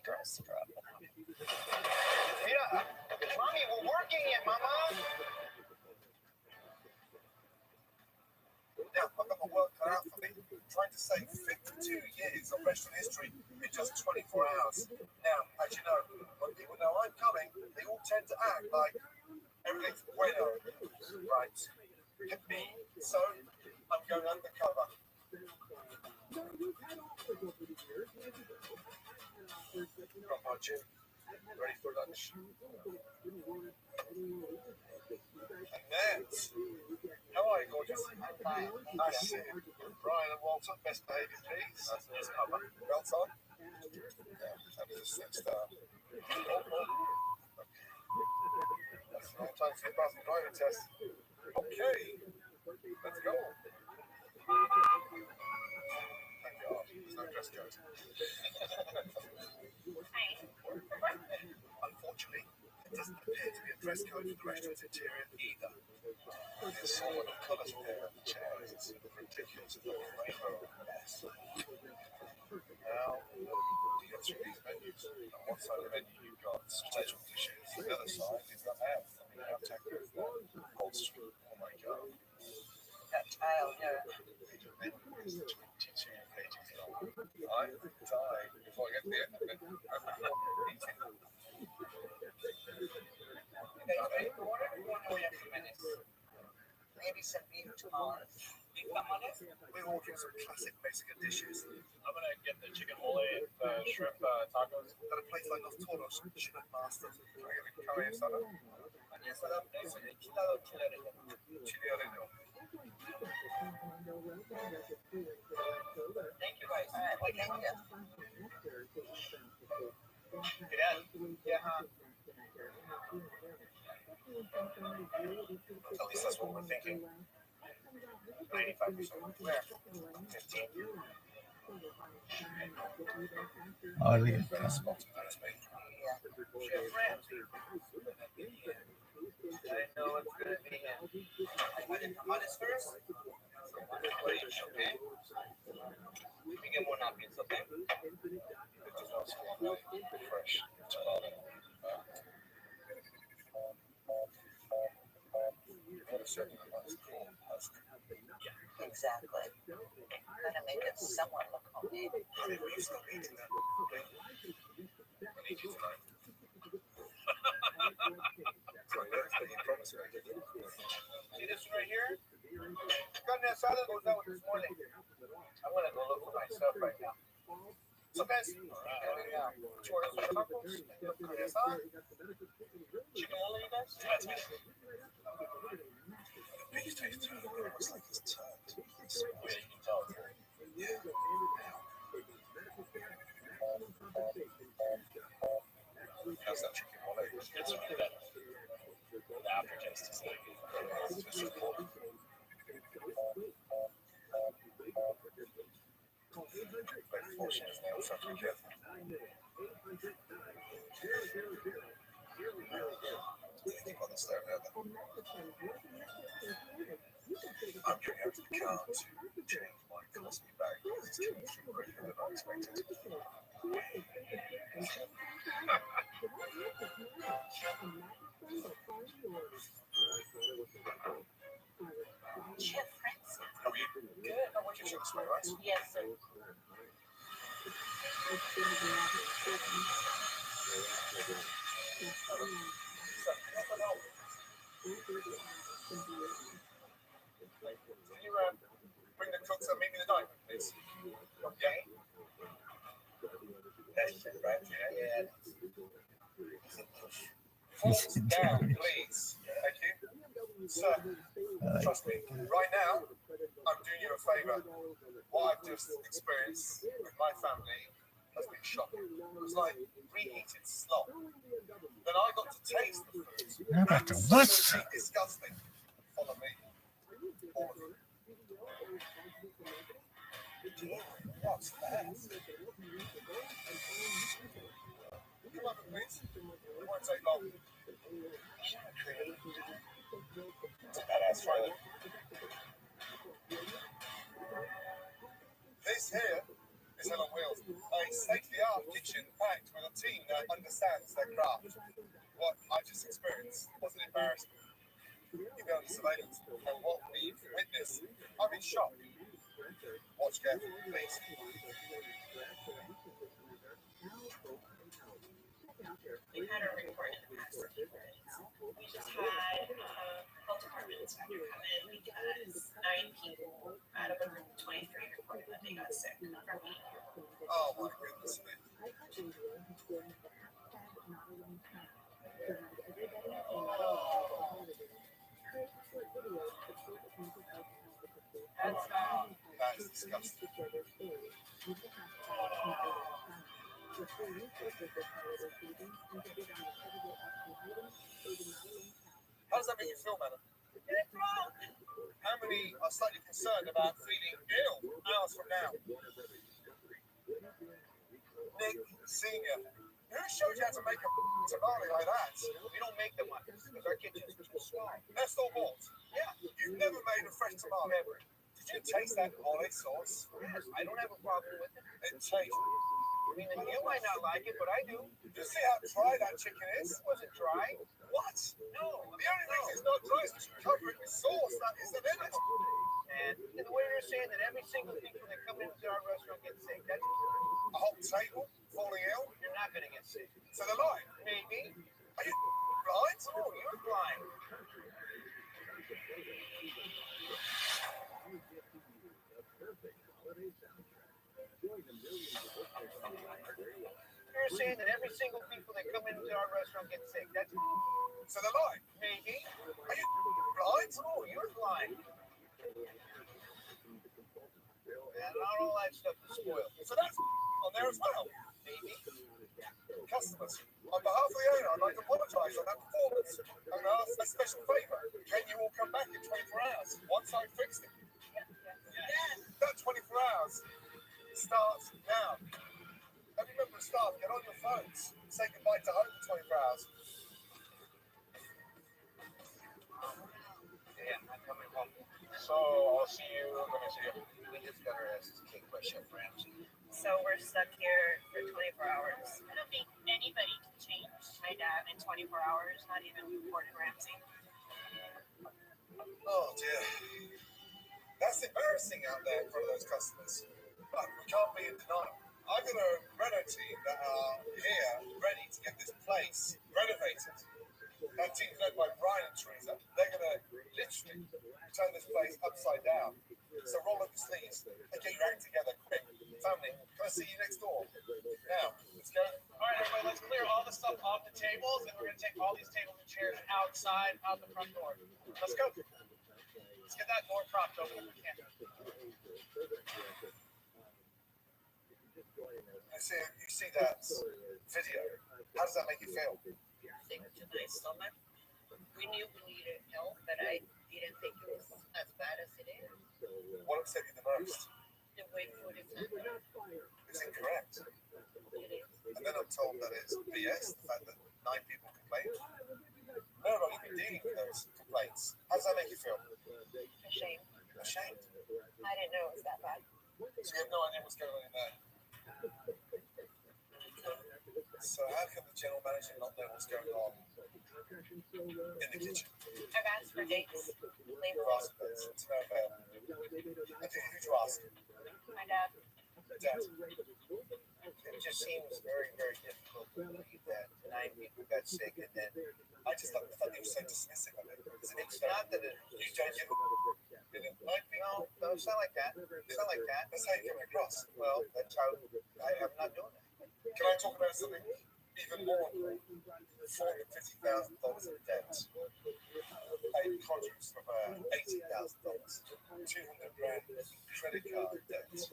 girls scrub. Yeah, Mommy, we're working it, Mama. Now, I've got my work cut out for me. Trying to save 52 years of restaurant history in just 24 hours. Now, as you know, when people know I'm coming, they all tend to act like everything's bueno. Right. Hit me. So, I'm going undercover. Got my gym. Ready for lunch. Annette. How are you, gorgeous? I see. Brian and Walter, best behaviour, please. That's cover. Well done. Yeah, that was a 6-star. That's the wrong time to pass the driving test. Okay. Let's go. Thank God. There's no dress code. Unfortunately, it doesn't appear to be a dress code for the restaurant's interior either. There's someone of colours there on the chairs. It's ridiculous. It's like a rainbow mess. Now, you get through these menus. On one side of the menu, you've got special dishes. On the other side, you've got ham. I mean, how technical is that? Upholstery. Oh my God. That tile, yeah. The menu is 22 pages long. I died before I get to the end of it. I'm not eating. Maybe some beef tamales. We're ordering some classic Mexican dishes. I'm gonna get the chicken mole, the shrimp tacos. At a place like Los Toros, chicken masters. Can I get a carne asada? Chile orejo. Thank you, guys. All right, well, thank you. Yeah. At least that's what we're thinking. 95%. Where? 15. Oh, look at Better spot than that's me. Chef Ramsay. I know it's gonna be him. Want the tamales first? Please, okay? We can get more napkins, okay? It does not smell like fresh tomato. What a certain amount of corn husk. Exactly. Gonna make it somewhat look homemade. Maybe we stop eating that. Okay? I need you tonight. Sorry, that's what you promised me. See this one right here? Carne asada goes out with this morning. I'm gonna go look for myself right now. So, guys, Chorizo tacos, carne asada, chicken mole, you guys? that's me. The beef tastes almost like it's turned. It's Yeah, you can tell it's very. yeah. How's that chicken mole? It's really better. The aftertaste is like. It's just important. Very fortunate, they also have to be careful. Anything on the stove now, then? I'm going out to the car to change my costly bag because it's coming through quicker than I expected. Chef Francis. How are you? Good. How are you? Kitchen this way, right? Yes, sir. Can you bring the cooks and meet me tonight, please? Okay. That's it, right? Yeah. Forks down, please. Thank you. Sir, trust me, right now, I'm doing you a favour. What I've just experienced with my family has been shocking. It was like reheated slop. Then I got to taste the food. How about the It was what? so disgusting. Follow me. All of them. What's that? Come over, please. It won't take long. It's a badass trailer. This here is Hell on Wheels, a state-of-the-art kitchen packed with a team that understands their craft. What I just experienced was an embarrassment. You go into surveillance, and what we've witnessed, I'm in shock. Watch carefully, please. We've had a report in the past few minutes. We just had health department inspector come in because 9 people out of a group of 23 reported that they got sick from eating. Oh my goodness me. That is disgusting. How does that make you feel, madam? How many are slightly concerned about feeling ill hours from now? Nick Senior, who showed you how to make a tamale like that? We don't make them like this because our kitchen's too small. They're store bought. Yeah. You've never made a fresh tamale ever. Did you taste that mole sauce? Yes, I don't have a problem with it. It tastes. I mean, you might not like it, but I do. You see how dry that chicken is? Was it dry? What? No. The only reason it's not dry is because you cover it with sauce that isn't in it. And the way you're saying that every single people that come into our restaurant get sick, that's A whole table falling ill. you're not going to get sick. So they're lying. Maybe. Are you blind? Oh, you're blind. You're saying that every single people that come into our restaurant get sick. That's So they're lying. maybe. Are you blind? Oh, you're blind. And not all that stuff is spoiled. So that's on there as well. Maybe. Customers, on behalf of the owner, I'd like to apologise on that performance and ask a special favour. Can you all come back in 24 hours once I've fixed it? That 24 hours starts now. Every member of staff, get on your phones. Say goodbye to home for 24 hours. Yeah, I'm coming home. So I'll see you. Let me see you. We just got our asses kicked by Chef Ramsay. So we're stuck here for 24 hours. I don't think anybody can change my dad in 24 hours, not even Gordon Ramsay. Oh dear. That's embarrassing out there in front of those customers. But we can't be in denial. I've got a reno team that are here ready to get this place renovated. That team's led by Brian and Teresa. They're going to literally turn this place upside down. So roll up your sleeves and get your act together quick. Family, can I see you next door? Now, let's go. All right, everybody, let's clear all the stuff off the tables, and we're gonna take all these tables and chairs outside, out the front door. Let's go. Let's get that door propped open if we can. You see that video? How does that make you feel? Sick to my stomach. We knew we needed help, but I didn't think it was as bad as it is. What upset you the most? The way food is handled. It's incorrect. It is. And then I'm told that it's BS, the fact that 9 people complained. No, you've been dealing with those complaints. How does that make you feel? Ashamed. Ashamed. I didn't know it was that bad. So you have no idea what's going on in there. So how can the general manager not know what's going on in the kitchen? I've asked for dates. Who Labor. asked for this? It's no avail. And who'd you ask? My dad. Dad. It just seems very, very difficult to believe that 9 people got sick and then I just thought you were so dismissive of it. it's not that it, You don't give a 9 people. no, it's not like that. It's not like that. That's how you come across. Well, that's how I'm not doing that. Can I talk about something even more? $450,000 in debt. A contract from $80,000. $200,000 credit card debt. Is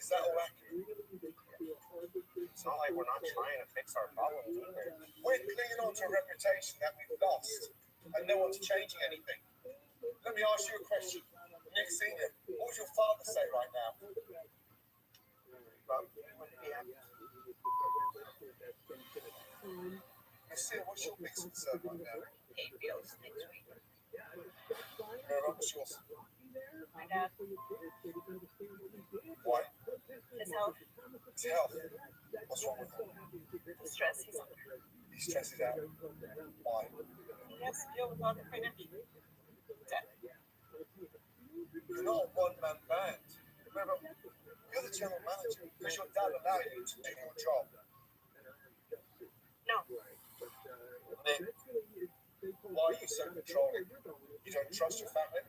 that all accurate? It's not like we're not trying to fix our problems either. We're clinging on to a reputation that we've lost, and no one's changing anything. Let me ask you a question. Nick Senior, what would your father say right now? Rob, you wouldn't be happy. Lucille, what's your biggest concern right now? Pay bills next week. What's yours? My dad. Why? His health, His health. What's wrong with him? the stress he's under. He stresses out. Why? He has to deal with all the financial debt. You're not a one-man band. Remember, you're the general manager because your dad allowed you to do your job. No, Nick, why are you so controlling? You don't trust your family?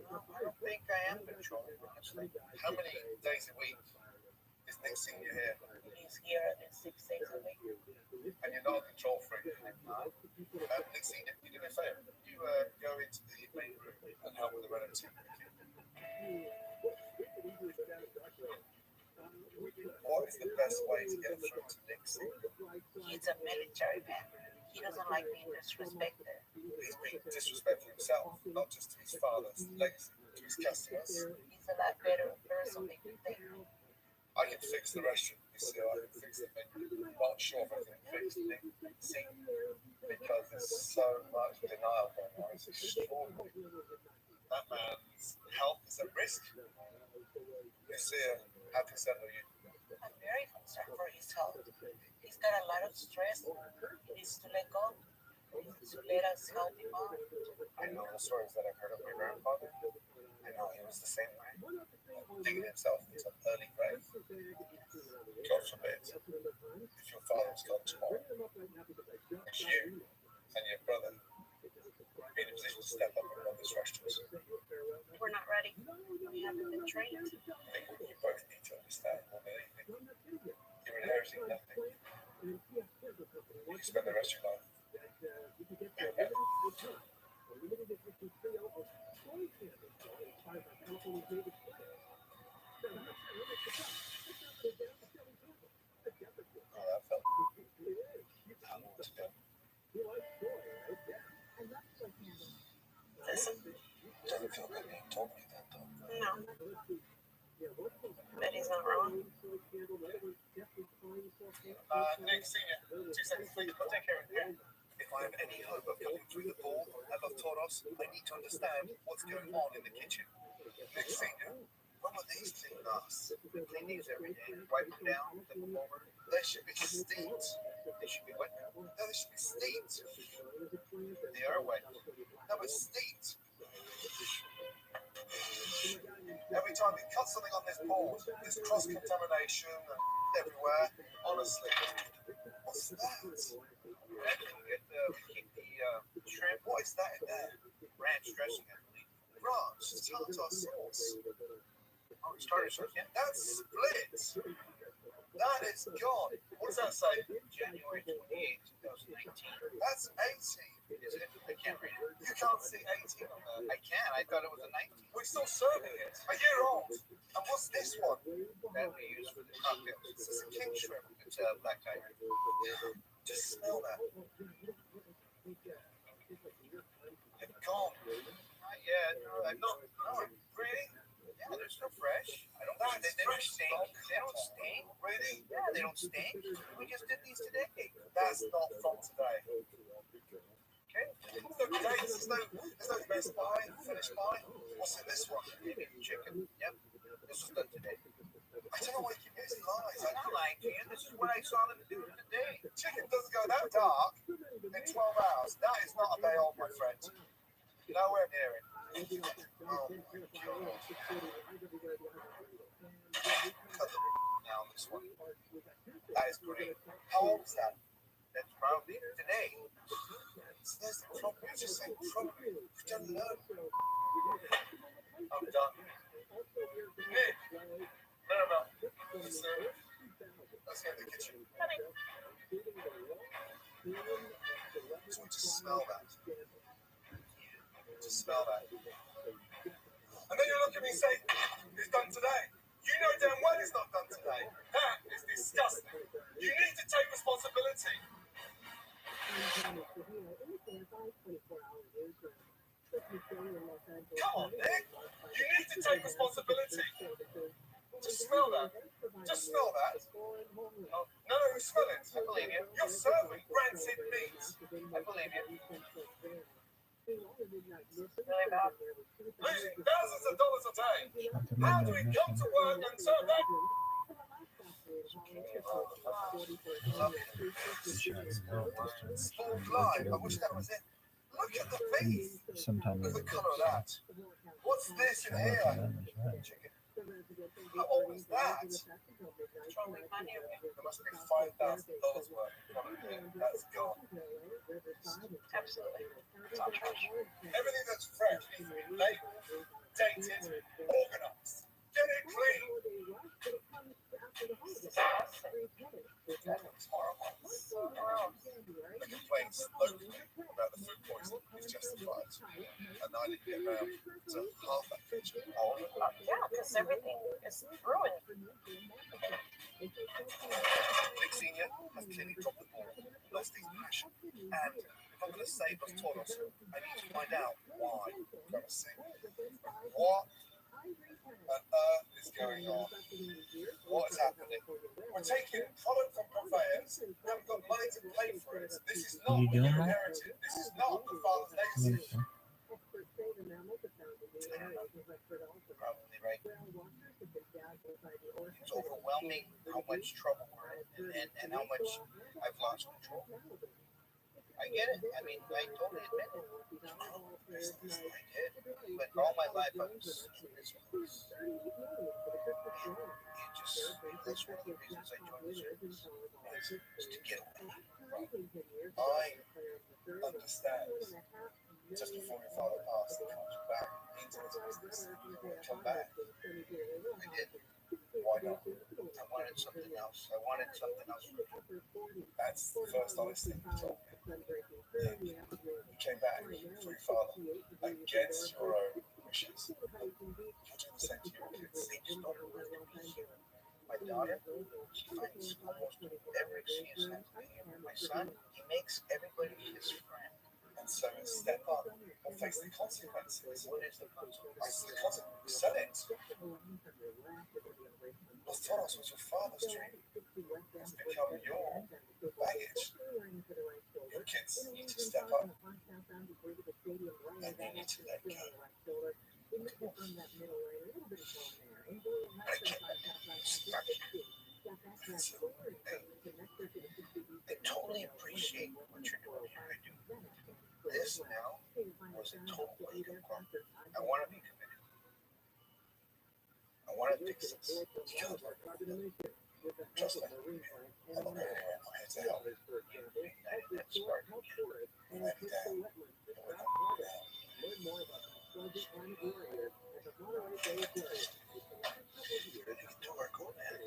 I don't think I am controlling, honestly. How many days a week is Nick Senior here? he's here at least 6 days a week. And you're not a control freak? Nick Senior, you do me a favor. You go into the main room and help with the relative. What is the best way to get through to Nick Senior? He's a military man. He doesn't like being disrespected. He's being disrespectful himself, not just to his father's legacy, to his customers. He's a lot better person than you think. I can fix the restaurant, you see, I can fix the menu. I'm not sure if I can fix Nick Senior because there's so much denial going on. It's extraordinary. That man's health is at risk. Lucia, how concerned are you? I'm very concerned for his health. He's got a lot of stress. He needs to let go. He needs to let us help him out. I know the stories that I've heard of my grandfather. I know he was the same way, digging himself into an early grave. God forbid, if your father was gone tomorrow, it's you and your brother be in a position to step up and run this restaurant. We're not ready. We haven't been trained. I think what you both need to understand more than anything, you're inheriting nothing. You spend the rest of your life doing that. Oh, that felt how long to go. Listen, Doesn't feel good being told like that, though. no. But he's not wrong. Nick Senior, 2 seconds, please. I'll take care of it. If I have any hope of coming through the ball at Toros, I need to understand what's going on in the kitchen. Nick Senior, when will these clean us? Clean these every day. Wipe them down, flip them over. They should be steamed. They should be wet. No, they should be steamed. They are wet. No, but steamed. Every time we cut something on this board, there's cross-contamination everywhere. Honestly, what's that? Keep the shrimp. What is that in there? Ranch dressing, I believe. Ranch, tartar sauce. Oh, it's tartar sauce, yeah. That's split. That is gone. What does that say? January 28, 2019. That's 18. Is it? I can't read it. You can't see 18 on there. I can. I thought it was a 19. We're still serving it. A year old. And what's this one? That we use for the cocktails. This is a king shrimp. It's black tiger. Just smell that. It's gone. Not yet. No, I'm not. No, really? Yeah, they're still fresh. I don't. That's They don't fresh stink. stock. They don't stink. Really? Yeah, they don't stink. We just did these today. That's not from today. Okay. Look, dates. There's no best buy, finished buy. What's in this one? Maybe chicken. Yep. This was done today. I don't know why you keep getting lies. I'm not lying to you. This is what I saw them do today. Chicken doesn't go that dark in 12 hours. That is not a day old, my friend. Nowhere near it. Oh my God. Cut the now on this one. That is great. How old is that? That's probably today. So there's the problem. You're just saying probably. You don't know. I'm done. Nick, Maribel, let's get in the kitchen. So just smell that. Just smell that. And then you look at me and say, it's done today. You know damn well it's not done today. That is disgusting. You need to take responsibility. Come on, Nick. You need to take responsibility. Just smell that. Just smell that. Oh, no, smell it. I believe you. You're serving rancid meat. I believe you. Really bad. Losing thousands of dollars a day. How do we come to work and serve that Small fly. I wish that was it. Look at the beef. Sometimes Look at the colour of that. What's this in here? Chicken. How old is that? Totally funny. There must be $5,000 worth of product here. That's gone. Absolutely. It's all trash. Everything that's fresh needs to be labeled, dated, organised. Get it clean. That looks horrible. The complaints locally about the food poisoning is justified, and I didn't get around to half that picture. Yeah, because everything is ruined. Nick Senior has clearly dropped the ball, lost his passion, and if I'm going to save us toilets, I need to find out why. What on earth is going on? What is happening? We're taking product from purveyors. We haven't got money to pay for it. This is not Are you what doing you that? inherited. This is not the father's legacy. Probably right. It's overwhelming how much trouble we're in and how much I've lost control. I get it. I mean, I totally admit it. Business, I did. But all my life I was in this place. That's one of the reasons I joined the service. Is to get away. I understand. Just before your father passed, he called you back into this business. Come back. I did. Why not? I wanted something else. I wanted something else. That's the first honest thing you told me. You came back for your father against your own wishes. You're doing the same to your kids. They just don't know where to be here. My daughter, she finds almost every excuse not to be here. My son, he makes everybody his friend. And so step up or face the consequences. What is the consequence? The consequence. Sell it. Los Toros was your father's dream. It's become your baggage. Your kids need to step up. And they need to let go. I can't I totally appreciate what you're doing here. I do. This now was a total wake up call. I want to be committed. I want to fix this. You gotta work with me. Trust me. I'm not going anywhere. I'm here to help. Ignited that spark. And let me down. It would not go down. Ready to work on that.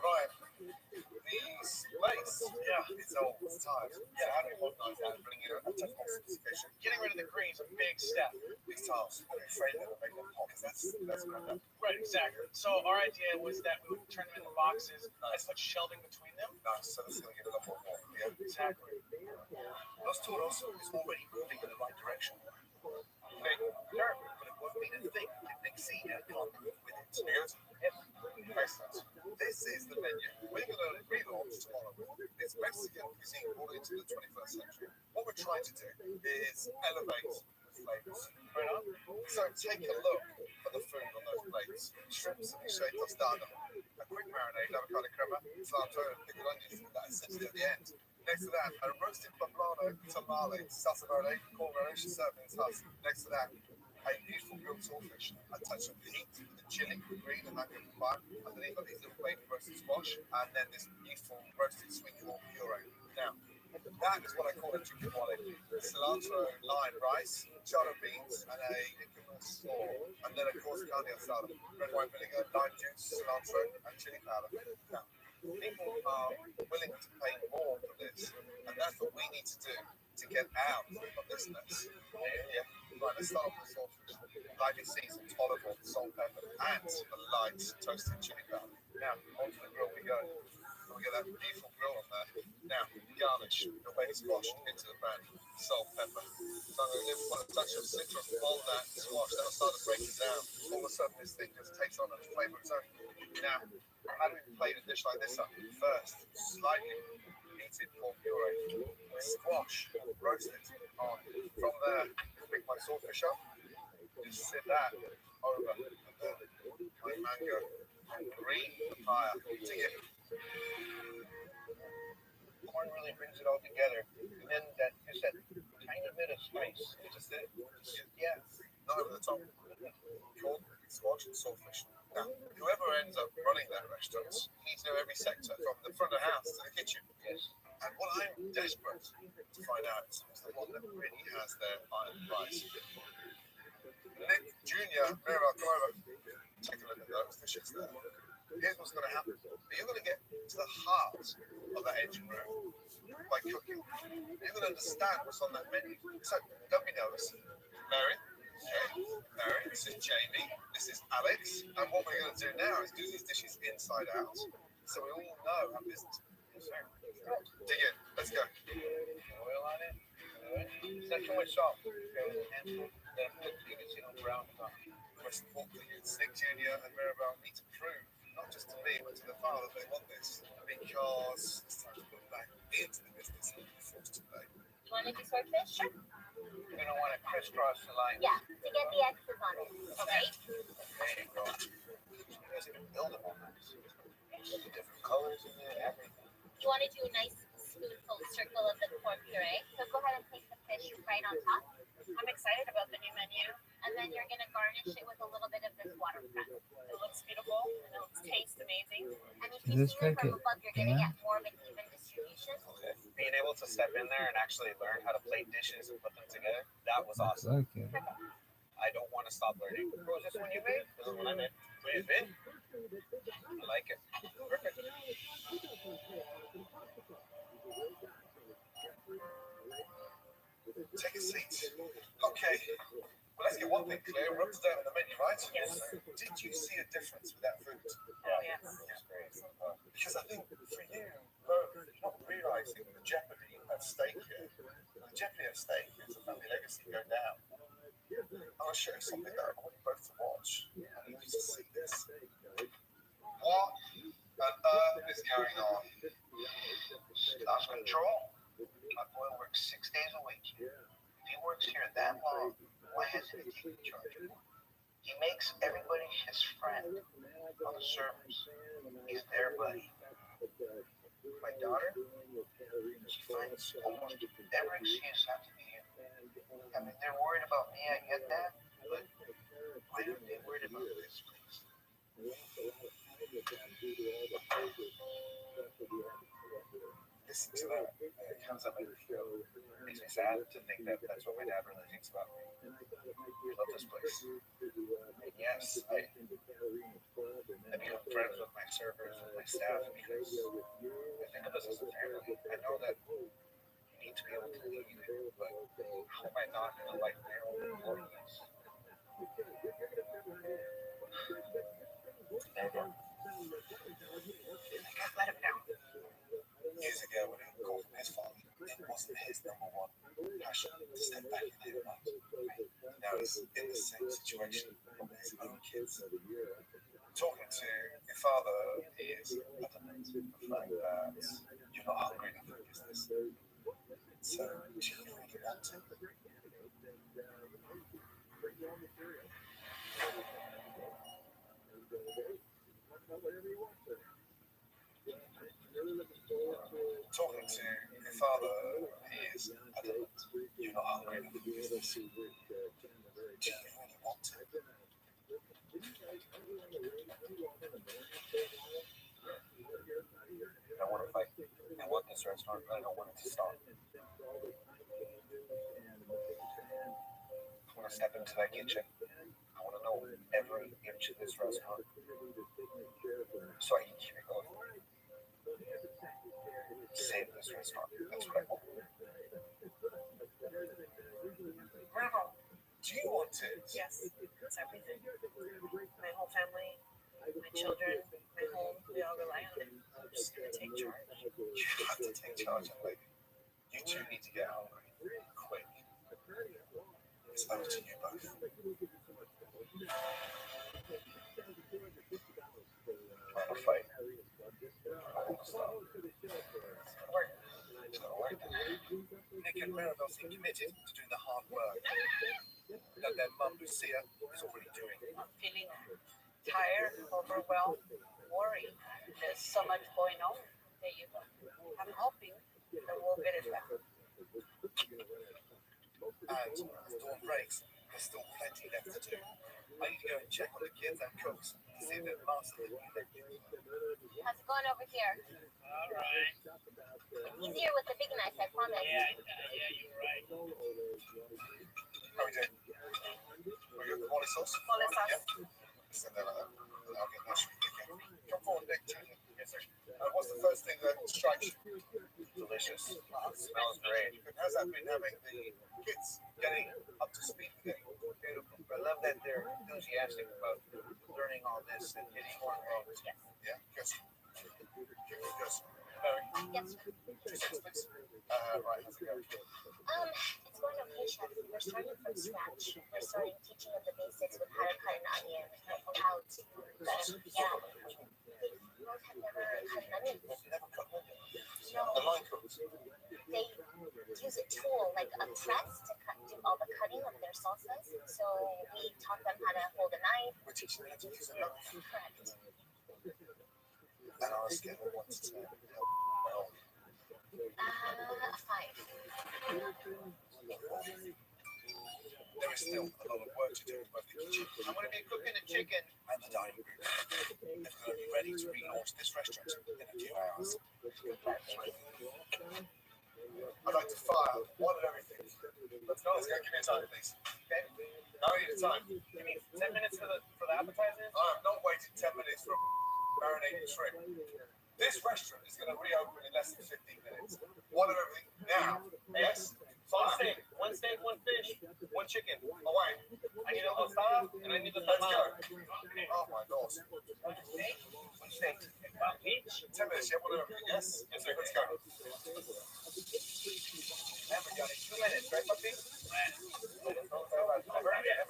Right. These lights, yeah, it's old, it's tired. Yeah, how do you modernize that and bring it up to specification? Getting rid of the green is a big step. These tiles, I'm afraid that will make them hot because that's what I know. Right, exactly. So our idea was that we would turn them into boxes and put shelving between them. Nice, so this is going to get a lot more warm. Yeah, Exactly. Los Toros is already moving in the right direction. Okay. Sure, but it won't mean a thing if Nick Senior can't move with it. Yes. Excellent. This is the menu. We're going to relaunch tomorrow. It's Mexican cuisine brought into the 21st century. What we're trying to do is elevate the flavors. Right on. So take a look at the food on those plates. Shrimps and shade tostada. A quick marinade, avocado crema, cilantro, and pickled onions. That is essentially at the end. Next to that, a roasted poblano tamale, salsa verde, corn relish, served in this husk. Next to that, a beautiful grilled saltfish, a touch of heat, the chili, green, and mango combined. Underneath are these little baby roasted squash, and then this beautiful roasted sweet corn puree. Now, that is what I call a chicken wallet. Cilantro, lime, rice, charro beans, and a licorice sauce. And then, of course, carne asada, red wine vinegar, lime juice, cilantro, and chili powder. Now, people are willing to pay more for this, and that's what we need to do to get out of this mess. Yeah. Right, let's start off with saltfish. Lightly seasoned olive oil, salt, pepper, and a light toasted chili powder. Now, onto the grill we go. We get that beautiful grill on there. Now, garnish your baby squash into the pan. Salt, pepper. So I'm going to put a touch of citrus on that squash. That'll start to break it down. All of a sudden, this thing just takes on a flavor of its own. Now, how do we plate a dish like this up? First, slightly heat heated pork puree, squash, roasted. On from there, pick my swordfish up, just sit that over, and then my mango, green papaya, dig it. Corn really brings it all together, and then that just that tiny bit of spice. Just it, yeah, not over the top. Corn, squash, and swordfish. Now, whoever ends up running that restaurant needs to know every sector from the front of the house to the kitchen. Yes. And what I'm desperate to find out is the one that really has their iron price. Nick Jr., Mira, come over. Take a look at those dishes there. Here's what's going to happen. You're going to get to the heart of that engine room by cooking. You're going to understand what's on that menu. So, don't be nervous. Mary, okay. Mary, this is Jamie, this is Alex, and what we're going to do now is do these dishes inside out, so we all know how business is. Dig in, let's go. Oil on it. Not too much salt. Then put the brown on. Most importantly, Nick Jr. and Mirabelle need to prove, not just to me, but to the father, they want this, because it's time to put back into the business of today. You want to do swordfish? Sure. You're gonna want to crisscross the line. Yeah, to get the X's on it. Okay. There you go. You guys can build them on this. Different colors in there, everything. You want to do a nice spoonful circle of the corn puree. So go ahead and place the fish right on top. I'm excited about the new menu. And then you're going to garnish it with a little bit of this watercress. It looks beautiful. And it tastes amazing. And if you see it from above, you're going to get more of an even distribution. Okay. Being able to step in there and actually learn how to plate dishes and put them together, that was awesome. Okay. I don't want to stop learning. Was this one you made? This is one I made. What you made? I like it. Perfect. Take a seat. Okay. Well, let's get one thing clear. We're up to date on the menu, right? Yes. Did you see a difference with that food? Oh, yes. Because I think for you, both, you're not realizing the jeopardy at stake here. The jeopardy at stake is the family legacy going down. I'll show you something that I want you both to watch. I need you to see this. What on earth is going on? Lost control. My boy works 6 days a week. If he works here that long, why hasn't he taken charge? He makes everybody his friend on the servers. He's their buddy. My daughter, she finds almost every excuse not to be here. I mean, they're worried about me, I get that, but why aren't they worried about this place? Listen to that. How does that make me feel? It makes me sad to think that that's what my dad really thinks about me. I love this place. And yes, I become friends with my servers and my staff because I think of us as a family. I know that you need to be able to lead, but how am I not going to like my own employees? Let him down. Years ago, when he got called from his father, it wasn't his number one passion to step back and hit him up. Now he's in the same situation with his own kids. Talking to your father, he is adamant the fact that you're not hungry enough for business. So, do you really want to? Talking to your father, he is adamant you're not hungry enough for business. Do you really want to? I want to fight. I want this restaurant, but I don't want it to stop. I want to step into that kitchen. I want to know every inch of this restaurant so I can keep it going. Save this restaurant. That's what I want. Grandma, do you want it? Yes, it's everything. My whole family, my children, my home, we all rely on it. I'm just going to take charge. You have to take charge of it. You two need to get hungry. Quick. It's over to you both. I want to fight. I want to stop. Get Maribel seem committed to doing the hard work that their mum Lucia is already doing. I'm feeling tired, overwhelmed, worried. There's so much going on. There you go. I'm hoping that we'll get it back. And as dawn breaks, there's still plenty left to do. I need to go and check on the kids and cooks to see if they're mastered. How's it going over here? All right. Easier with the big knife, I promise. Yeah, you're right. How are we doing? We got the molly sauce? Molly sauce. Yeah. Send that like that. I'll get that. Okay. Come forward, Nick. Yes, sir. What's the first thing that strikes you? Delicious. Oh, smells great. How's that been having the kids getting up to speed with it? Beautiful. I love that they're enthusiastic about learning all this and getting more involved. Yes. Yeah, good. Good. Yes, sir. 2 seconds, please. Right, how's it going? It's going okay, chef. We're starting from scratch. We're starting teaching them the basics with how to cut an onion, how to, yeah. You guys have never cut an onion? Never cut onion. No. The line cuts. They use a tool like a press to do all the cutting of their salsas. So we taught them how to hold a knife. We're teaching them how to use a knife. Correct. And on a scale of 1 to 10, well, 5. there is still a lot of work to do in both the kitchen I'm going to be cooking the chicken. and the dining room. And we're going to be ready to relaunch this restaurant in a few hours. I'd like to file one of everything. Let's go. Give me a time, please. Okay? How many time? Give me 10 minutes for the appetizers. I am not waiting 10 minutes for a marinated shrimp. This restaurant is going to reopen in less than 15 minutes. One of everything now. Yes? Fine. One steak, one fish, one chicken. Away. I need a tostada and I need the Let's tamale. go. Oh my gosh. One steak, one steak. About each. 10 minutes, yeah, one of everything. Yes? Yes, sir. Let's go. Never got it. 2 minutes, right, puppy? Ever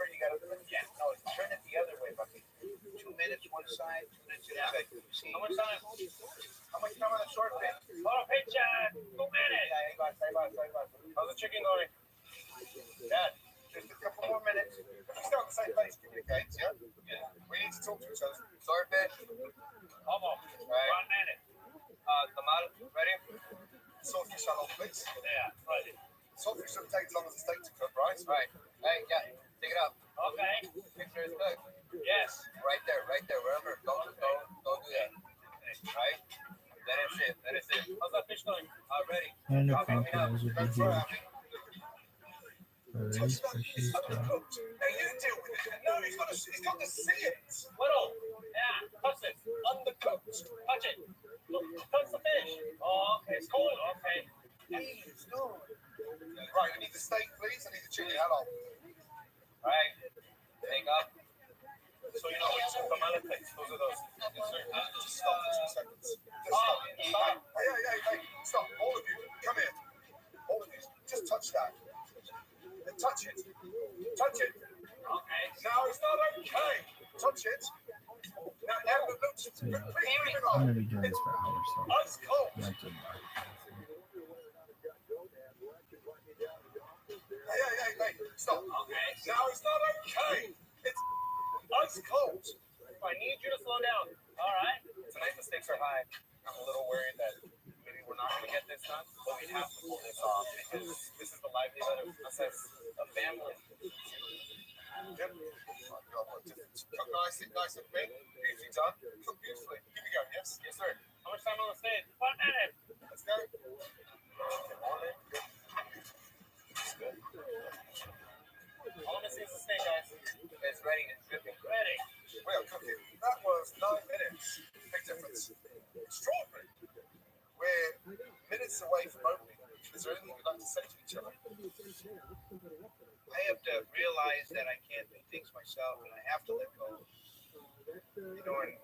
you gotta yeah. No, turn it the other way, puppy. 2 minutes one side, 2 minutes the other side. See, how much time? How much time on the short bit? Oh, pitch, 2 minutes. Ahí vas. How's the chicken going? Dad, Just a couple more minutes. Let's stay on the same page, communicate, yeah? We need to talk to each other. Sorry, Ben. almost. Right. 1 minute. Tamal, ready? Saltfish shallow, please. Yeah, ready. Saltfish shouldn't take as long as the steak to cook, right? Right. Hey, yeah, pick it up. Okay. Picture is good. Yes. Right there, wherever. Don't do that. Right? That is it. How's that fish going? Ready. And the Copy me up. compromise will be Thanks here. for having me. Alright, fishes Undercooked. Now you deal with it. No, he's got to see it. Little. Yeah. Touch it. Undercooked. Touch it. Look, touch the fish. Oh, okay. It's cold. Okay. Please, no. Right, I need the steak, please. I need the chicken. Hello. Right. Take up. So you know which tamale plates. Those are those. Yes, sir. Just stop for 2 seconds. Just Oh, stop. Hey, stop. All of you, come here. All of you, just touch that. And touch it. Touch it. Okay. No, it's not okay. Touch it. Now, look, please leave it I'm on. gonna be doing this for hours, so Ice cold. you have to Hey, stop. Okay. No, it's not okay. It's ice cold. I need you to slow down. All right. Tonight the stakes are high. I'm a little worried that maybe we're not going to get this done, but we have to pull this off because this is the livelihood of us as a family. Yep. Oh, God, what difference. Cook nice and big. Easy done. Cook beautifully. Keep it going, yes? Yes, sir. How much time on the stage? 1 minute. Let's go. All I'm missing is the steak, guys. It's ready. It's cooking. Ready. We are cooking. That was 9 minutes. Big difference. Extraordinary. We're minutes away from opening. Is there anything you'd like to say to each other? I have to realize that I can't do things myself and I have to let go. You know, and I'm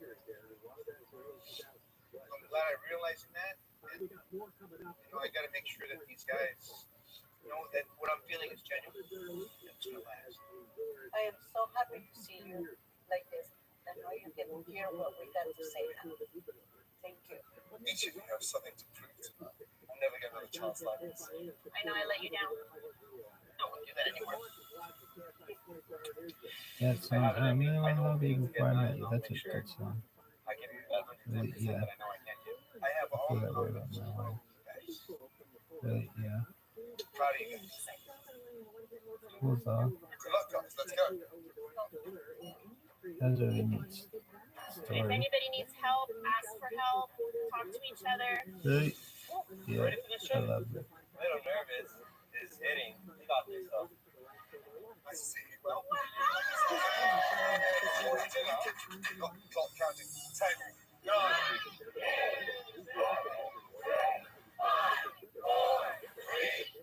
glad I'm realizing that. And, I got to make sure that these guys know that what I'm feeling is genuine. It's going to last. I am so happy to see you like this. I know you can hear what we got to say now. Thank you. Each of you have something to prove to me. never get another chance like this. I know I let you down. I won't do that anymore. That song, I mean, I'll be before I met you. That's a good song. I give you that 110% Yeah. that I know I can't give. I have I all feel the that way about confidence. my wife. Really, yeah. Proud of you guys. Cool though. Good luck, guys. Let's go. That's really neat If story. anybody needs help, ask for help, talk to each other. Really? Yeah, Ready for the I show? love it. Little nervous is hitting. You got this though. Nice to see you. Well, clock counting. 10, 9, 8.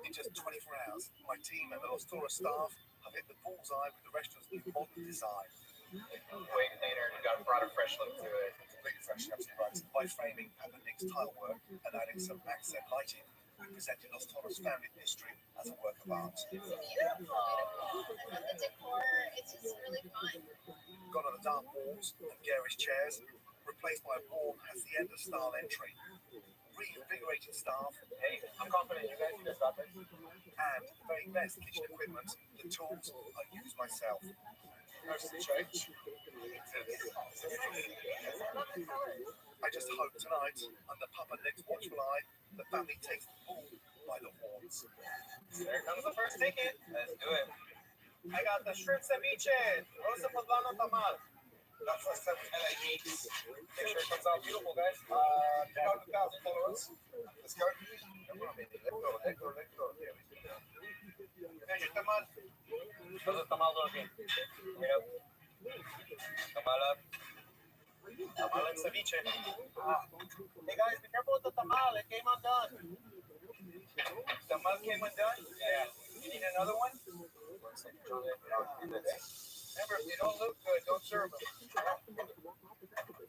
In just 24 hours, my team and the Los Toros staff have hit the bullseye with the restaurant's new modern design. Way later, you got brought a fresh look to it. Completely fresh, absolutely right. By framing Peppernick's tile work and adding some accent lighting, we presented Los Toros family history as a work of art. Beautiful. And the decor, it's just really fun. Got on the dark walls and garish chairs, replaced by a warm hacienda style entry. Reinvigorated staff Hey, I'm confident you guys can stop it. and the very best kitchen equipment, the tools I use myself. Most of the change. I just hope tonight, under Papa Nick's watchful eye, the family takes the bull by the horns. There comes the first ticket. Let's do it. I got the shrimp ceviche, rosa poblano tamal. That first time LA meats. Make sure it comes out beautiful, guys. check out the 1,000 followers. Let's go. Let go. There we go. Hey, your tamal. Those are tamal looking. Yep. Tamal up. Tamal and ceviche. Hey guys, be careful with the tamal. It came undone. Tamal came undone? Yeah. You need another one? Remember, if they don't look good, don't serve them.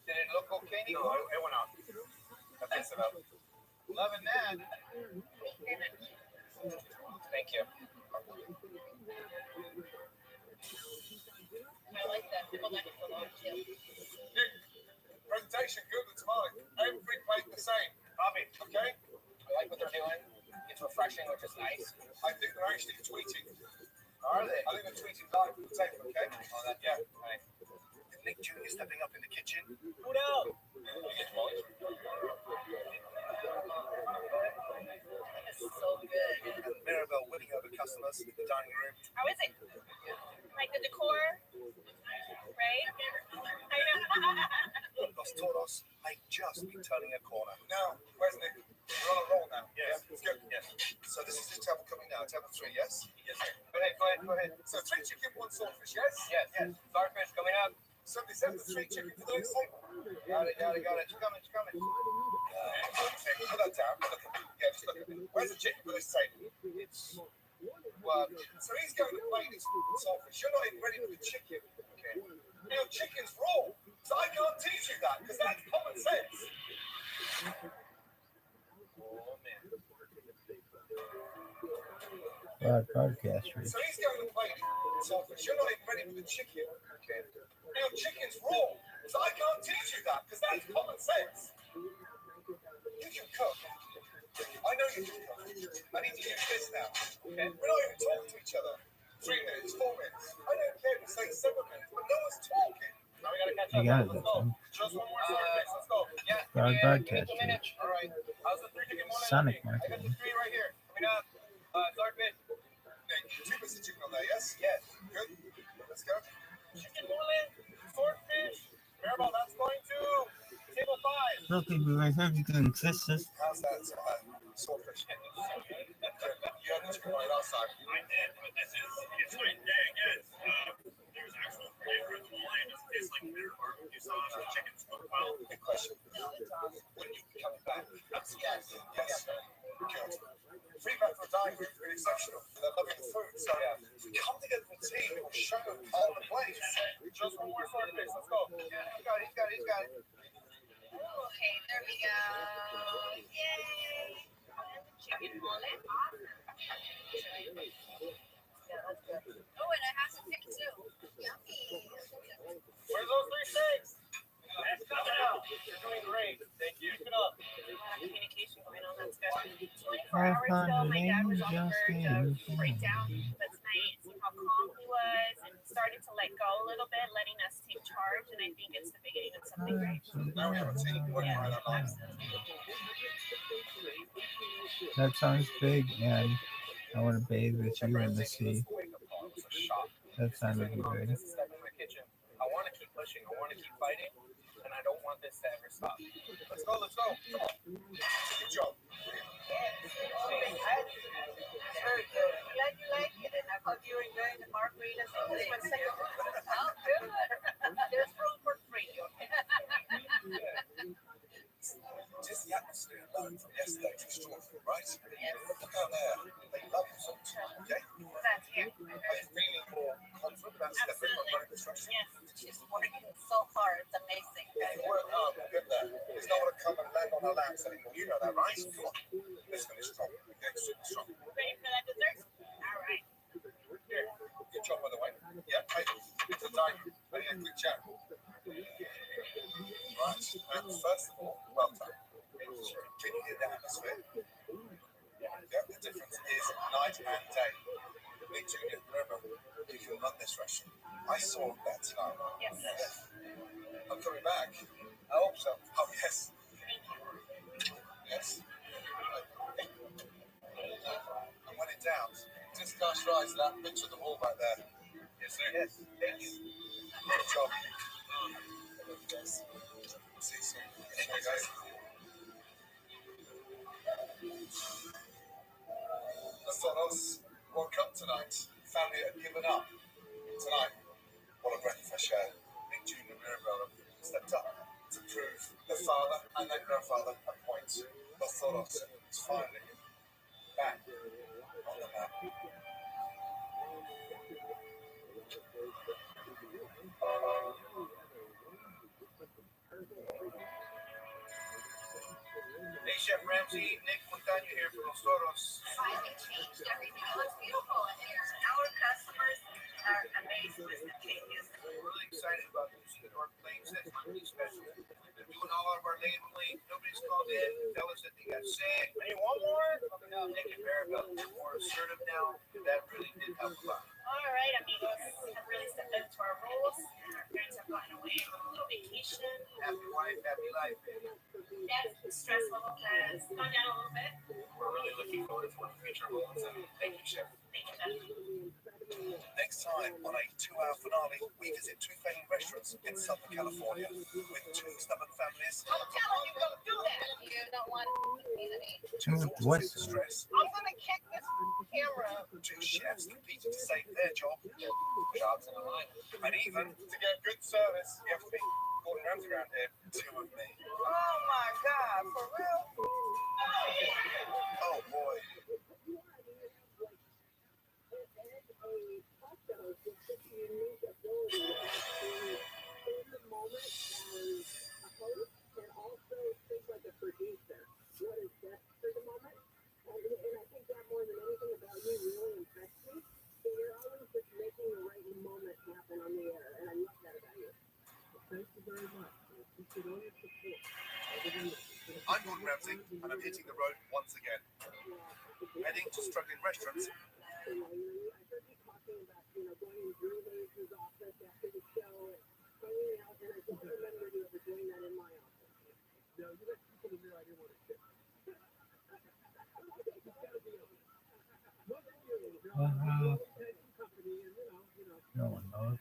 Did it look okay, Nico? No, it went out. I fixed it up. Loving that. Thank you. I like that. People like it for long too. Presentation good with tamale. Every plate the same. Bobby, Okay? I like what they're doing. It's refreshing, which is nice. I think they're actually tweeting. Are they? I think they're tweeting live for the tape, okay? Oh, that, yeah. Right. Nick Jr. stepping up in the kitchen. Who knows? You get Molly. It's so good. And Mirabelle winning over customers in the dining room. How is it? Like the decor? Right? I know. Los Toros may just be turning a corner. Now, where's Nick? We're on a roll now. Yes. Let's go. Yes. So this is the table coming now, table 3, yes? Yes, sir. Go ahead. So 3 chicken, 1 saltfish, yes? Yes. Starfish coming up. 77 for 3 chicken for the next table. Got it. It's coming. Okay, put that down. Look at me. Yeah, just look at me. Where's the chicken for this table? It's So he's going to play this saltfish. You're not even ready for the chicken. okay. You know, chicken's raw. So I can't teach you that because that's common sense. Oh man. Podcast, Rich. So he's going to play this saltfish. You're not even ready for the chicken. Okay. You know, chicken's raw. So I can't teach you that because that's common sense. You can cook. I know you can cook. I need to use this now. Okay. We're not even talking to each other. 3 minutes, 4 minutes. I don't care if you say 7 minutes, but no one's talking. Now we gotta catch You up. got it, Let's that go. time. Just one more starfish. Let's go. Yeah. Broadcast, Give me 2 minutes. Rich. All right. How's the 3 chicken one? Sonic I got the marketing. 3 right here. Coming up. Starfish. Nick, 2 pieces of chicken on there, yes? Yes. Good. Let's go. Chicken mullet. Swordfish. Mirabelle, that's going to table 5. Okay, be right back. You can kiss this. How's that? Swordfish. You had the chicken right outside. I did, but it's right there again. There's actual flavor in the line. It doesn't taste like bitter barbecue sauce. The chicken's cooked well. Good question. When you be coming back? Yes. Good. Feedback from the dining room has been exceptional. They're loving the food. So come together as a team and we'll show them all the place. Just one more swordfish. Let's go. Yeah, he's got it. Okay, there we go. Yay! Chicken mullet. Yeah, that's good. hours ago, my dad was on the verge of breakdown, but tonight, see how calm he was and started to let go a little bit, letting us take charge. And I think it's the beginning of something great. Now we have a team working Yeah, right online. absolutely. That sounds big, and I want to bathe with you in the sea. That sounded good. Step in the kitchen. I want to keep pushing. I want to keep fighting, and I don't want this to ever stop. Let's go. Let's go. Come on. Good job. Very good. Glad you like it, and I hope you're enjoying the margaritas. This one's second. Oh, good. There's room for three. Just the atmosphere alone from yesterday is extraordinary, right? Look out there. They love you so much. Okay? That's here. Are you feeling more confident about stepping on running construction? Yes, she's working so hard. It's amazing. If you work hard, we'll get there. It's not going to come and land on our laps anymore. You know that, right? Come on. Let's finish strong. We're getting super strong. Ready for that dessert? All right. Here. Good job, by the way. Yeah, hey, it's a time. I need a quick chat. Right. And first of all, well done. Can you hear the atmosphere? Yeah, the difference is night and day. Me too, remember, you can run this restaurant. I saw that tonight. Yes. I'm coming back. I hope so. Oh, yes. Yes. And when in doubt, just cast your eyes to that picture of the wall back there. Yes, sir. Yes. Yes. Good job. See you soon. Okay, guys. Nosotros woke up tonight. Family had given up. Tonight, what a breath of fresh air. Big Junior Mirabella stepped up to prove their father and their grandfather a point. Nosotros is finally back on the map. Hey, Chef Ramsay, Nick Montaño here from Nosotros. Finally changed everything. It looks beautiful in here. Our customers are amazed with the changes. We're really excited about the Lucidor plates. That's really special. They're doing all of our labeling. Nobody's called in to tell us that they got sick. I need one more. No, Nick and Maribel are more assertive now. That really did help a lot. All right, amigos, have really stepped into our roles, and our parents have gotten away on a little vacation. Happy wife, happy life, baby. Yes, the stress level has gone down a little bit. We're really looking forward to what the future holds. And thank you, Chef. Thank you, Chef. Next time on a 2-hour finale, we visit two family restaurants in Southern California with two stubborn families. I'm telling you, don't do that. You don't want community. What? Stress. I'm gonna kick this camera. Two chefs competing to save their job, jobs in the line, and even to get good service. You have to be Gordon Ramsay around here. Two of me. Oh my God, for real? Oh boy. I'm Gordon Ramsay, and I'm hitting the road once again. Heading to struggling restaurants. No one knows.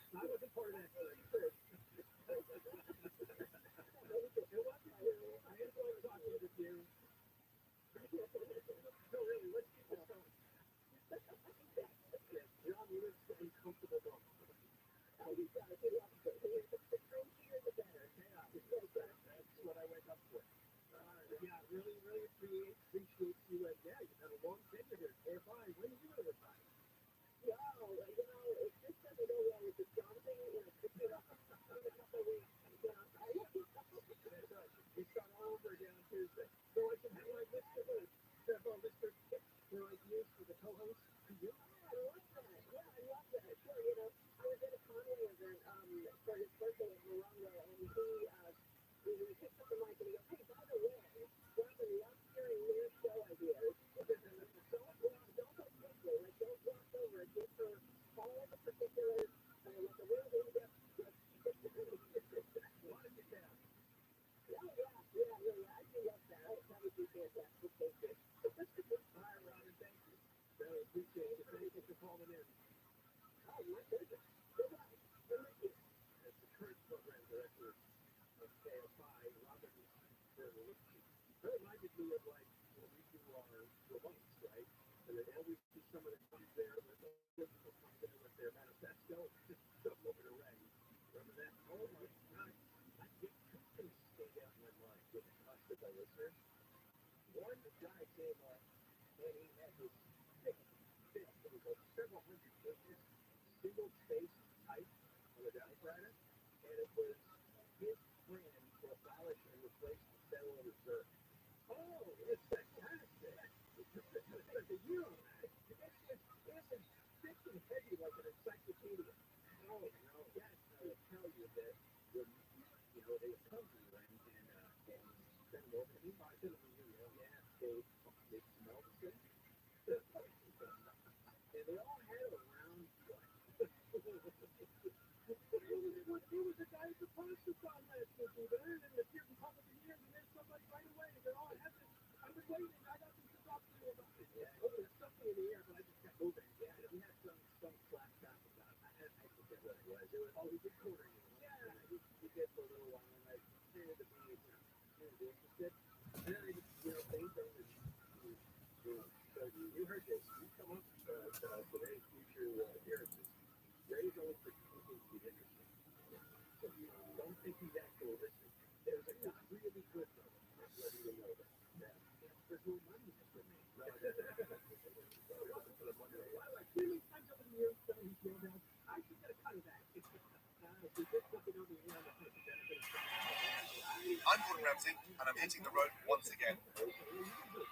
I'm Gordon Ramsay, and I'm hitting the road once again,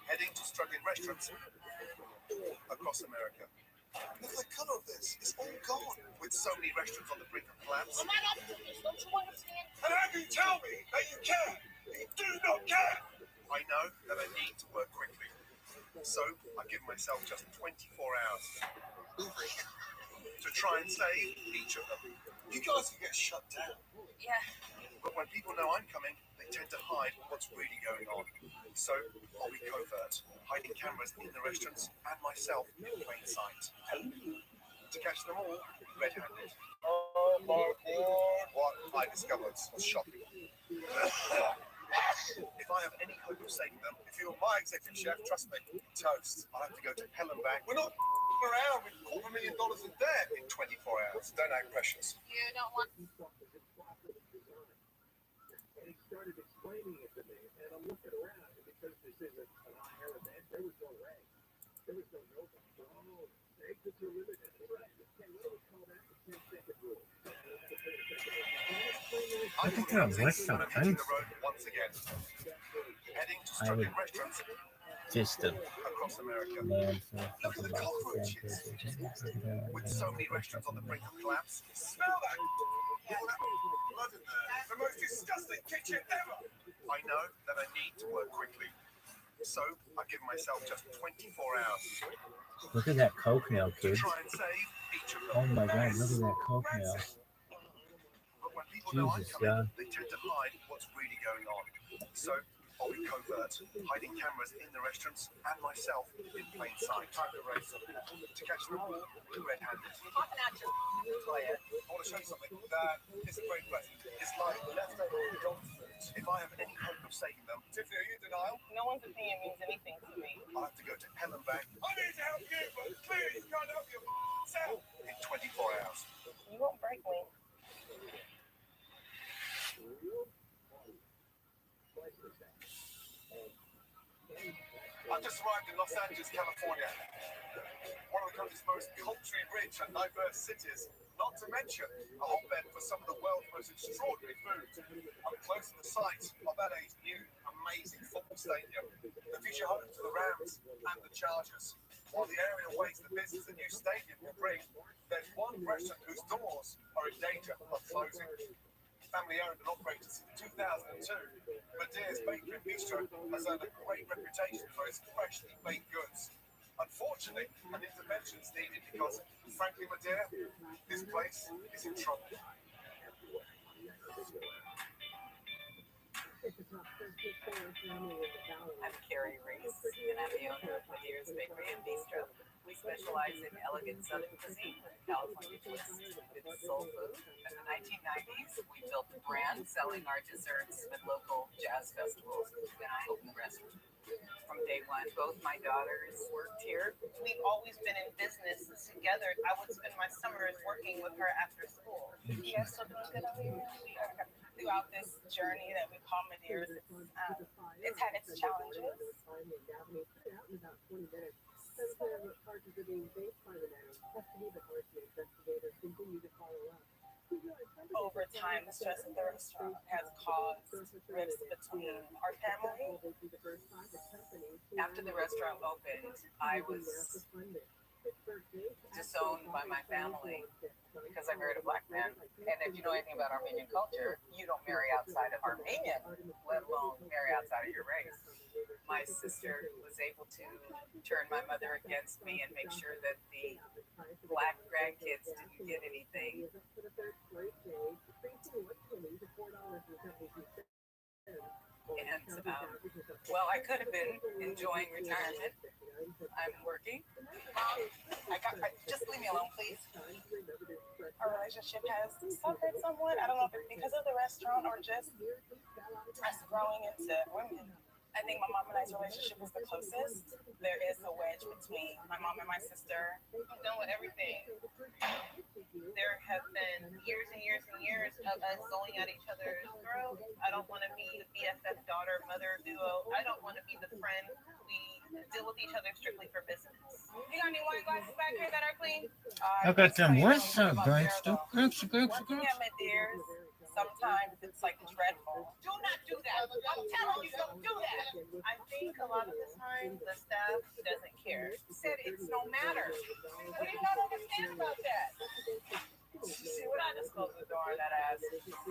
heading to struggling restaurants across America. Look at the colour of this. It's all gone. With so many restaurants on the brink of collapse. I'm not optimist, don't you understand? And how can you tell me that you care? You do not care. I know that I need to work quickly. So I've given myself just 24 hours to try and save each of them. You guys can get shut down. Yeah. But when people know I'm coming, they tend to hide what's really going on. So I'll be covert, hiding cameras in the restaurants and myself in plain sight. To catch them all red-handed. Oh my God! What I discovered was shocking. If I have any hope of saving them, if you're my executive chef, trust me, toast. I'll have to go to hell and back. We're not around with $250,000 in debt in 24 hours. Don't act precious. You don't want I think they're less than hitting the road once again. Heading to struggling restaurants distant. across America. Man, Look at the cockroaches. With so many restaurants on the brink of collapse. Smell that? All that blood in there. The most disgusting kitchen ever. I know that I need to work quickly. So I've given myself just 24 hours Look at that coke nail, to kids. try and save each of them. Oh my God, look at that coke nail. But when people know I'm Jesus, coming, yeah. they tend to hide what's really going on. So I'll be covert, hiding cameras in the restaurants and myself in plain sight. To catch them all red-handed. Talking at you. I want to show you something that isn't very pleasant. It's like leftover dog food. If I have any hope of saving them, Tiffany, are you in denial? No one's opinion means anything to me. I'll have to go to hell and back. I need to help you, but clearly you can't help yourself in 24 hours. You won't break me. I've just arrived in Los Angeles, California, one of the country's most culturally rich and diverse cities, not to mention a hotbed for some of the world's most extraordinary food. I'm close to the site of LA's new amazing football stadium, the future home to the Rams and the Chargers. While the area awaits the business the new stadium will bring, there's one restaurant whose doors are in danger of closing. Family owned and operated since 2002, Medea's Bakery and Bistro has earned a great reputation for its freshly baked goods. Unfortunately, an intervention is needed because, frankly, Medea, this place is in trouble. I'm Carrie Reese, and I'm the owner of Medea's Bakery and Bistro. We specialize in elegant Southern cuisine. California twist with soul food. In the 1990s, we built a brand selling our desserts at local jazz festivals. Then I opened the restaurant. From day one, both my daughters worked here. We've always been in business together. I would spend my summers working with her after school. You guys still doing good over here? Throughout this journey that we call Madeira's, it's had its challenges. Over time, the stress of the restaurant has caused rifts between our family. After the restaurant opened, I was disowned by my family because I married a black man. And if you know anything about Armenian culture, you don't marry outside of Armenian, let alone marry outside of your race. My sister was able to turn my mother against me and make sure that the black grandkids didn't get anything. And well, I could have been enjoying retirement. I'm working. Just leave me alone, please. Our relationship has suffered somewhat. I don't know if it's because of the restaurant or just us growing into women. I think my mom and I's relationship is the closest. There is a wedge between my mom and my sister. I'm done with everything. There have been years and years and years of us going at each other's throats. I don't want to be the BFF daughter-mother duo. I don't want to be the friend. We deal with each other strictly for business. You got any wine glasses back here that are clean? I got them. What's up, gangster? Working at Madeira's, sometimes it's like dreadful. Do not do that. I'm telling you, don't do that. I think a lot of the time the staff doesn't care. Said it's no matter. What do you not understand about that? See, when I just closed the door on that ass,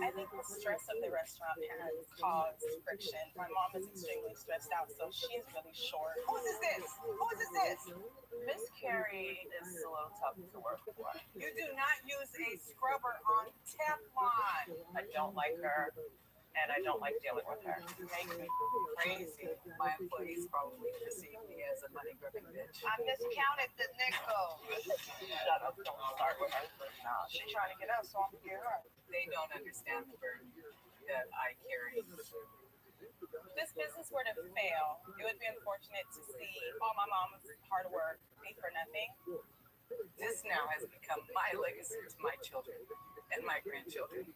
I think the stress of the restaurant has caused friction. My mom is extremely stressed out, so she's really short. Whose is this? Whose is this? Miss Carrie is a little tough to work for. You do not use a scrubber on Teflon. I don't like her, and I don't like dealing with her. It makes me crazy. My employees probably perceive me as a money grubbing bitch. I miscounted the nickel. Shut up, don't start with her. No, she's trying to get us, so I'm gonna get her. They don't understand the burden that I carry. If this business were to fail, it would be unfortunate to see all my mom's hard work be for nothing. This now has become my legacy to my children and my grandchildren.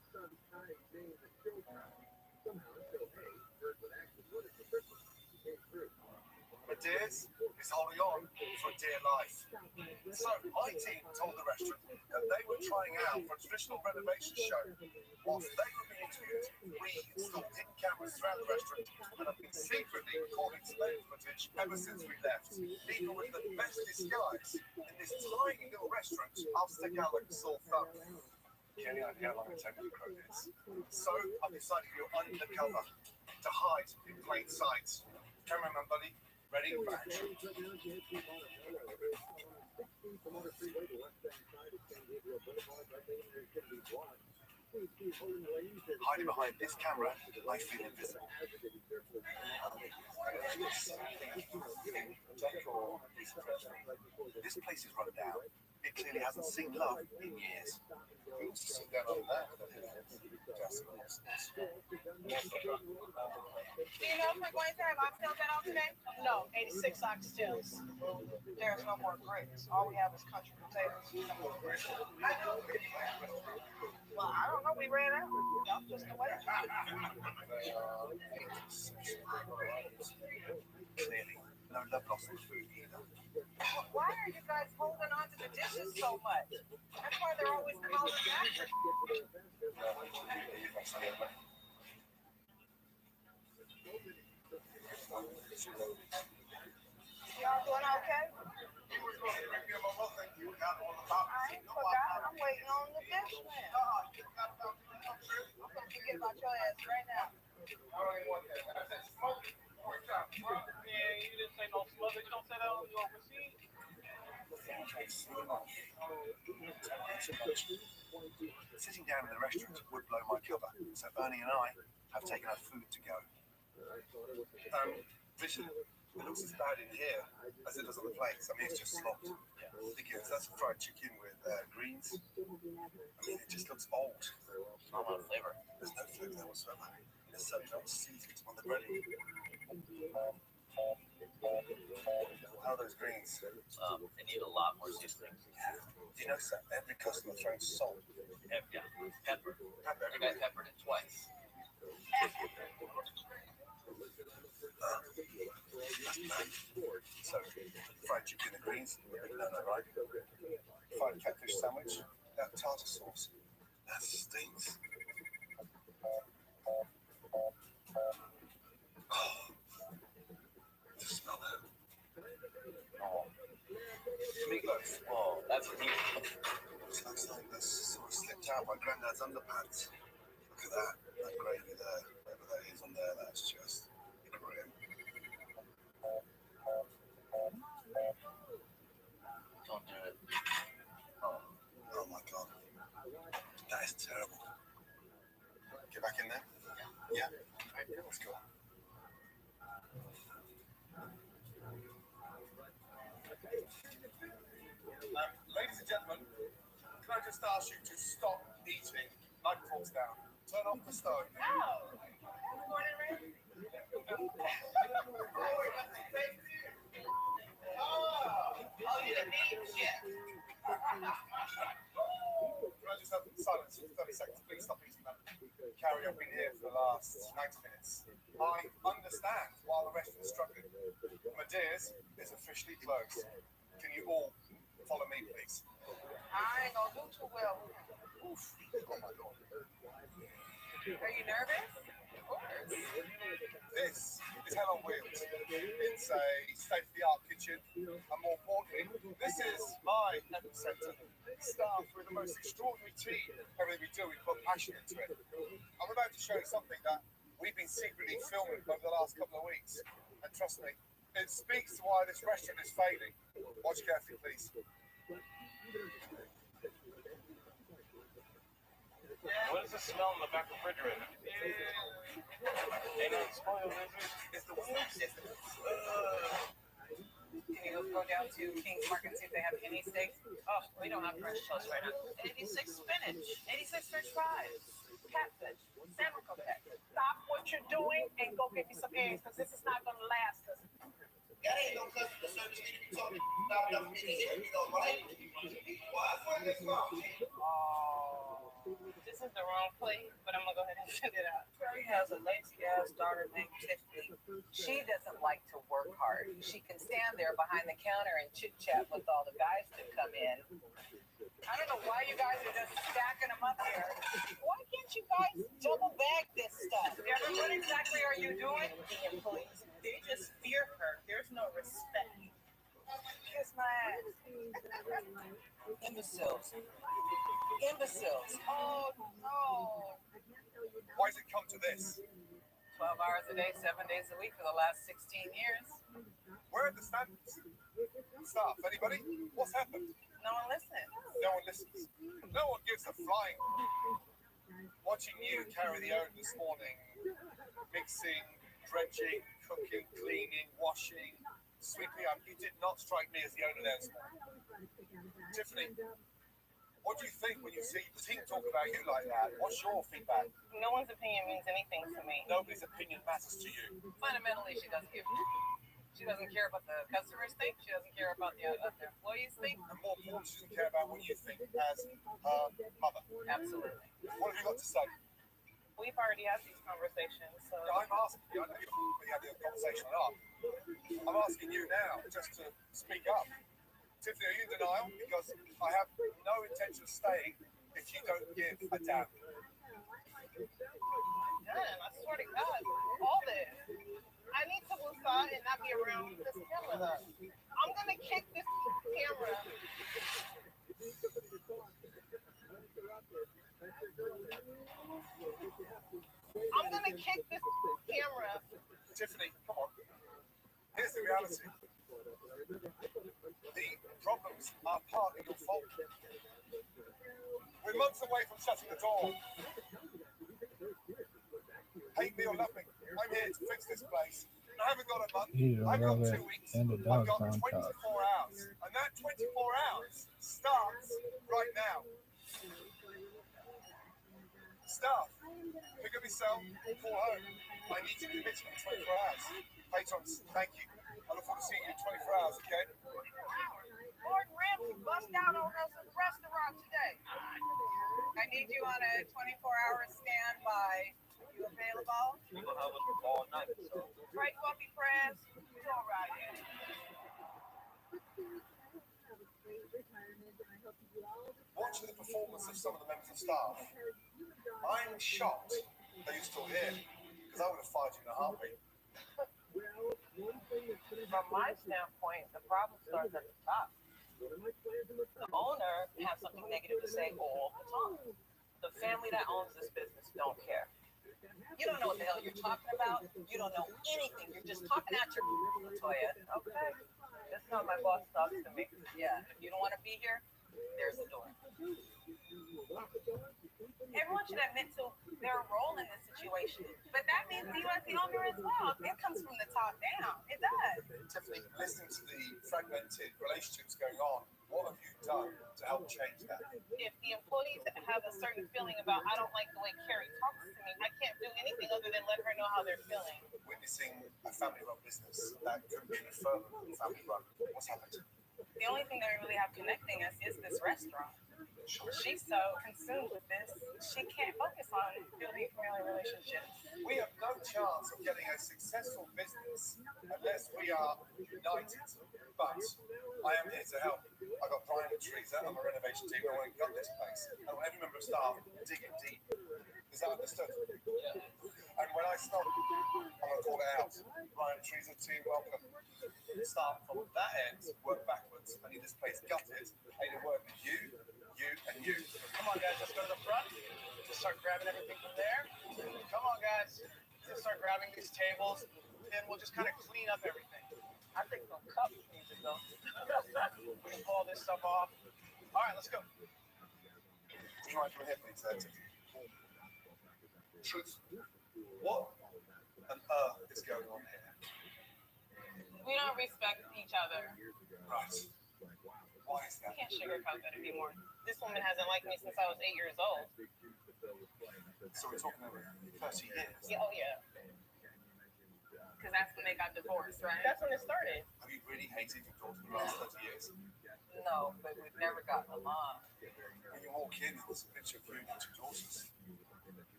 Madeiras is holding on for dear life. So my team told the restaurant that they were trying out for a traditional renovation show. Whilst they were being interviewed, we installed hidden cameras throughout the restaurant and have been secretly recording surveillance footage ever since we left, even with the best disguise in this tiny little restaurant. I'll stick out like a sore thumb. Kenny, I know how long it takes to grow this. So I've decided to go undercover to hide in plain sight. Cameraman buddy, ready and back. Hiding behind this camera, I feel invisible. This place is run down. It clearly hasn't seen love in years. Sit down on that. Do you know if we're going to have oxtails at all today? No, 86 oxtails. There's no more grits. All we have is country potatoes. Well, I don't know. We ran out. Y'all just away. Clearly, no love lost in food either. Why are you guys holding on to the dishes so much? That's why they're always calling after. Y'all doing okay? I ain't forgot. I'm waiting on the dish man. I'm gonna forget about your ass right now. Yeah, you didn't say no smother. You don't say that on your receipt. Sitting down in the restaurant would blow my cover, so Ernie and I have taken our food to go. Vision, It looks as bad in here as it does on the plates. I mean, it's just slopped. Because that's fried chicken with greens. I mean, it just looks old. Not a lot of flavor. There's no flavor there whatsoever. There's certainly not seasoned on the breading. How are those greens? They need a lot more seasoning. Do you notice that every customer throwing salt? Yeah, pepper. Pepper The guy everywhere. peppered it twice. So, fried chicken and greens, no, right? Fried catfish sandwich, that tartar sauce, that stinks. Oh, just smell that. Oh. Meatloaf. Oh, that's what he. Looks like that's sort of slipped out by Granddad's underpants. Look at that gravy there, whatever that is on there, that's just grim. Don't do it. Oh my God, that is terrible. Get back in there? Yeah. Let's go. Ladies and gentlemen, can I just ask you to stop eating like forks down? Turn off the stove. Oh, good morning, Rabbi. Oh, you the beach? Yeah. Can I just have silence for 30 seconds? Please stop eating that. Carrie, I've been here for the last 90 minutes. I understand why the restaurant is struggling. Madeira's is officially closed. Can you all follow me, please? I ain't gonna do too well. Oof. Oh my God. Are you nervous? Of course. This is Hell on Wheels. It's a state-of-the-art kitchen, and more importantly, this is my epicenter. Staffed with the most extraordinary team. Everything we do, we put passion into it. I'm about to show you something that we've been secretly filming over the last couple of weeks, and trust me, it speaks to why this restaurant is failing. Watch carefully, please. What is the smell in the back refrigerator? Ain't no spoiled, is it? It's the wheel system. Can you go down to King's Market and see if they have any steaks? Oh, we don't have French toast right now. 86 spinach, 86 French fries, catfish, salmon croquette. Stop what you're doing and go get me some eggs because this is not going to last us. That ain't no customer service need to be talking about them minutes here, you know, right? Why this wrong? Oh, This is the wrong plate, but I'm gonna go ahead and send it out. Terry has a lazy ass daughter named Tiffany. She doesn't like to work hard. She can stand there behind the counter and chit chat with all the guys that come in. I don't know why you guys are just stacking them up here. Why can't you guys double bag this stuff? Deborah, what exactly are you doing? The employees, they just fear her. There's no respect. Kiss my ass. Imbeciles. Imbeciles. Oh no. Why does it come to this? 12 hours a day, 7 days a week for the last 16 years. Where are the standards? Staff, anybody? What's happened? No one listens. No one listens. No one gives a flying. Watching you carry the oven this morning, mixing, dredging, cooking, cleaning, washing, sweeping up, you did not strike me as the owner there this morning. Tiffany, what do you think when you see the team talk about you like that? What's your feedback? No one's opinion means anything to me. Nobody's opinion matters to you. Fundamentally, she doesn't give. She doesn't care about the customers think. She doesn't care about the employees think. And more important, she doesn't care about what you think as her mother. Absolutely. What have you got to say? We've already had these conversations, so I'm asking you, I know we had the conversation up. I'm asking you now just to speak up. Tiffany, are you in denial? Because I have no intention of staying if you don't give a damn. damn, I swear to God, all this. I need to move on and not be around this camera though. I'm gonna kick this camera. I'm gonna kick this camera. Tiffany, come on. Here's the reality. The problems are partly your fault. We're months away from shutting the door. Hate me or love me, I'm here to fix this place. I haven't got a month. Eat it a I've little got bit, 2 weeks. and the I've dog's got on 24 top. hours. And that 24 hours starts right now. Staff, pick up yourself, call home. I need to commit to 24 hours. Patrons, thank you. I look forward to seeing you in 24 hours, okay? Gordon Ramsay bust down on us at the restaurant today. I need you on a 24-hour standby. You available? You're gonna have us all night, so. Right, coffee press. It's all right. Watching the performance of some of the members of staff, I'm shocked that you're still here, because I would have fired you in a heartbeat. From my standpoint, the problem starts at the top. The owner has something negative to say all the time. The family that owns this business don't care. You don't know what the hell you're talking about. You don't know anything. You're just talking out your Latoya. Okay. That's how my boss talks to me. Yeah. If you don't want to be here, there's the door. Everyone should admit to their role in this situation. But that means you as the owner as well. It comes from the top down. It does. Tiffany, listening to the fragmented relationships going on, what have you done to help change that? If the employees have a certain feeling about, I don't like the way Carrie talks to me, I can't do anything other than let her know how they're feeling. Witnessing a family-run business that couldn't be any further than family-run, what's happened? The only thing that we really have connecting us is this restaurant. She's so consumed with this, she can't focus on building family relationships. We have no chance of getting a successful business unless we are united. But I am here to help. I've got Brian and Teresa on the renovation team. I want to gut this place. I want every member of staff digging deep. Is that understood? Yeah. And when I stop, I'm going to call it out. Brian and Teresa to welcome staff from that end, work backwards. I need this place gutted. I need to work with you, and you. Come on, guys, let's go to the front. Just start grabbing everything from there. Come on, guys. Let's start grabbing these tables, and we'll just kind of clean up everything. I think some cups need to go. We can pull all this stuff off. All right, let's go. Try from here, please, Truth. What on earth is going on here? We don't respect each other. Right. Why is I that? can't sugarcoat that anymore. This woman hasn't liked me since I was 8 years old. So we're talking over 30 years. Yeah, oh yeah. Because that's when they got divorced, right? That's when it started. Have you really hated your daughter for the last 30 years? No, but we've never gotten along. When you walk in, there's a picture of you and your two daughters.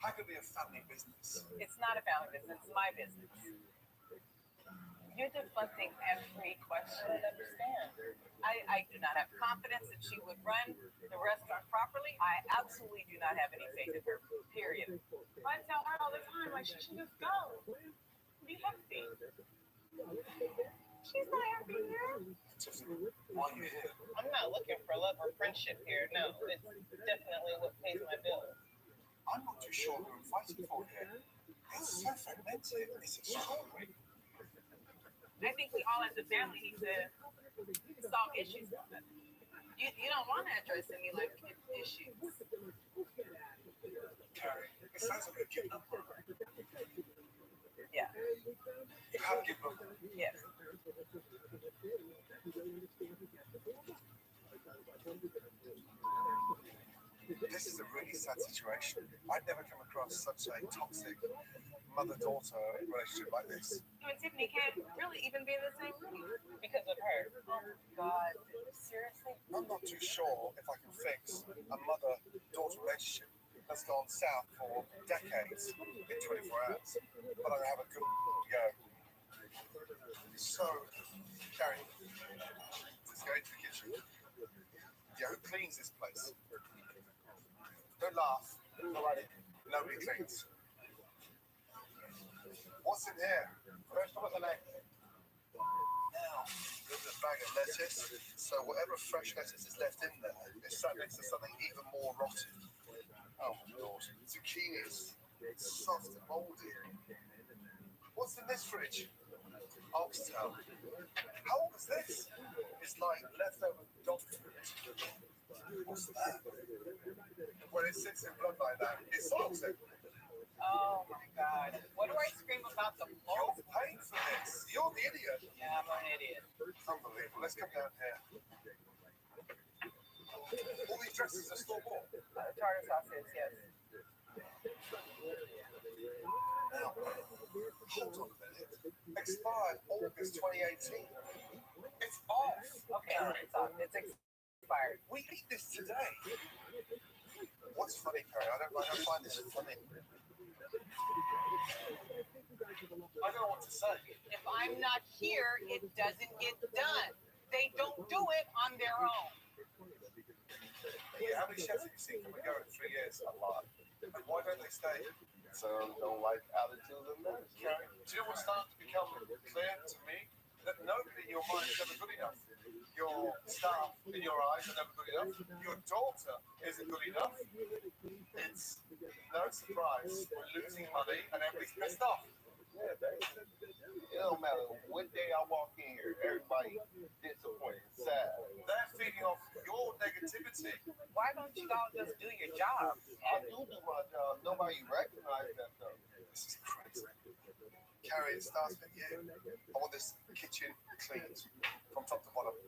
How could it be a family business? It's not a family business. It's my business. You're deflecting every question. I don't understand. I do not have confidence that she would run the restaurant properly. I absolutely do not have any faith in her, period. I tell her all the time, like, she should just go. Be happy. She's not happy here. Tiffany, why are you here? I'm not looking for love or friendship here. No, it's definitely what pays my bills. I'm not too sure who I'm fighting for here. It's so fragmented. It's extraordinary. I think we all as a family need to solve issues. You don't want to address any like issues. Carrie, it sounds like you're giving up. Yeah. You have given up. Yes. This is a really sad situation. I've never come across such a toxic mother-daughter relationship like this. You and Tiffany can't really even be in the same room because of her. Oh God. Seriously? I'm not too sure if I can fix a mother-daughter relationship that's gone south for decades in 24 hours. But I'm going to have a good go. So, Carrie, let's go into the kitchen. Yeah, who cleans this place? Don't laugh. Nobody cleans. What's in here? First of all, the leg. Now, there's a bag of lettuce. So whatever fresh lettuce is left in there is sat next to something even more rotten. Oh my Lord. Zucchinis. Soft and moldy. What's in this fridge? Oxtail. How old is this? It's like leftover dog food. What's that? When it sits in blood like that, it's toxic. Oh my God. What do I scream about the You're most? paying for idiot. Yeah, I'm an idiot. Unbelievable. Let's come down here. All these dresses are store bought. Tartar sauce is, yes. Now, hold on a minute. Expired August 2018. It's off. Okay, it's off. It's expired. We eat this today. What's funny, Carrie? I don't find this funny. I don't know what to say. If I'm not here, it doesn't get done. They don't do it on their own. Yeah, how many chefs have you seen come and go in 3 years? A lot. And why don't they stay? Some don't like attitude and that. Carrie, do you know what's starting to become clear to me? That nobody in your mind is ever good enough. Your staff in your eyes are never good enough. Your daughter isn't good enough. It's no surprise we're losing money and everybody's pissed off. Yeah, it don't matter what day I walk in here, everybody disappointed, sad. They're feeding off your negativity. Why don't you all just do your job? I do my job. Nobody recognizes that though. This is crazy. Carrie, it starts with you. I want this kitchen cleaned from top to bottom.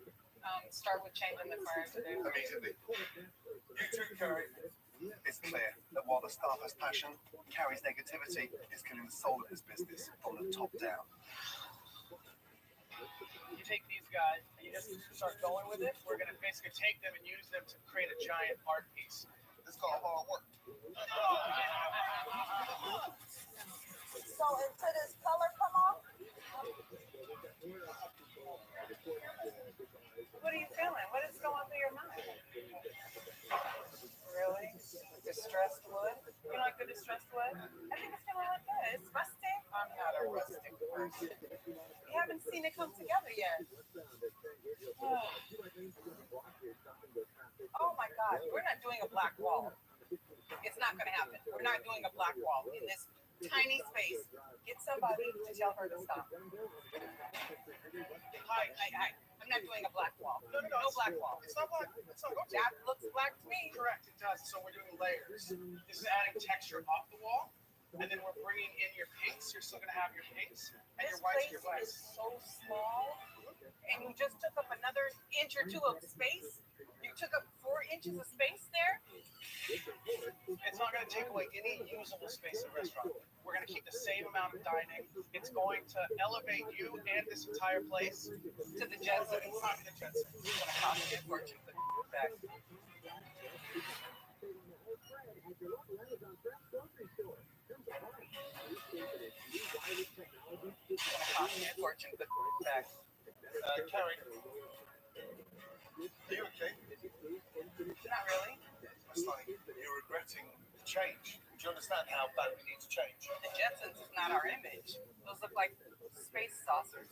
Start with changing the furniture. Immediately. You too, Carrie. It's clear that while the staff has passion, Carrie's negativity is killing the soul of this business from the top down. You take these guys and you just start going with it. We're going to basically take them and use them to create a giant art piece. This got a lot of work. So until this color come off? What are you feeling? What is going through your mind? Really? Distressed wood? You like the distressed wood? I think it's gonna look good. It's rustic. I'm not a rustic person. You haven't seen it come together yet. Oh my God, we're not doing a black wall. It's not gonna happen. We're not doing a black wall in this tiny space. Get somebody to tell her to stop. Hi. I'm not doing a black wall. No black wall. It's not black. It's not black. That looks black to me. Correct, it does. So we're doing layers. This is adding texture off the wall, and then we're bringing in your pinks. You're still going to have your pinks, and This your whites, place your whites. is so small, and you just took up another inch or two of space. You took up 4 inches of space there. It's not going to take away any usable space in the restaurant. We're going to keep the same amount of dining. It's going to elevate you and this entire place To the Jetson. It's not the Jetson. It's gonna cost me a fortune for that. It's gonna cost me a fortune for that. Carrie, are you okay? Not really. It's like you're regretting the change. Do you understand how bad we need to change? The Jetsons is not our image. Those look like space saucers.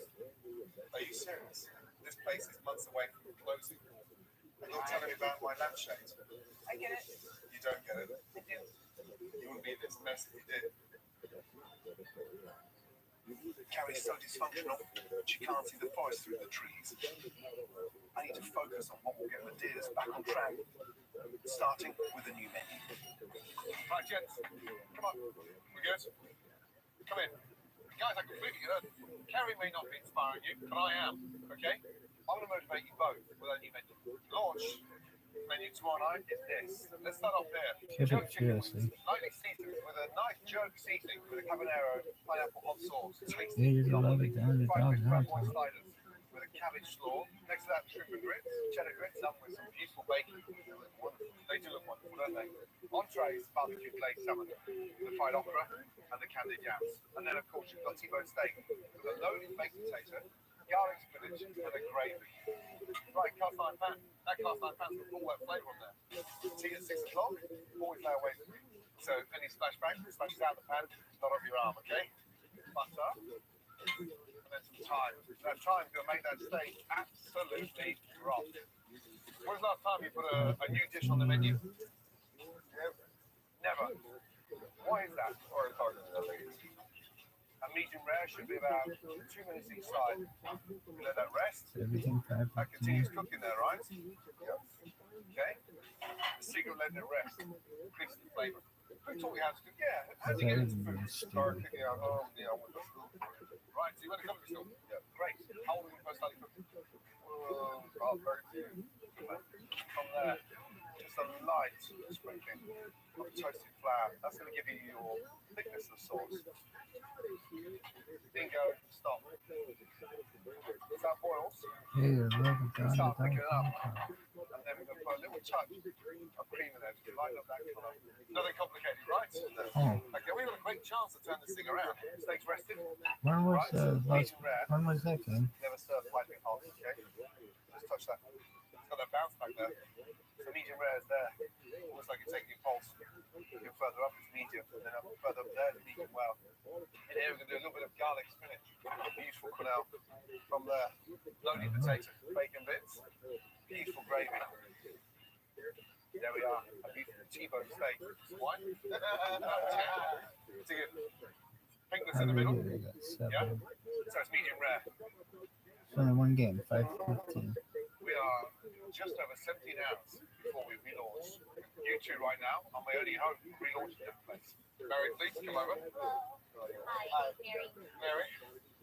Are you serious? This place is months away from closing. And you're telling me about my lampshade. I get it. You don't get it. I do. You wouldn't be in this mess if you did. Carrie's so dysfunctional, she can't see the forest through the trees. I need to focus on what will get the deers back on track, starting with a new menu. Right, gents, come on. We good? Come in. Guys, I completely get it. Carrie may not be inspiring you, but I am, okay? I want to motivate you both with our new menu. Launch menu tomorrow night is this. Let's start off there. Give Jerk it chicken, seriously. lightly seasoned with a nice jerk seasoning with a habanero, pineapple hot sauce. Yeah, you're gonna love it down the Fried dog's with house. crab sliders with a cabbage slaw. Next to that, shrimp and grits, cheddar grits up with some beautiful bacon. They do look wonderful, don't they? Entrees, barbecue glazed salmon, the fried okra, and the candied yams. And then, of course, you've got T-bone steak with a loaded baked potato, garlic spinach, and a gravy. Right, cast iron pan. That cast iron pan's got all that flavour on there. Tea at 6 o'clock, always lay away from you. So any splashback, splashes out the pan, not off your arm, okay? Butter, and then some thyme. That thyme's going to make that steak absolutely drop. When was the last time you put a new dish on the menu? Never. Why is that? Or it's hard to tell. A medium rare should be about 2 minutes each side. We let that rest. Everything 5 That continues cooking there, right? Yep. Okay. The secret of letting it rest increases the flavor. Who taught you how to cook? Yeah, how Because did you I get into didn't food? even Started steal. cooking at home, you know, with the school. Right, so you went to culinary school. Yeah, great. How old were you first started cooking? About 32. From there, just a light sprinkling of toasted flour. That's going to give you your thickness of sauce. Then go, stop. As that boils, Hey, love it, John. start picking it up. And then we're going to put a little touch of cream in there to lighten up that colour. Nothing complicated, right? Oh, Okay, we've got a great chance to turn this thing around. Steaks rested, when was medium rare. when was that game? Never serve piping hot, okay? Just touch that. It's got that bounce back there. So medium rare is there. Almost like you're taking your pulse. You're further up, it's medium. And then up further up there, it's medium well. And here we're going to do a little bit of garlic spinach. Beautiful quenelle. From there, loaded potato, bacon bits, beautiful gravy. There we are, a beautiful T-bone steak. Wine? It's a good pinkness in the middle. Yeah? So it's medium rare. It's only one game, 5:15. We are just over 17 hours before we relaunch YouTube right now on my only home relaunch took place. Mary, please come over. Hi, Mary. Mary,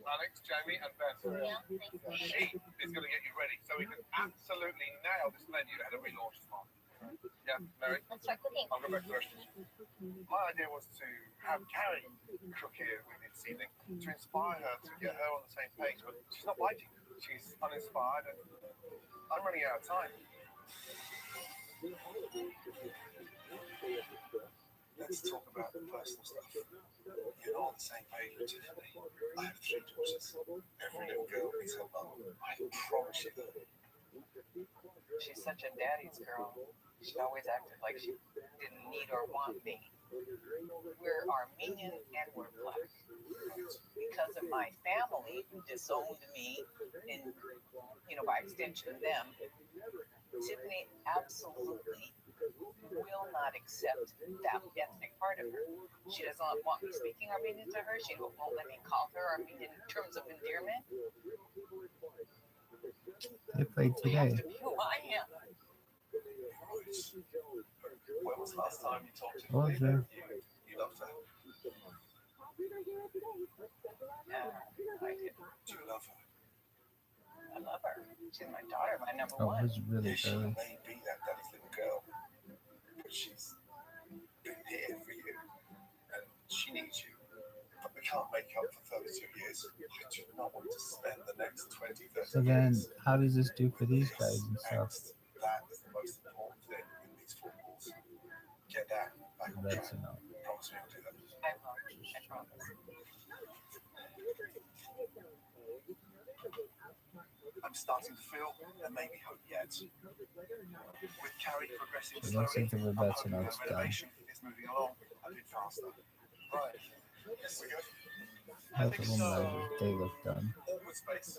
Alex, Jamie, and Ben. Yeah, thanks. She is going to get you ready so we can absolutely nail this menu ahead of relaunch tomorrow. Yeah, Mary? Let's start cooking. I'll go back to the restaurant. My idea was to have Carrie cook here with me this evening to inspire her, to get her on the same page, but she's not biting. She's uninspired, and I'm running out of time. Let's talk about the personal stuff. You're not on the same page with Tiffany. I have 3 daughters. Every little girl needs her mum. I promise you that. She's such a daddy's girl. She always acted like she didn't need or want me. We're Armenian and we're black. Because of my family who disowned me and, by extension them, Tiffany absolutely will not accept that ethnic part of her. She doesn't want me speaking Armenian to her. She won't let me call her Armenian in terms of endearment. They played I have today. to be who I am. When was the last time you talked to What was that? You loved her? Yeah, I did. Do you love her? I love her. She's my daughter, my number Oh, it one. was really She early. may be that daddy's little girl, but she's been here for you, and she needs you. But we can't make up for 32 years. I do not want to spend the next 20, 30 So then, years. how does this do for these guys and stuff? Next, that is the most important thing in these 4 calls. Get that back on track. That's enough. Promise me you'll do that. I will. I promise. I'm starting to feel there may be hope yet. With Carrie progressing It looks slowly, like the I'm Robert's hoping enough the done. renovation is moving along a bit faster. Right. Yes, we're good. I Both think of them, so. they look done. Awkward space.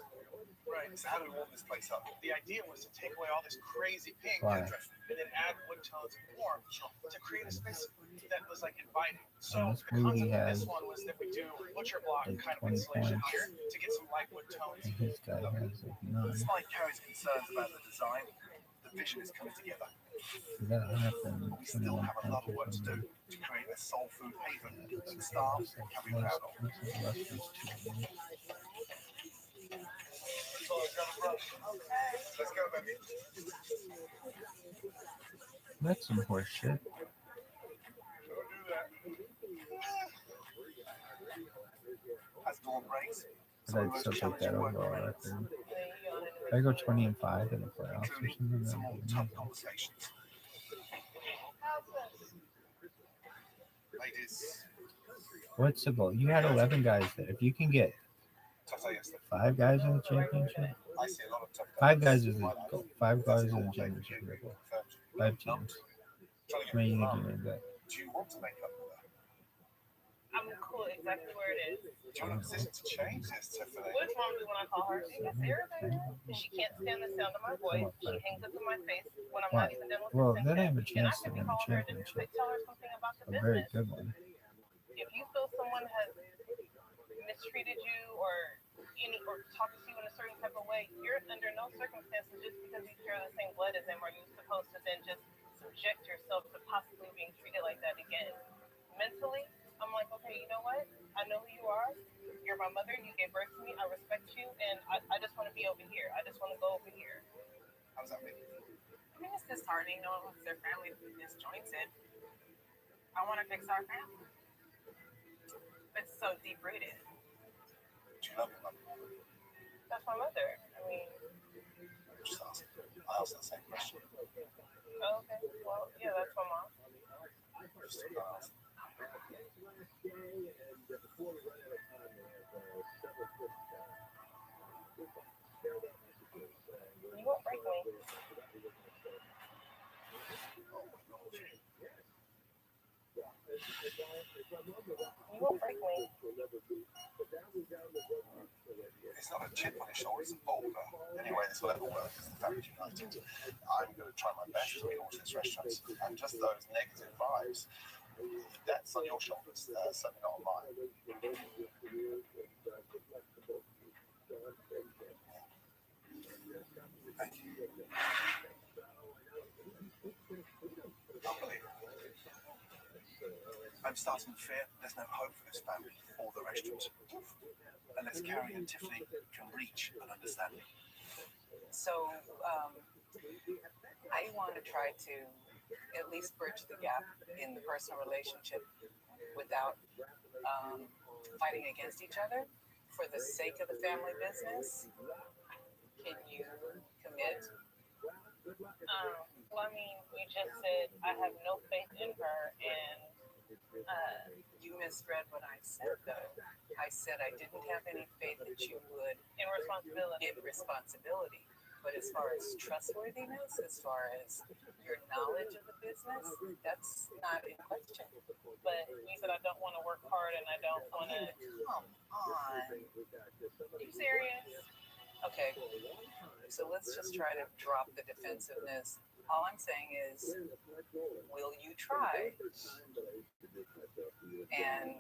Right, so how do we warm this place up? The idea was to take away all this crazy pink Why? and then add wood tones and warmth to create a space that was like inviting. So And this the concept movie of has this one was that we do butcher block like kind of 20 insulation points. here to get some light wood tones. And this guy has like none. Despite Carrie's concerns about the design, the vision is coming together. So that happened. But we still 21 have a lot of work punches to from do to create a soul food haven that the staff last can be proud of. So I've got a brush. Let's go, baby. That's some horse shit. Go do that. As dawn breaks, But I'd still take that overall record. If I go 20-5 in the playoffs or something, some that'd more be tough amazing. conversations. Ladies, What's the goal? You had 11 guys there. If you can get tough day yesterday. 5 guys in the championship, I see a lot of tough 5 guys is the goal. 5 guys in the championship is the goal. 5 teams. I mean, you can do it, but Do you want to make up for that? I'm cool exactly where it is. Do you want a position to change this, Tiffany? What does mom do when I call her? She gets irritated. She can't stand the sound of my voice. She hangs up in my face when I'm not even done with well, the then I have a sentence. And I chance to could be win the calling her to just championship. tell her something about the A very business. good one. If you feel someone has mistreated you or talks to you in a certain type of way, you're under no circumstances just because you share the same blood as them are you supposed to then just subject yourself to possibly being treated like that again. mentally, I'm like, okay, you know what? I know who you are. You're my mother. You gave birth to me. I respect you, and I just want to be over here. I just want to go over here. How does that mean? I mean, it's disheartening knowing their family is disjointed. I want to fix our family. It's so deep rooted. Do you love your mum? That's my mother. I mean, Just ask. I asked that same question. oh, okay. Well, yeah, that's my mom. Just to ask. You won't break me. You won't break me. It's not a chip on his shoulder, it's a boulder. Anyway, this will ever work as the family's united. I'm going to try my best to relaunch this restaurant. And just those negative vibes, that's on your shoulders, certainly not on mine. Thank you. Unbelievable. I'm starting to fear there's no hope for this family or the restaurant, unless Carrie and Tiffany can reach an understanding. So, I want to try to at least bridge the gap in the personal relationship without fighting against each other for the sake of the family business. Can you commit? Well, I mean, you just said I have no faith in her, and you misread what I said, though. I said I didn't have any faith that you would in responsibility. But as far as trustworthiness, as far as your knowledge of the business, that's not in question. But you said I don't want to work hard and I don't want to. Come on. Are you serious? Okay. So let's just try to drop the defensiveness. All I'm saying is, will you try? And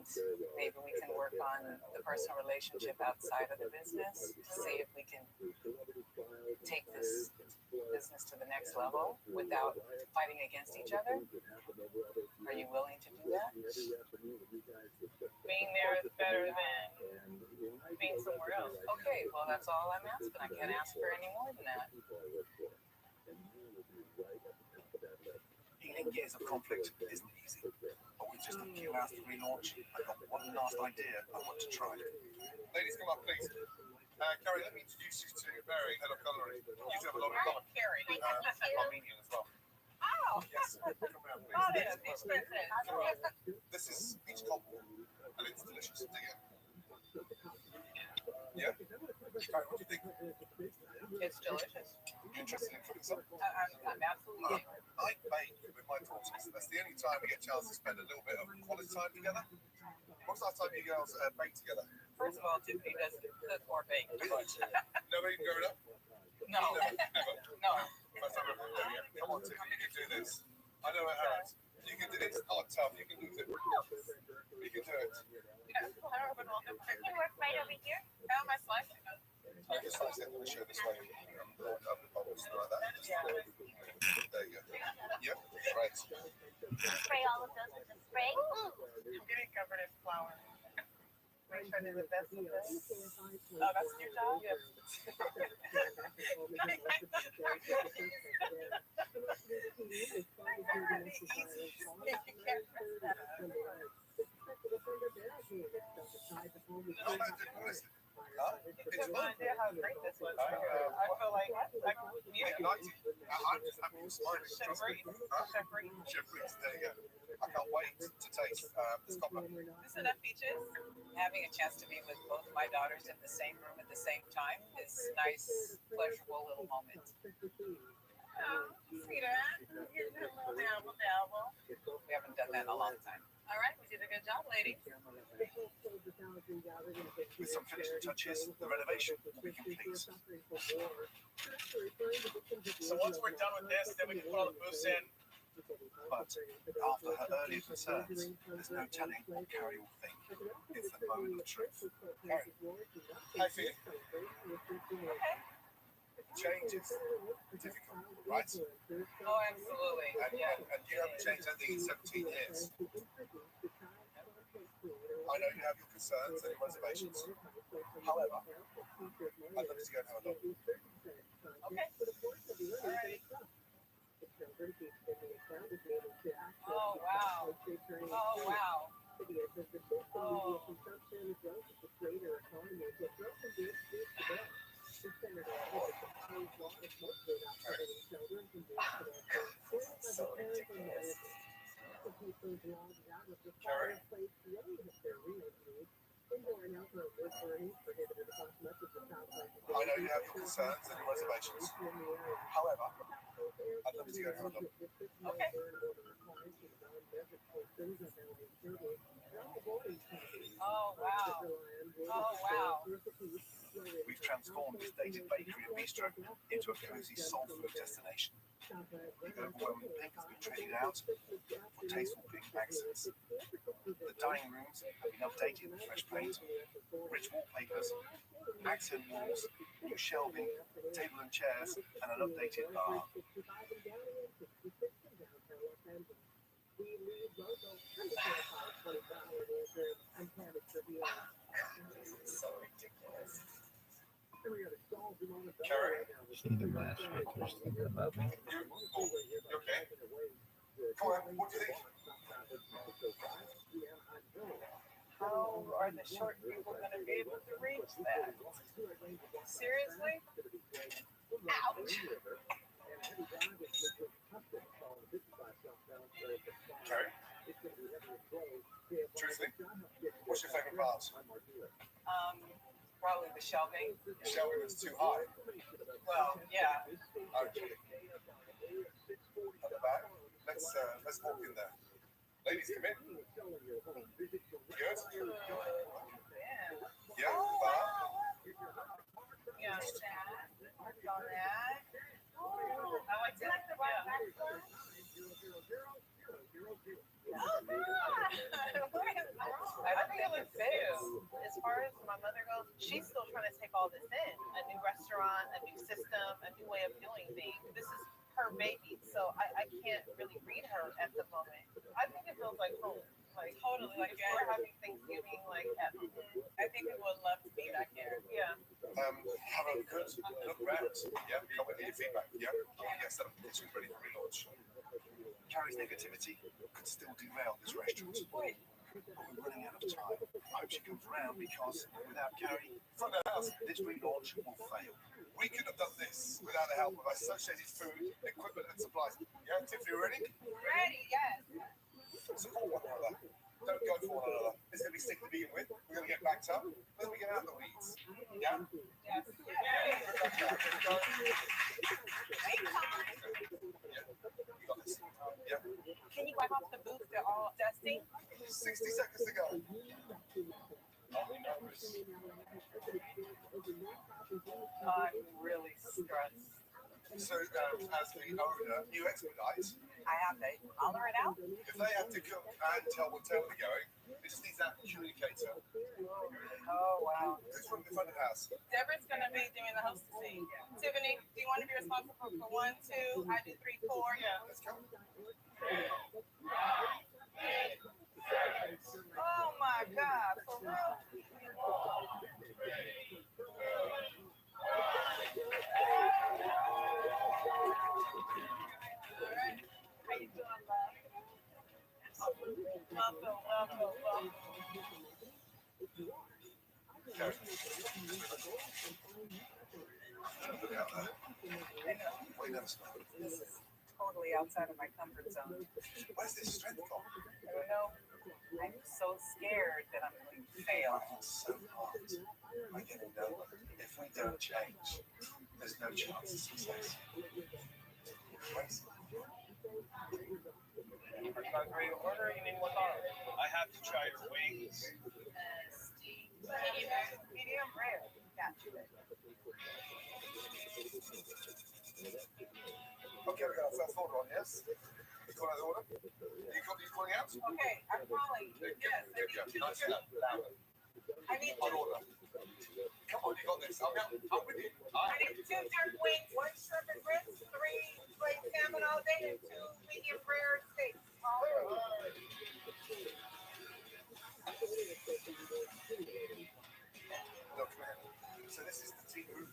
maybe we can work on the personal relationship outside of the business to see if we can take this business to the next level without fighting against each other. Are you willing to do that? Being there is better than being somewhere else. Okay, well, that's all I'm asking. I can't ask for any more than that. Healing years of conflict isn't easy, but with just a few hours to relaunch, I've got one last idea I want to try. Ladies, come up, please. Carrie, let me introduce you to Mary, head of coloring. You two have a lot in common. Carrie. Armenian as well. Oh, Yes, come around, oh, please. this This is peach cobbler, and it's delicious. Dig it. Yeah? Carrie, what do you think? it's delicious. Interested in cooking some? I'm absolutely. I bake with my daughters. That's the only time we get a chance to spend a little bit of quality time together. What's the last time you girls baked together? First of all, Tiffany doesn't cook or bake. Never even growing up? No, Never. no. First time ever. Come on, Tiff, you can do this. I know it hurts. You can do it. It's not tough. You can do it. You can do it. You work right over here? How am I slicing it? I just slice it and show this way. Roll it up the bubbles like that. Just there you go. Yep, right. Spray all of those with the spray? I'm getting covered in flour. Make sure they're the best of this. Oh, that's your job? Yes. You have no idea how great this was. I feel like you I'm just happy to smile. Chef Reed. Chef Reed. Chef Reed, there you go. I can't wait to taste this cobbler. Isn't that peaches? Having a chance to be with both my daughters in the same room at the same time is a nice, pleasurable little moment. Oh, sweetheart. You're a little dabble. We haven't done that in a long time. All right, we did a good job, ladies. With some finishing touches, the renovation will be complete. So once we're done with this, then we can put all the booths in. But after her earlier concerns, there's no telling what Carrie will think. It's the moment of truth. Carrie, how you feeling? Okay. Change is difficult, right? Oh, absolutely. And you haven't changed anything in 17 years. I know you have your concerns and your reservations. However, I'd love you to go and have a look. Okay. All right. Oh, wow. Oh, wow. Oh. So ridiculous. Carrie? I know you have your concerns and your reservations. However, I'd love you to go and have a look. Okay. Oh, wow. Oh, wow. We've transformed this dated bakery and bistro into a cozy soul food destination. The overwhelming pink has been traded out for tasteful pink accents. The dining rooms have been updated with fresh paint, rich wallpapers, accent walls, new shelving, table and chairs, and an updated bar. So ridiculous. Carrie? See the matchmakers thinking about me. You okay? Come on, what do you think? How are the short people going to be able to reach that? Seriously? Ouch. Carrie? Truthfully, what's your favorite part? Probably the shelving. The shelving was too high. Well, yeah. Okay. At the back, let's walk in there. Ladies, come in. Good? Yeah, the bar. Yeah. Worked on that. Oh, I like to like the bar. I think it looks big. As far as my mother goes, she's still trying to take all this in. A new restaurant, a new system, a new way of doing things. This is her baby, so I can't really read her at the moment. I think it feels like home. Like totally, like we're having Thanksgiving like at home. I think we would love to be back here. Yeah. Have a good look around. Yeah, come with your feedback. Yeah, yes, that kitchen's ready for relaunch. Carrie's negativity could still derail this restaurant. But we're running out of time. I hope she comes round because without Carrie, front of the house, this relaunch will fail. We could have done this without the help of associated food, equipment, and supplies. Yeah, Tiffany, ready? Ready, yes. Support one another. Don't go for one another. It's going to be sick to begin with. We're going to get backed up. Then we get out of the weeds. Yeah? Yes. You got this. Yeah? Can you wipe off the boots? They're all dusty. 60 seconds to go. I'm really stressed. So, as the owner, you expedite. I have to holler it out. If they have to cook and tell what table they're going, it just needs that communicator. Oh, wow. Who's running the front of the house? Deborah's going to be doing the hostessing. Tiffany, do you want to be responsible for 1, 2? I do 3, 4. Yeah. Let's go. Oh, my God. For real? How you doing, love? Love. Carrie. Look out there. What you never smell. This is totally outside of my comfort zone. Where's this strength from? I don't know. I'm so scared that I'm going to fail. It's so hard. I get it now. If we don't change, there's no chance of success. Crazy. I have to try your wings. Medium rare. Gotcha. Okay, we got our first order on, yes? You call out the order? You calling out? Okay, I'm calling. Yes, I need two. Nice and louder. I need On two. order. Come on, You got this. I'm with you. I need 2 jerk wings, 1 shrimp and grits, 3 flaked salmon all day, and 2 medium rare steaks. Look, man. So this is the tea room.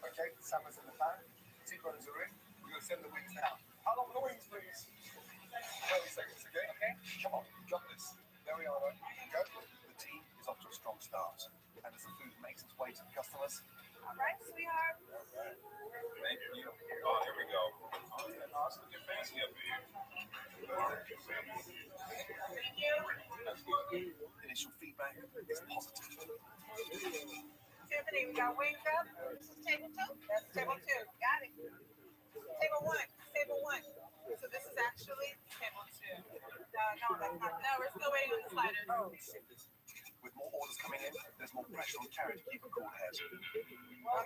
Okay, the salmon's in the pan. Tea runners are in. We're going to send the wings now. How long the wings, please? 30 seconds, okay? Okay. Come on, you got this. There we are, right? Go. The tea is off to a strong start. And as the food makes its way to the customers. All right, sweetheart. Thank you. Oh, here we go. Oh, yeah, no, it's looking fancy up here. Thank you. Initial feedback is positive. Tiffany, we got wings up. This is table 2? That's table 2. Got it. Table 1. Table 1. So this is actually table 2. No, that's not. No, we're still waiting on the slider. Oh, shit. With more orders coming in, there's more pressure on Carrie to keep a cool head. No.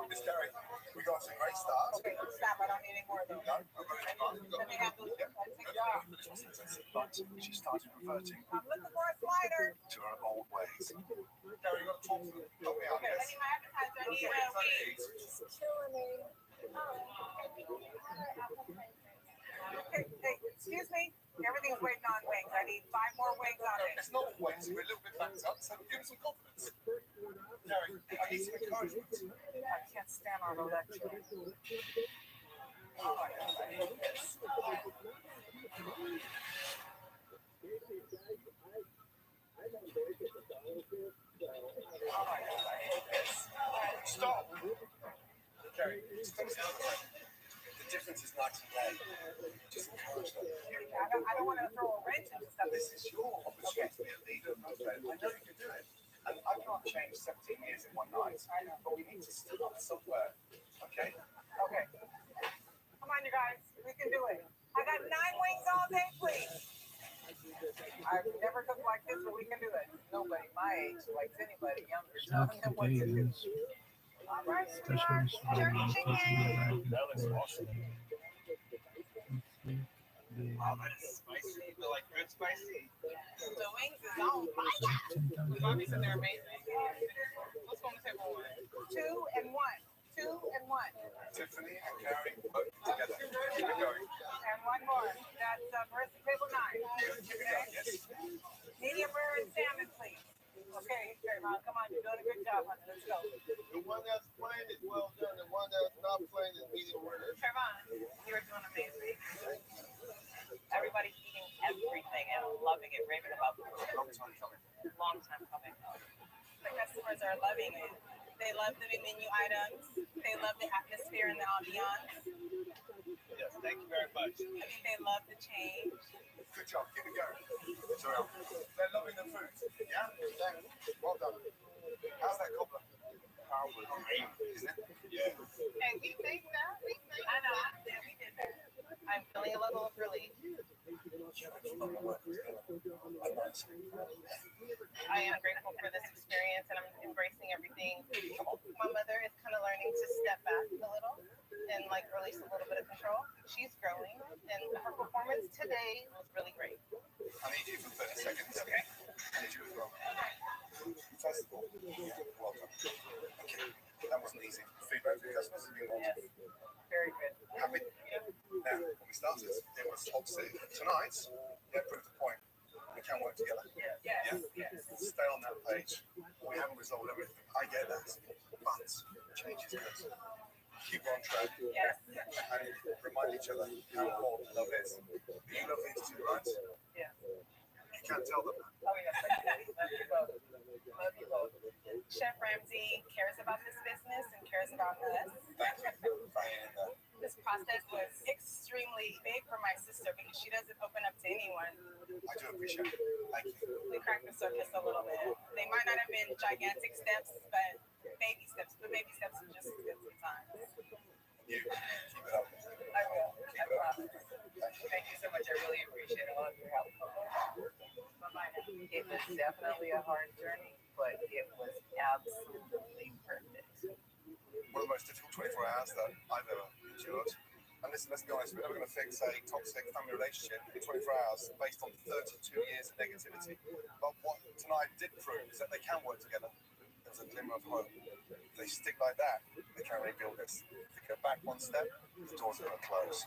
Miss Carrie, we got a great start. Okay, stop. I don't need any more though. No, we're ready to go. Let me have those. But she started reverting I'm looking for a slider. to her old ways. Carrie, you got to talk to them. Help me out, Okay, yes. let me my appetizer. I need wings. Hey, excuse me. Everything's waiting on wings. I need 5 more wings on it. It's not wings, we're a little bit backed up, so give us some confidence. Carrie, I need some encouragement. I can't stand all of that shit. Oh my God, I hate this. Oh my God, I hate this. Stop! Carrie, stop celebrating. The difference is night and day. Just encourage them. I don't want to throw a wrench into stuff. This is your opportunity to be a leader. I know you can do it. And I can't change 17 years in one night. But we need to start somewhere. Okay? Okay. Come on, you guys. We can do it. I got 9 wings all day, please. I've never cooked like this, but we can do it. Nobody my age likes anybody younger. Telling them what to do. All right, sweetheart. Jerky chicken. That looks awesome. Oh, that is spicy. You feel like good spicy? The wings is on fire. The zombies in there amazing. Let's go on to table 1. 2 and 1. 2 and 1. Tiffany and Carrie, both together. Keep it going. And 1 more. That's rest of table 9. Keep it going, yes. Medium rare and salmon, please. Okay, Trayvon, come on, you're doing a good job, honey. Let's go. The one that's playing is well done. The one that's not playing is medium rare. Trayvon, you're doing amazing. Everybody's eating everything and loving it, raving about it. Long time coming. Long time coming. The customers are loving it. They love the menu items. They love the atmosphere and the ambiance. Yes, thank you very much. I mean, they love the change. Good job. Keep it going. Sorry, they're loving the food. Yeah? Thanks. Well done. How's that cobbler? How was it? Isn't it? Yeah. And we think that. I know. Yeah, we did that. I'm feeling a level of relief. I am grateful for this experience and I'm embracing everything. My mother is kind of learning to step back a little and like release a little bit of control. She's growing and her performance today was really great. I need you for 30 seconds. Okay. I need you as well. First of all, well done. Okay. That wasn't easy. Feedback from customers has been wonderful. Very good. Happy? Now, when we started, it was toxic. Tonight, yeah, prove the point. We can work together. Yes. Stay on that page. We haven't resolved everything. I get that. But change is good. Keep on track. Yes. And remind each other how important love is. You love these two, right? Yeah. You can't tell them that. Oh, yes. Love you both. Love you both. Chef Ramsay cares about this business and cares about us. Thank you for buying in there. This process was extremely big for my sister because she doesn't open up to anyone. I do appreciate it. Thank you. We cracked the surface a little bit. They might not have been gigantic steps, but baby steps. The baby steps are just good sometimes. You keep it up. I will. I promise. Thank you so much. I really appreciate all of your help. Bye-bye. It was definitely a hard journey, but it was absolutely perfect. One of the most difficult 24 hours that I've ever endured. And listen, let's be honest, we're never going to fix a toxic family relationship in 24 hours based on 32 years of negativity. But what tonight did prove is that they can work together. The there's a glimmer of hope. If they stick like that, they can rebuild this. If they go back one step, the door's going to close.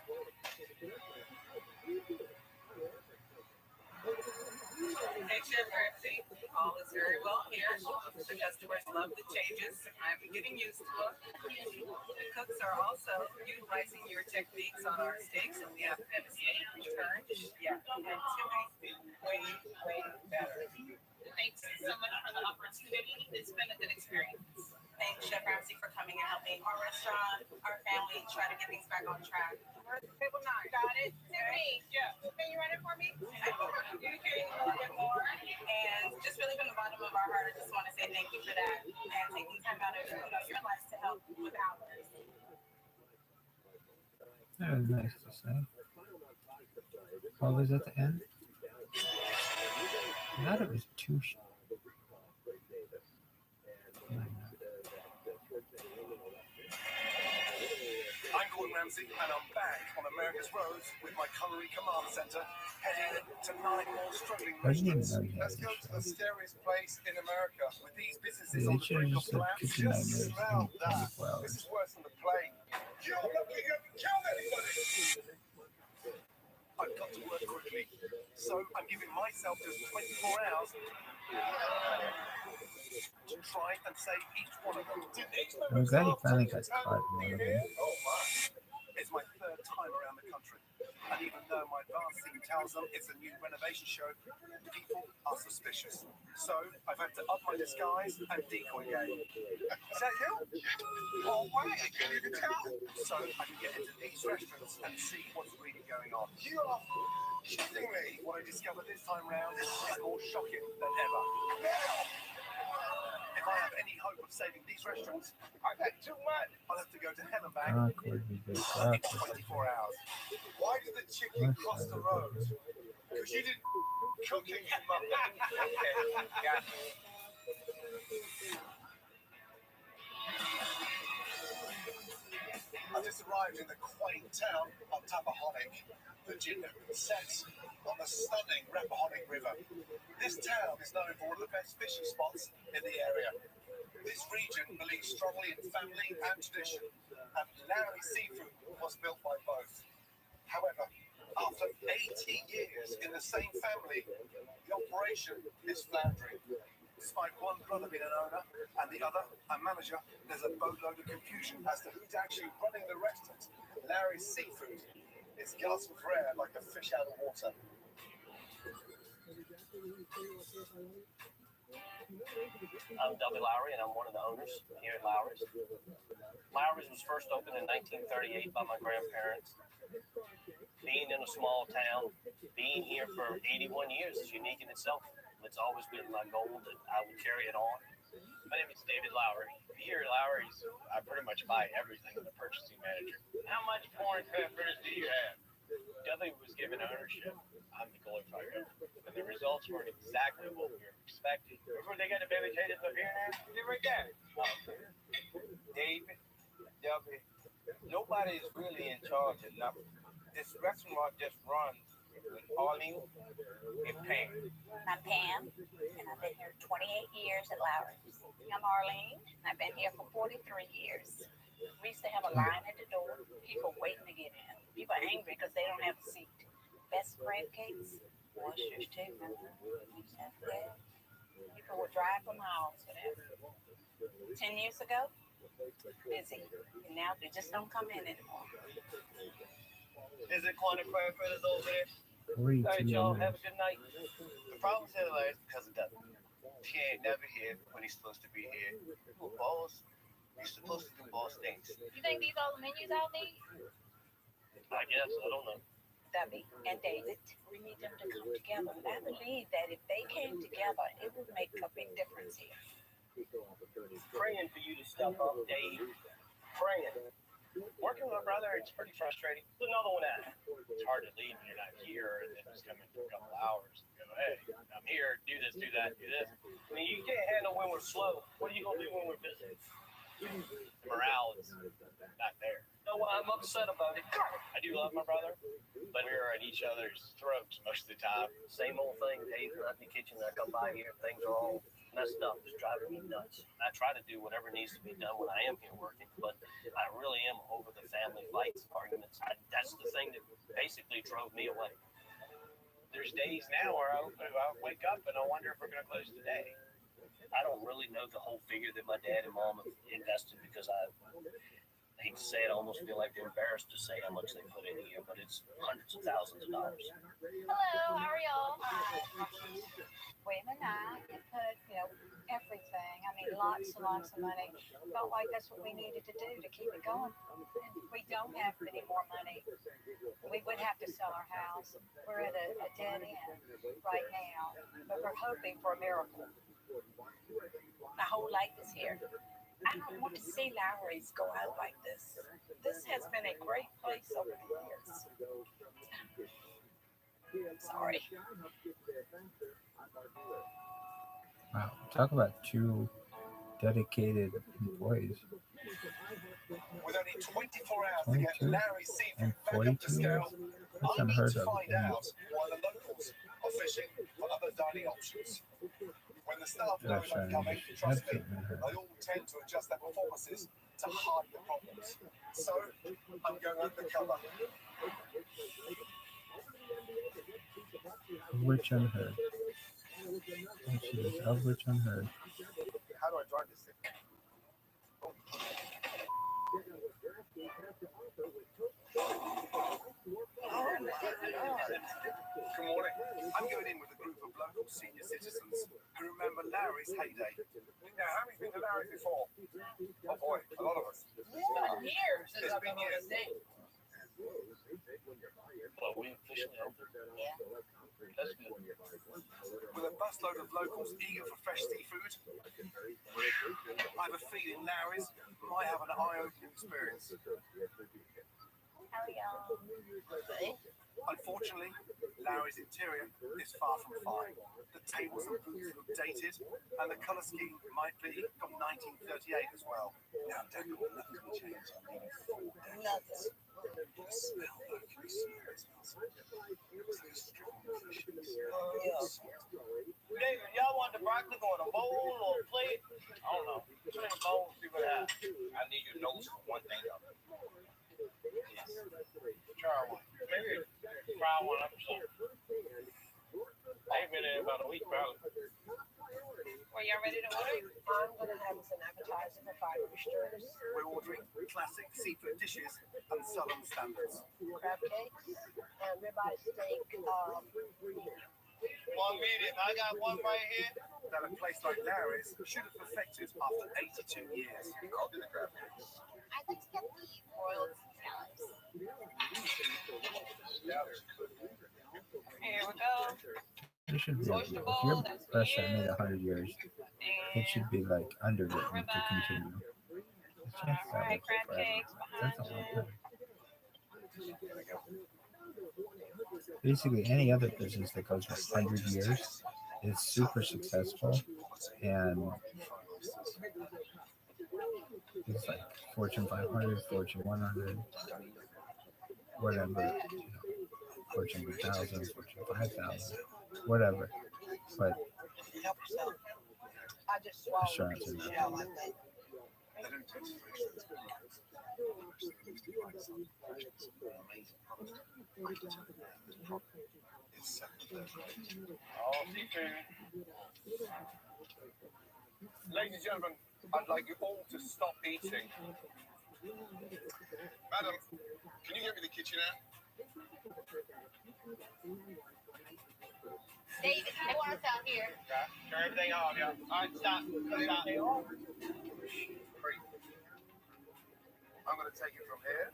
Hey, Chef Ramsay, all is very well here. The customers love the changes. I'm getting used to them. The cooks are also utilizing your techniques on our steaks, and we have MCA returned. Yeah, and way better. Thanks so much for the opportunity. It's been a good experience. Thanks, Chef Ramsay, for coming and helping our restaurant, our family, try to get things back on track. Table 9. Got it? Tiffany, yeah. Can you run it for me? You can a little bit more. And just really from the bottom of our heart, I just want to say thank you for that and taking time out of your life to help with ours. That was nice to say. What was at the end? I thought it was two shots. I'm Gordon Ramsay, and I'm back on America's roads with my culinary command center, heading to 9 more struggling restaurants. Let's go to the scariest place in America with these businesses on the brink of collapse. Just smell that. This is worse than the plague. You're lucky you haven't killed anybody. I've got to work quickly, so I'm giving myself just 24 hours to try and save each one of them. I'm glad he finally got caught in one of them. It's my 3rd time around the country, and even though my advance team tells them it's a new renovation show, people are suspicious. So I've had to up my disguise and decoy game. Is that you? Oh, wait, I can't even tell. So I can get into these restaurants and see what's really going on. You are kidding me. What I discovered this time round is more shocking than ever. If I have any hope of saving these restaurants, I've had too much. I'll have to go to hell and back in 24 hours. Why did the chicken cross the road? Because you didn't cook it, you mother. Okay, got you. I just arrived in the quaint town of Tappahannock, Virginia, set on the stunning Rappahannock River. This town is known for one of the best fishing spots in the area. This region believes strongly in family and tradition, and Larry Seafood was built by both. However, after 18 years in the same family, the operation is floundering. Despite one brother being an owner and the other a manager, there's a boatload of confusion as to who's actually running the restaurant. Larry's Seafood is gasping for air like a fish out of water. I'm W. Lowry, and I'm one of the owners here at Lowry's. Lowry's was first opened in 1938 by my grandparents. Being in a small town, being here for 81 years is unique in itself. It's always been my goal that I would carry it on. My name is David Lowry. Here at Lowry's, I pretty much buy everything. I'm the purchasing manager. How much foreign peppers do you have? W was given ownership. I'm the glorified owner. And the results weren't exactly what we were expecting. Were they going to be imitated up here now? Here we go. David, W, nobody is really in charge of nothing. This restaurant just runs with Arlene and Pam. I'm Pam, and I've been here 28 years at Lowry's. I'm Arlene, and I've been here for 43 years. We used to have a line at the door, people waiting to get in. People are angry because they don't have a seat. Best crab cakes, oysters too. People would drive for miles for that. 10 years ago, busy. And now they just don't come in anymore. Is it quantity crab fritters over there? All 42 right, y'all. minutes. Have a good night. The problem with Larry is because of W. He ain't never here when he's supposed to be here. Well, boss, he's supposed to do boss things. You think these all the menus I'll need? I guess. I don't know. Debbie and David, we need them to come together. And I believe that if they came together, it would make a big difference here. Praying for you to step up, Dave. Praying. Working with my brother, it's pretty frustrating. There's another one out. It's hard to leave when you're not here and then just come in for a couple hours and go, hey, I'm here, do this, do that, do this. I mean, you can't handle when we're slow. What are you going to do when we're busy? The morale is not there. No, I'm upset about it. I do love my brother, but we're at each other's throats most of the time. Same old thing, Dave. I'm in the kitchen. I come by here, things are all messed up. It's driving me nuts. I try to do whatever needs to be done when I am here working, but I really am over the family fights, arguments. That's the thing that basically drove me away. There's days now where I wake up and I wonder if we're going to close today. I don't really know the whole figure that my dad and mom have invested because I hate to say it, I almost feel like they're embarrassed to say how much they put in here, but it's hundreds of thousands of dollars. Hello, how are y'all? Wayne and I put, everything. I mean, lots and lots of money. Felt like that's what we needed to do to keep it going. And we don't have any more money. We would have to sell our house. We're at a dead end right now, but we're hoping for a miracle. My whole life is here. I don't want to see Lowry's go out like this. This has been a great place over the years. Sorry. Wow, talk about two dedicated employees. With only 24 hours to 22 get Larry's and seafood back up to 42 years. scale, That's I need unheard to of. find out why the locals are fishing for other dining options. When the staff know it's upcoming, trust me, they all tend to adjust their performances to hide the problems. So, I'm going undercover. Which unheard? Which is of which unheard? How do I drive this thing? Good morning. I'm going in with a group of local senior citizens who remember Larry's heyday. Now, how many been to Larry's before? Oh boy, a lot of us. It's been years since I've been on a date. Well, we officially opened. Yeah. That's good. With a busload of locals eager for fresh seafood, I have a feeling Larry's might have an eye-opening experience. How are y'all? Good. Unfortunately, Larry's interior is far from fine. The tables and booths look dated, and the colour scheme might be from 1938 as well. Now, decor, nothing's been changed in maybe 4 decades. Nothing. The smell, though, can you smell it? Smells so strong, delicious. David, y'all want the broccoli or the bowl or a plate? I don't know. Put in a bowl, see what happens. I need your notes for one thing though. Yes. Try one. Maybe try one up or something. They've been in about a week, probably. Were y'all ready to order? I'm going to have some appetizer for 5 oysters, We're ordering classic seafood dishes and Southern standards. crab cakes, and ribeye steak. One medium. I got one right here. That a place like Larry's should have perfected after 82 years. I'll do the crab cakes. I'd like to get the broiled scallops. Here we go. It should be, Oyster if bowl, your that's for restaurant you. made 100 years, it should be like underwritten to continue. It's just All right, crab forever. cakes That's a behind long you. time. Basically, any other business that goes for 100 years is super successful, and it's like Fortune 500, Fortune 100, whatever, Fortune 1000, Fortune 5000, whatever. But Help yourself. I just swallowed a restaurants piece are of not. shell, I think. They don't taste fresh, that's good. Actually, they used to like some versions of an amazing product. I can tell you now, this product is second rate. All seafood. Ladies and gentlemen, I'd like you all to stop eating. Madam, can you get me the kitchen out? David, they want us out here. Okay. Turn everything off, yeah. All right, stop. Stop. I'm going to take it from here.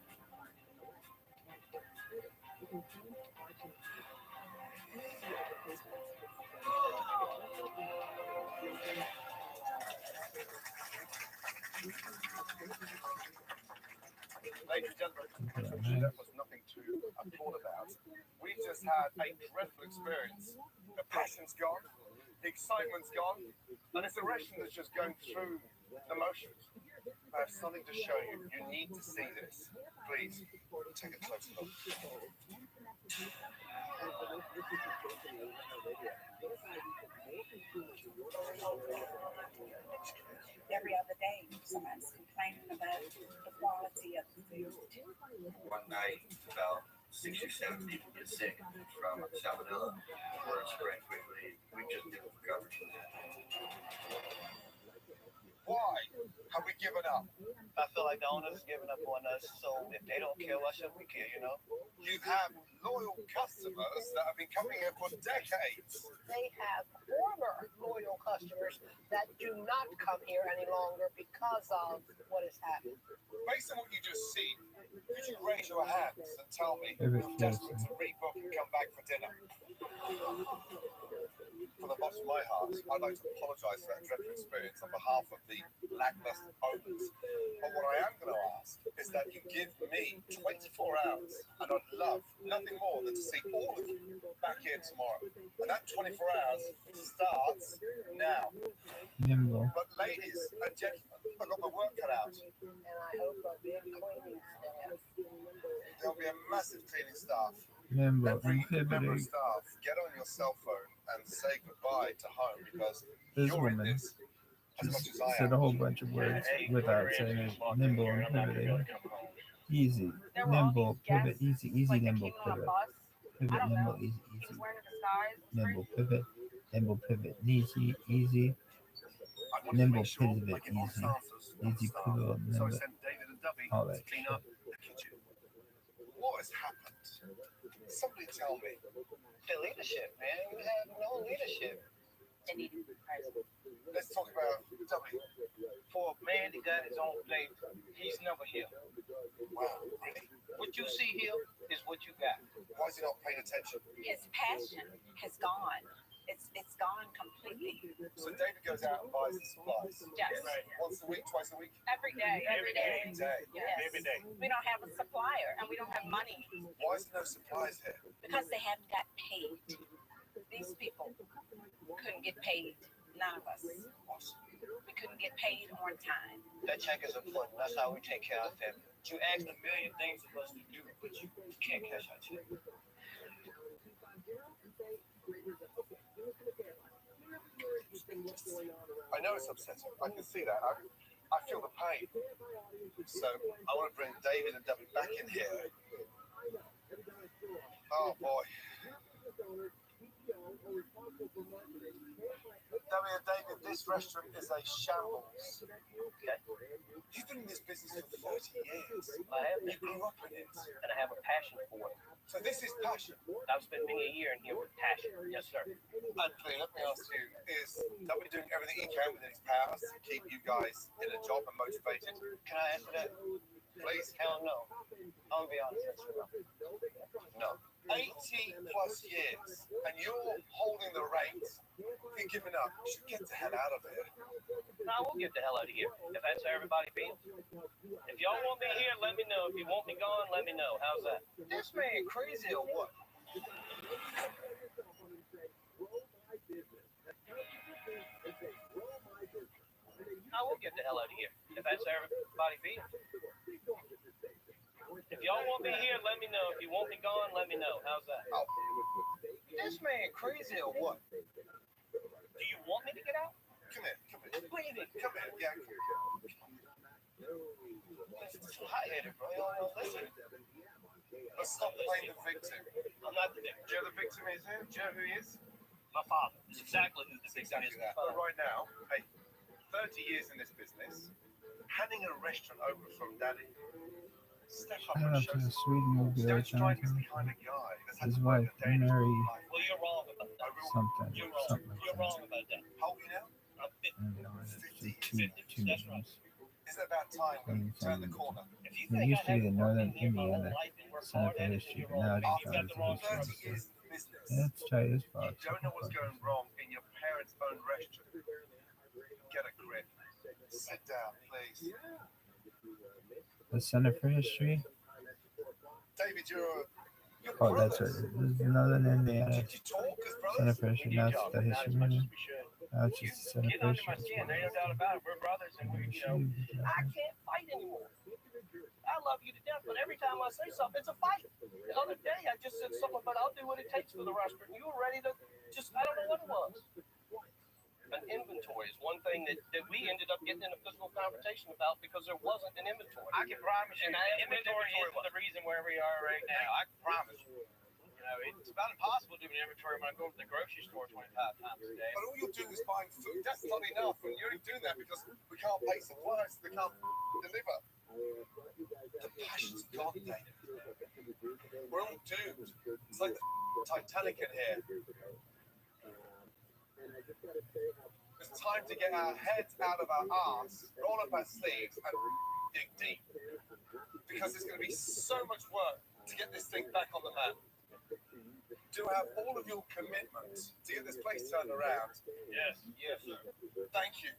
Ladies and gentlemen, that was nothing to applaud about. We just had a dreadful experience. The passion's gone, the excitement's gone, and it's a restaurant that's just going through the motions. I have something to show you. You need to see this. Please, take a closer look. Every other day, somebody's complaining about the quality of the food. One night, about 6 or 7 people get sick from salmonella. Word spread quickly. We just didn't recover from that. Why have we given up? I feel like the owners is giving up on us, so if they don't care, why should we care, you know? You have loyal customers that have been coming here for decades. They have former loyal customers that do not come here any longer because of what has happened. Based on what you just seen, could you raise your hands and tell me Very you're desperate close. to rebook and come back for dinner? From the bottom of my heart, I'd like to apologise for that dreadful experience on behalf of the lacklustre owners. But what I am going to ask is that you give me 24 hours, and I'd love nothing more than to see all of you back here tomorrow. And that 24 hours starts now. Nimble. But ladies and gentlemen, I've got my work cut out. And I hope a big cleaning staff. There'll be a massive cleaning staff. Nimble. Every member of Inhibiting. staff, get on your cell phone and say goodbye to home because This you're in woman this as much as I said a am. whole bunch of words without saying it. Nimble and pivoting. Easy. There were all Nimble. these Pivot. guests, Easy. Easy. like they Nimble. came on a Pivot. bus. I Pivot. don't Nimble. know. Easy. He was Easy. wearing a disguise. Nimble. Pivot. Nimble. Pivot. Easy. Easy. I wanted to Nimble. make sure Pivot. I get honest Easy. answers from the Easy. staff. Pivot. So I Nimble. sent David and Dubby All to that clean shit. up the kitchen. What has happened? Somebody tell me. The leadership, man. You have no leadership. They needed to be present. Let's talk about Dubby. For a man that got his own plate, he's never here. Wow, really? What you see here is what you got. Why is he not paying attention? His passion has gone. It's gone completely. So David goes out and buys the supplies. Yes. Once a week, twice a week? Every day. Every day. Yes. Every day. We don't have a supplier and we don't have money Why is there no supplies here? because they haven't got paid. These people couldn't get paid. None of us. We couldn't get paid on time. That check is important. That's how we take care of our family. You ask a million things of us to do, but you can't cash our check. I know it's upsetting. I can see that. I feel the pain. So I want to bring David and Debbie back in here. Oh boy. Debbie and David, this restaurant is a shambles. Okay. You've been in this business for 30 years. I have, You grew up in it. and I have a passion for it. So this is passion. I've spent many a year in here with passion. Yes, sir. Anthony, let me ask you, is Debbie doing everything he can within his powers to keep you guys in a job and motivated? Can I answer that? Please? Hell no. I'm gonna be honest with you. No. 80 plus years, and you're holding the reins. You're giving up. You should get the hell out of here. No, I will get the hell out of here. If that's how everybody feels. If y'all want me here, let me know. If you want me gone, let me know. How's that? This man crazy or what? I will get the hell out of here. If that's how everybody feels. If y'all want me here, let me know. If you want me gone, let me know. How's that? This man crazy or what? Do you want me to get out? Come here, come here. What do you think? Come here, yeah. It's too hot-headed, bro. You don't listen. Let's stop playing the victim. I'm not the victim. Do you know the victim is who? Do you know who he is? My father. It's exactly who the victim is. Exactly that. But right now, hey, 30 years in this business, handing a restaurant over from Daddy. Step up I don't and know if show the some. Sweden will be there, Don't strike as Jonathan. the kind of guy that's had His to work wife, a day in his Mary, life. Well, you're wrong about that. something. You're wrong. Something like You're that. wrong about that. How old are you now? I'm 50. I don't know. Two That's right. names. Is it about time we turn the corner? If you It think used to I be the haven't Northern worked in here my whole Indiana life and worked Center hard for at it, History, then but you're now wrong. it's You've found got as the a wrong history 30 person. years officer. in the business. Yeah, let's try this You box. don't know what's going wrong in your parents' own restaurant. Get a grip. Sit down, please. The Center for History. David, you're Oh, that's right. brothers. This is Northern Indiana Did you talk as Center brothers? for History. Now it's the Not history as much meeting. as we should. Now it's just the Center Getting for under my History. skin. There's no doubt about it. We're brothers, and we, you know, I can't fight anymore. I I love you to death, but every time I say something, it's a fight. The other day, I just said something about I'll do what it takes for the restaurant. You were ready to just, I don't know what it was. An inventory is one thing that we ended up getting in a physical confrontation about because there wasn't an inventory. I can promise you, And inventory is the reason where we are right now. I can promise you. You know, it's about impossible to do an inventory when I go to the grocery store 25 times a day. But all you're doing is buying food. That's not enough. And you're only doing that because we can't pay suppliers, so they can't deliver. The passion's gone, David. We're all doomed. It's like the Titanic in here. It's time to get our heads out of our arms, roll up our sleeves, and dig deep. Because it's going to be so much work to get this thing back on the map. Do have all of your commitment to get this place turned around. Yes, sir. Thank you.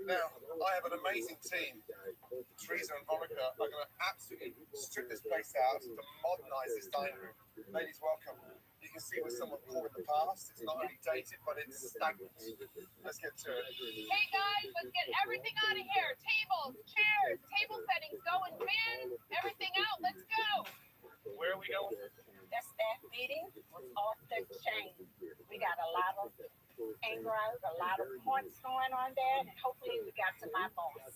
Now, I have an amazing team. Teresa and Monica are going to absolutely strip this place out to modernize this dining room. Ladies, welcome. You can see we're somewhat poor in the past. It's not only dated, but it's stagnant. Let's get to it. Hey guys, let's get everything out of here. Tables, chairs, table settings going, bins, everything out. Let's go. Where are we going? That staff meeting was off the chain. We got a lot of anger out, a lot of points going on there, and hopefully we got to my boss,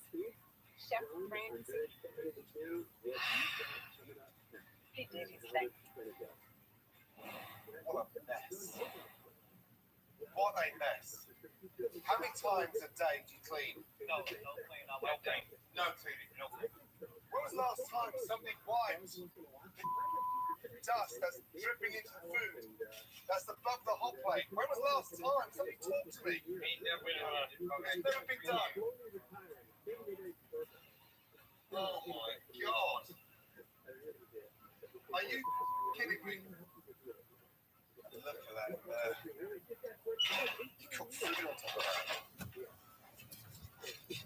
Chef Francis. He did his thing. What a mess. What a mess. How many times a day do you clean? No clean on my day. No cleaning. No cleaning. When was the last time somebody wiped dust that's dripping into the food? That's above the hot plate. When was the last time somebody talked to me? Ain't never been It's never been done. Oh my God. Are you kidding me? Look at that there. You cook food on top of that.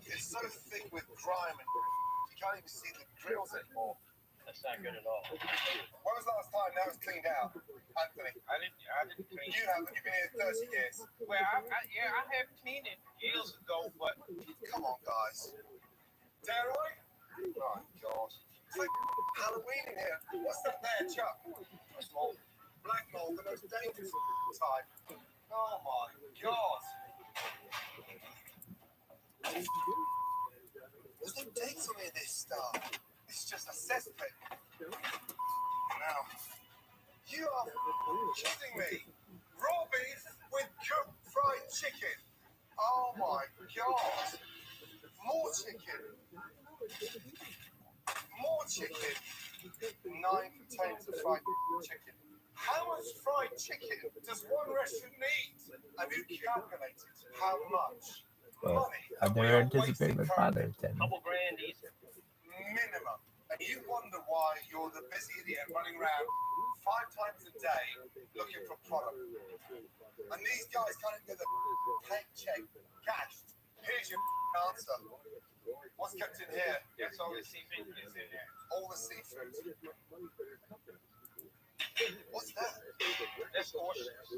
It's so thick with grime and you can't even see the grills anymore. That's not good at all. When was the last time that was cleaned out? Anthony? I didn't clean. You haven't. You've been here 30 years. Well, I have cleaned it years ago, but Come on, guys. Dare I? Oh, God. It's like Halloween in here. What's that there, Chuck? It's mold. Black mold, the most dangerous type. Oh, my God. There's no dates on any of this stuff. It's just a cesspit. Now, you are kidding me. Raw beef with cooked fried chicken. Oh my God. More chicken. More chicken. 9 potatoes of fried chicken. How much fried chicken does one restaurant need? Have you calculated how much Well, money I've we never are anticipated wasting my currently? father 10. Couple grand easy. Minimum. And you wonder why you're the busy idiot running around 5 times a day looking for product. And these guys can't get the paycheck cashed. Here's your answer. What's kept in here? that's all the seafood is in there. All the seafood. What's that? That's oysters.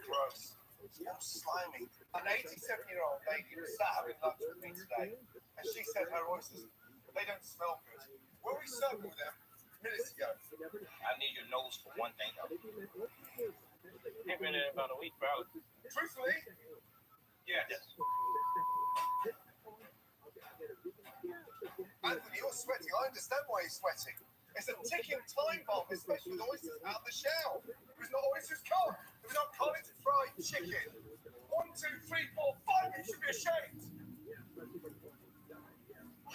Gross. It's all slimy. An 87-year-old lady was sat having lunch with me today, and she said her oysters, they don't smell good. Were we serving with them minutes ago? I need your nose for one thing, though. Get rid of it in about a week, bro. Truthfully, Yes. Anthony, you're sweating. I understand why you're sweating. It's a ticking time bomb, especially with oysters out the shell. It was not oysters cold. It was not cold fried chicken. 1, 2, 3, 4, 5. You should be ashamed.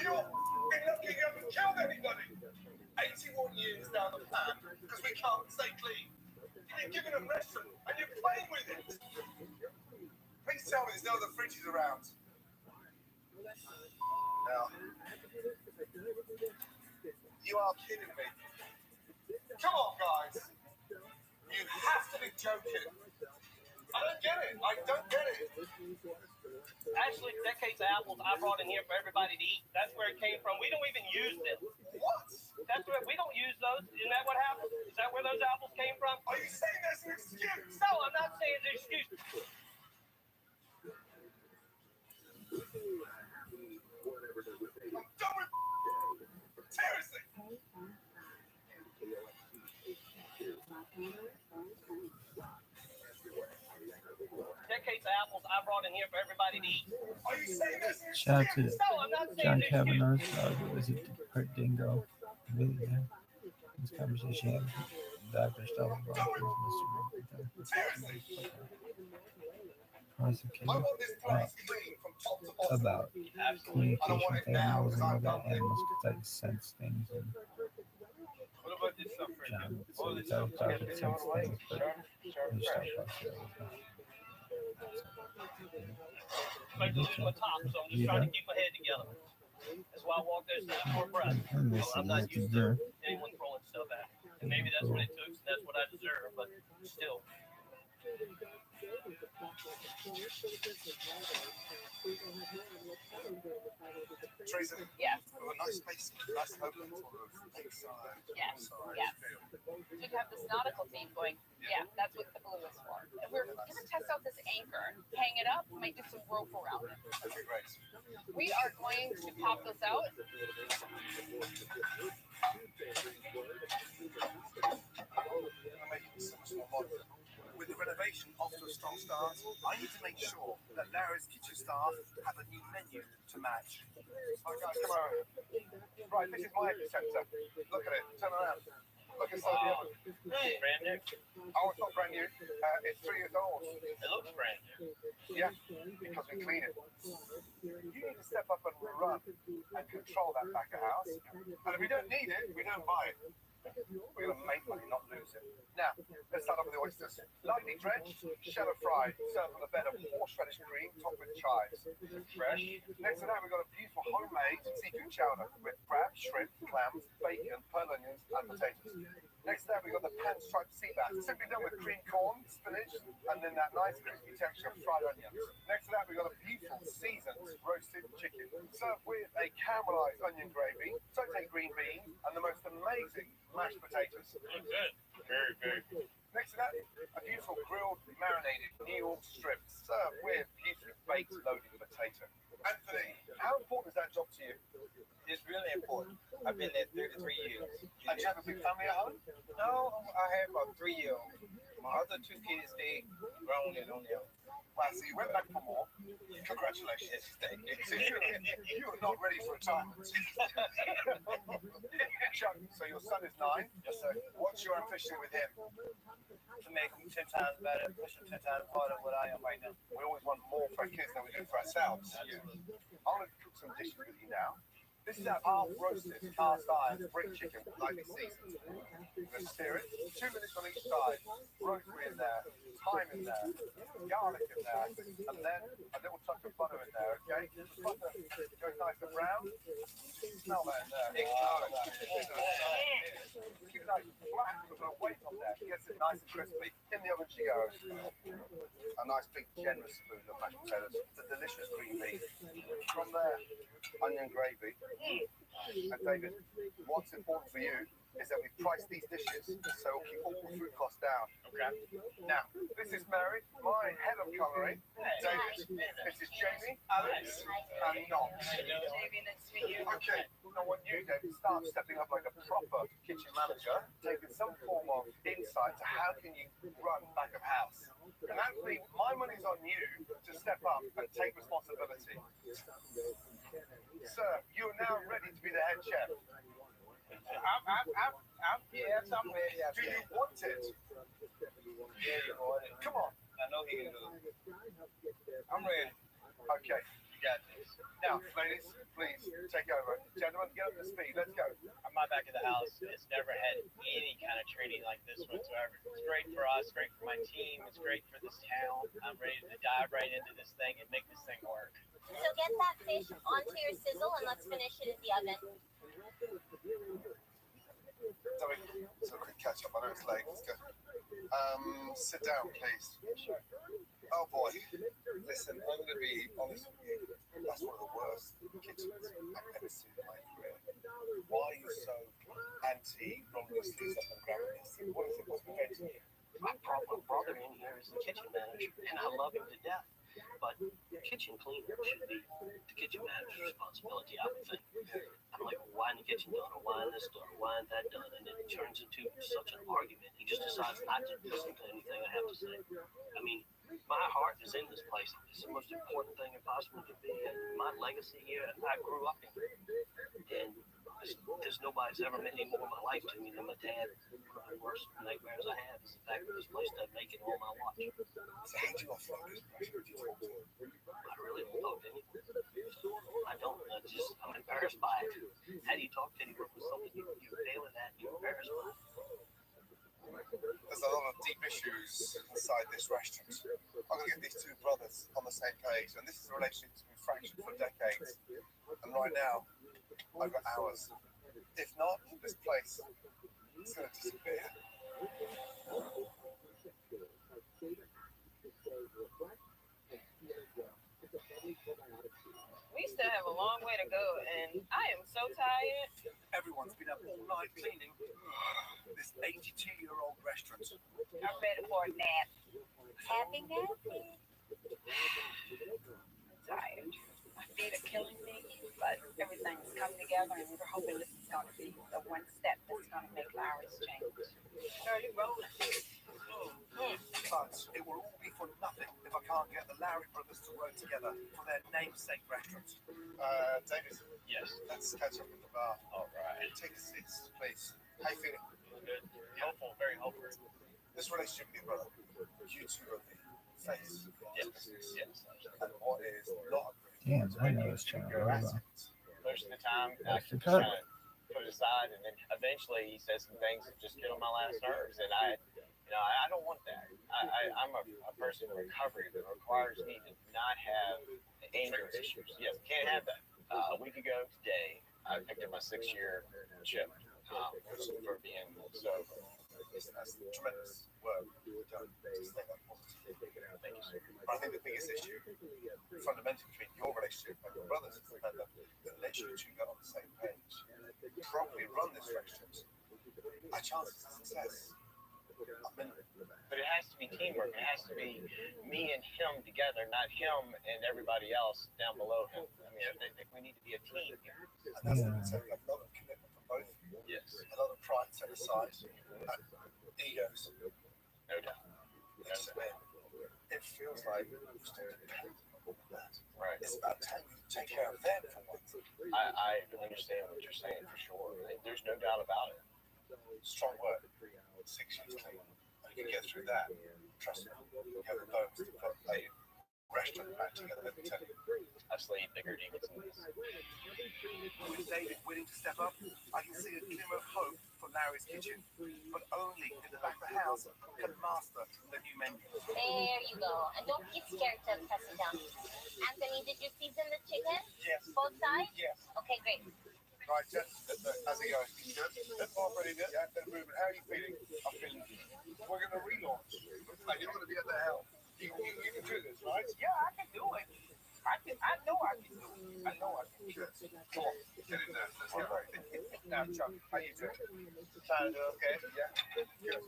You're lucky you haven't killed anybody. 81 years down the pan because we can't stay clean. You're giving them restaurant and you're playing with it. Please tell me there's no other fridges around. Now, you are kidding me. Come on, guys. You have to be joking. I don't get it. I don't get it. Actually, that case of apples I brought in here for everybody to eat. That's where it came from. We don't even use them. What? That's where we don't use those. Isn't that what happened? Is that where those apples came from? Are you saying that's an excuse? No, I'm not saying it's an excuse. I'm of apples I brought in here for everybody to eat. Are you serious? Shout out to No, I'm not saying John this. Kavanaugh's dog. Was it Kurt Dingo? Really, yeah. This conversation had Dr. Stella I want this place clean from top to bottom. about Absolutely. I don't want communication it with now animals because and all I've that done it. animals could like sense things and What about this stuff right John now? would say that dogs could sense things, but Sharp, they sharp, just sharp. don't fuss with it. I'm losing my top, so I'm just trying to keep my head together. That's why I walk this for a breath. And this I'm is not the used year. to anyone throwing stuff at me. And maybe that's what it took, and that's what I deserve, but still. Teresa, Yes. we have a nice space, nice open sort of inside. Yes. outside Yes. feel. You'd have this nautical theme going. Yeah, that's what the blue is for. And we're gonna test out this anchor, hang it up, might do some rope around it. That'd be great. We are going to pop this out. I'm making this so much more modern. With the renovation off to a strong start, I need to make sure that Larry's kitchen staff have a new menu to match. Alright guys, come on. Right, this is my epicenter. Look at it, turn around. Look inside the oven. Hey, brand new. Oh, it's not brand new. It's 3 years old. It looks brand new. Yeah, because we clean it. You need to step up and run and control that back of house. And if we don't need it, we don't buy it. We're going to make money, not lose it. Now, let's start off with the oysters. Lightly drenched, shallow fried, served with a bed of horseradish cream topped with chives. Fresh. Next to that, we've got a beautiful homemade seafood chowder with crab, shrimp, clams, bacon, pearl onions, and potatoes. Next to that, we've got the pan-striped sea bass, simply done with cream corn, spinach, and then that nice crispy texture of fried onions. Next to that, we've got a beautiful seasoned roasted chicken, served with a caramelized onion gravy, sauteed green beans, and the most amazing mashed potatoes. Good. Very, very good. Next to that, a beautiful grilled, marinated New York strip, served with beautifully baked loaded potato. Anthony, how important is that job to you? It's really important. I've been there 33 years. And do you have a big family at home? No, I have a 3-year-old. My other 2 kids, they grown and on their own. Wow, so you went back for more. Congratulations. Thank you. So you are not ready for retirement. Chuck, so your son is 9. Yes, sir. What's your ambition with him? To make them 10 times better, push them 10 times harder than what I am right now. We always want more for our kids than we do for ourselves. Absolutely. I'm going to cook some dishes with you now. This is our half-roasted cast iron brick chicken, lightly seasoned. We're going to sear it, 2 minutes on each side. Rosemary in there, thyme in there, garlic in there, and then a little touch of butter in there, okay? The butter goes nice and brown. Smell that in there. Keep it nice and flat, put a weight on there. Gets it nice and crispy. In the oven she goes. A nice big generous spoon of mashed potatoes. The delicious green beans. From there, onion gravy. And David, what's important for you is that we price these dishes so we'll keep all food costs down. Okay. Now, this is Mary, my head of culinary. David, this is Jamie, Alex, and Knox. Jamie, nice to meet you. Okay, I want you, David, start stepping up like a proper kitchen manager, taking some form of insight to how can you run back of house. And actually, my money's on you to step up and take responsibility. Sir, you are now ready to be the head chef. Yes, I'm ready. Do you want it? Yeah, you want it. Come on. I know he can do it. I'm ready. Okay. You got this. Now, ladies, please take over. Gentlemen, get up to speed. Let's go. I'm not back at the house. It's never had any kind of training like this whatsoever. It's great for us, great for my team, it's great for this town. I'm ready to dive right into this thing and make this thing work. So get that fish onto your sizzle and let's finish it in the oven. Sorry, so quick catch up. I know it's late. Let's go. Sit down, please. Oh boy. Listen, I'm going to be honest with you. That's one of the worst kitchens I've ever seen in my career. Why are you so anti rolling your sleeves up and grabbing this? What is it? What's preventing you? My brother in here is the kitchen manager, and I love him to death. But kitchen cleaning should be the kitchen manager's responsibility, I would think. I'm like, why isn't the kitchen done, or why isn't this done, or why isn't that done? And it turns into such an argument. He just decides not to listen to anything I have to say. I mean, my heart is in this place. It's the most important thing it possibly could be. And my legacy here, I grew up in it. And there's nobody's ever meant any more in my life to me than my dad. One of the worst nightmares I have is the fact that this place doesn't make it on my watch. So how do you offer this pressure? Do you talk to him? I really don't talk to anyone. I don't. I'm embarrassed by it. How do you talk to anyone with something you fail at? You're embarrassed by it. There's a lot of deep issues inside this restaurant. I'm going to get these two brothers on the same page, and this is a relationship that's been fractured for decades. And right now, I've got hours. If not, this place is going to disappear. We still have a long way to go, and I am so tired. Everyone's been up all night cleaning this 82-year-old restaurant. I'm ready for a nap. Happy napping. I'm tired. My feet are killing me, but everything's come together, and we're hoping this is going to be the one step that's going to make Larry's change. Early rolling. But it will all be for nothing if I can't get the Larry brothers to work together for their namesake restaurant. David. Yes. Let's catch up at the bar. All right. Take a seat, please. How you feeling? Good. Hopeful, very hopeful. This relationship with your brother, you two are the face of Yes. this business. Yes. And what is not Damn, I know this channel really well. Most of the time, I That's the can just cut. kind of put it aside, and then eventually he says some things that just get on my last nerves, and I don't want that. I'm a person in recovery that requires me to not have anger issues. Yes, can't have that. A week ago today, I picked up my 6-year chip for being sober. That's tremendous work you've done to stay that positive. Thank you, sir. But I think the biggest issue, fundamentally, between your relationship and your brother's is the fact that unless you two get on the same page, properly run this restaurant, our chances of success are minimal. But it has to be teamwork. It has to be me and him together, not him and everybody else down below him. I mean, I think we need to be a team here. And that's going to take a lot of commitment from both of you. Yes, A lot of pride set aside, egos. no doubt. It's, it feels like you're still dependent on that. Right. It's about time you take care of them for once. I understand what you're saying for sure. There's no doubt about it. Strong work. 6 years clean. And you can get through that. Trust me. You have the bones to put a restaurant back together, let me tell you. I've slayed bigger demons than this. With David willing to step up, I can see a glimmer of hope for Larry's Kitchen. But only in the back of the house can master the new menu. There you go. And don't be scared to press it down. Anthony, did you season the chicken? Yes. Both sides? Yes. Okay, great. Right, Jeff, how's it going? Good? Oh, pretty good. Yeah, they're moving. How are you feeling? I'm feeling good. We're going to relaunch. And you're going to be at the helm. You can do this, right? Yeah, I can do it. I know I can do it. I know I can. Good. Come on, get in there. Let's get right. Now, Chuck, how you doing? Trying to do okay? Yeah. Good.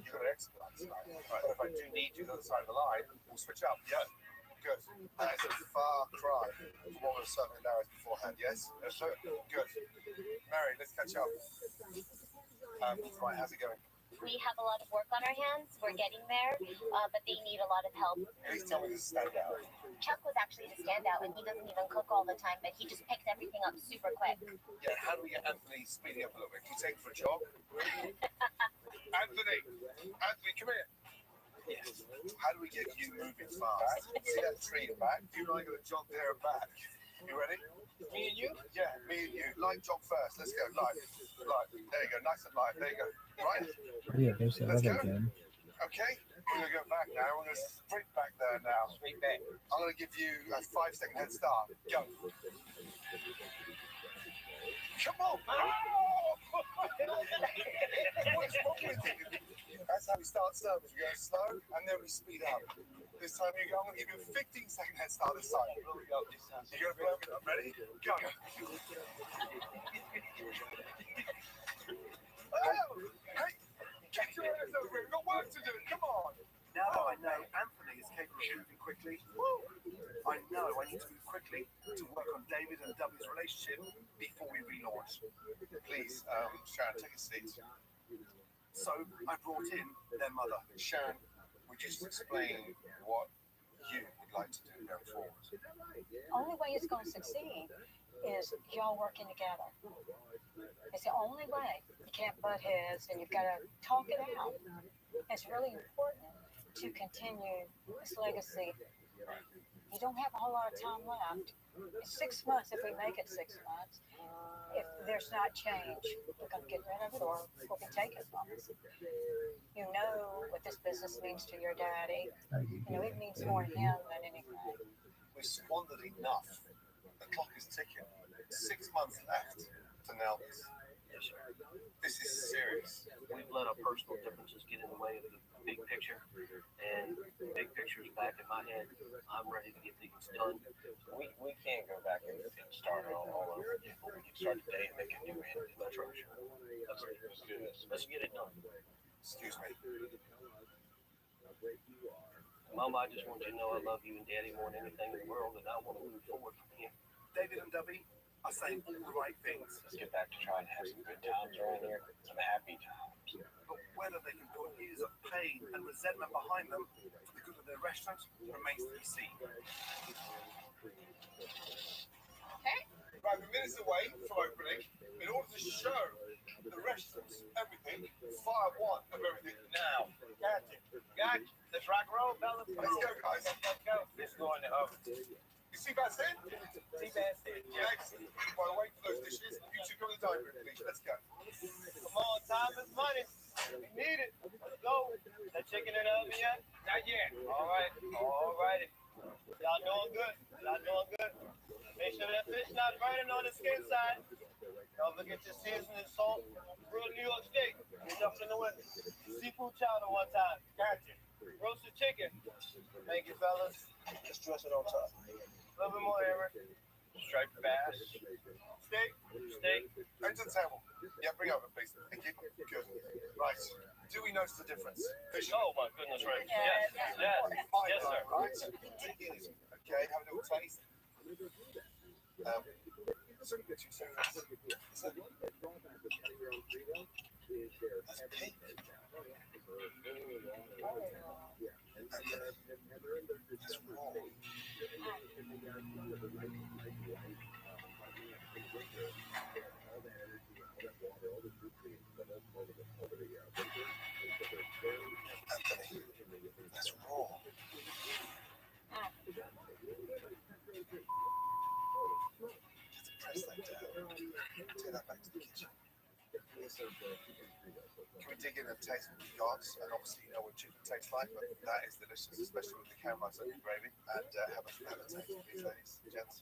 You're an expert tonight. Right. But if I do need you on the other side of the line, we'll switch up. Yeah. Good. It's a far cry from what was serving Larry's beforehand, yes? Yes, sir. Good. Mary, let's catch up. Right, how's it going? We have a lot of work on our hands. We're getting there, but they need a lot of help. Please tell me this stand out. Chuck was actually the standout, and he doesn't even cook all the time, but he just picks everything up super quick. Yeah, how do we get Anthony speeding up a little bit? Can you take him for a jog? Anthony, come here. Yes. How do we get you moving fast? See that tree in back? You and I are going to jog there and back. You ready? Me and you? Yeah, me and you. Light jog first. Let's go. Light. There you go. Nice and light. There you go. Right? Yeah, there's the Let's other go. game. Okay. We're going to go back now. We're going to sprint back there now. Straight back. I'm going to give you a 5-second head start. Go. Come on. What's wrong with you? That's how we start service. We go slow and then we speed up. This time you go, I'm going to give you a 15-second head start this time. You're going to blow it up. Ready? Go. Oh, hey, get your ass over here. We've got work to do. Come on. Now that I know Anthony is capable of moving quickly, I know I need to move quickly to work on David and W's relationship before we relaunch. Please, Sharon, take a seat. So I brought in their mother. Sharon, would you just explain what you would like to do going forward? Only way it's going to succeed is y'all working together. It's the only way. You can't butt heads, and you've got to talk it out. It's really important to continue this legacy. You don't have a whole lot of time left. It's 6 months. If we make it 6 months, if there's not change, we're going to get rid of it, or we'll be taken from us. You know what this business means to your daddy. You know, it means more to him than anything. We squandered enough. The clock is ticking. 6 months left to nail this. Yes, sir. This is serious. We've let our personal differences get in the way of the big picture, and the big picture is back in my head. I'm ready to get things done. We can't go back and start all over again, but we can start today and make a new end in the structure. Let's do this. Let's get it done. Excuse me. Mama, I just want you to know I love you and Daddy more than anything in the world, and I want to move forward from here. David and Debbie are saying all the right things. Let's get back to trying to have some good times around here, some happy times. But whether they can put years of pain and resentment behind them for the good of their restaurant remains to be seen. Right, we're minutes away from opening. In order to show the restaurants everything, fire one of everything now. Gotcha. Let's rock and roll, fellas. Let's go, guys. Let's go. Let's go in the oven. You see Bass in? See Bass in. Yeah. Excellent. While I wait for those dishes, you two come to the dining room, please. Let's go. Come on, time is money. We need it. Let's go. That chicken in the oven yet? Not yet. All right. All righty. Y'all doing good. Y'all doing good. Make sure that fish not burning on the skin side. Don't forget your seasoning, salt, real New York steak. Enough in the winter. Seafood chowder one time. Gotcha. Roasted chicken. Thank you, fellas. Just dress it on top. A little bit more, Eric. Striped bass. Steak. Ends the table. Yeah, bring over, please. Thank you. Good. Right. Do we notice the difference? Fish. Oh, my goodness, Ray. Yeah, Yes, Fine, yes, sir. right? Take it easy. Okay, have a little taste. Some good two seconds. That's pink. That's raw. Anthony, that's raw. Press that down. Take that back to the kitchen. Can we dig in and taste what we've got? And obviously, you know what chicken tastes like, but that is delicious, especially with the caramelized onion gravy. And have a taste, please, ladies and gents.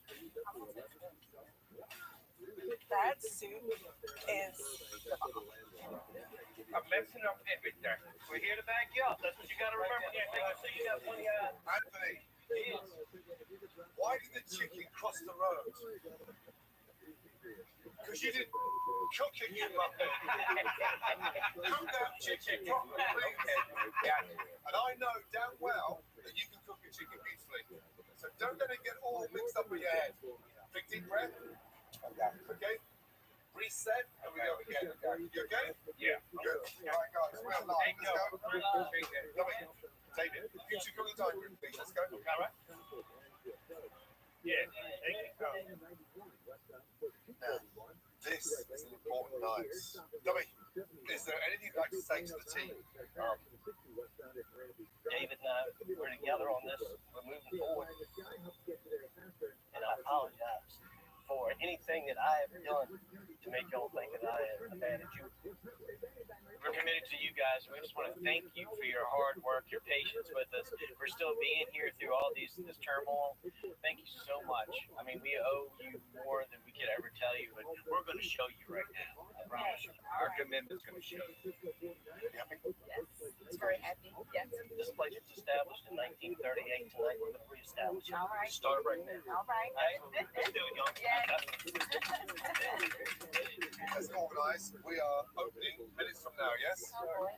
That soup is I'm messing up everything. We're here to back you up. That's what you got to remember. Yeah, make sure you got plenty of. Anthony, why did the chicken cross the road? Because you didn't cook it, you muppet. Cook that chicken properly, please. And I know damn well that you can cook a chicken beautifully. So don't let it get all mixed up in your head. Big deep breath. Okay. Reset, and we go again. You okay? Yeah. Good. All right, guys, we're live. Let's go. Lovely. David, you two come to the dining room, please. Let's go. All right. Yeah. Thank you. Now, this is an important night. Dummy, is there anything you'd like to say to the team? David and I, we're together on this. We're moving forward. And I apologize for anything that I have done to make y'all think that I have abandoned you. We're committed to you guys. We just want to thank you for your hard work, your patience with us, for still being here through all this turmoil. Thank you so much. I mean, we owe you more than we could ever tell you, but we're going to show you right now. I promise you. Our commitment's going to show. Yes, it's very happy. Yes. This place was established in 1938. Tonight we're going to reestablish it. All right. Start right now. All right. Hey, let's do it, y'all. Let's organize. We are opening minutes from now, yes? Oh, boy.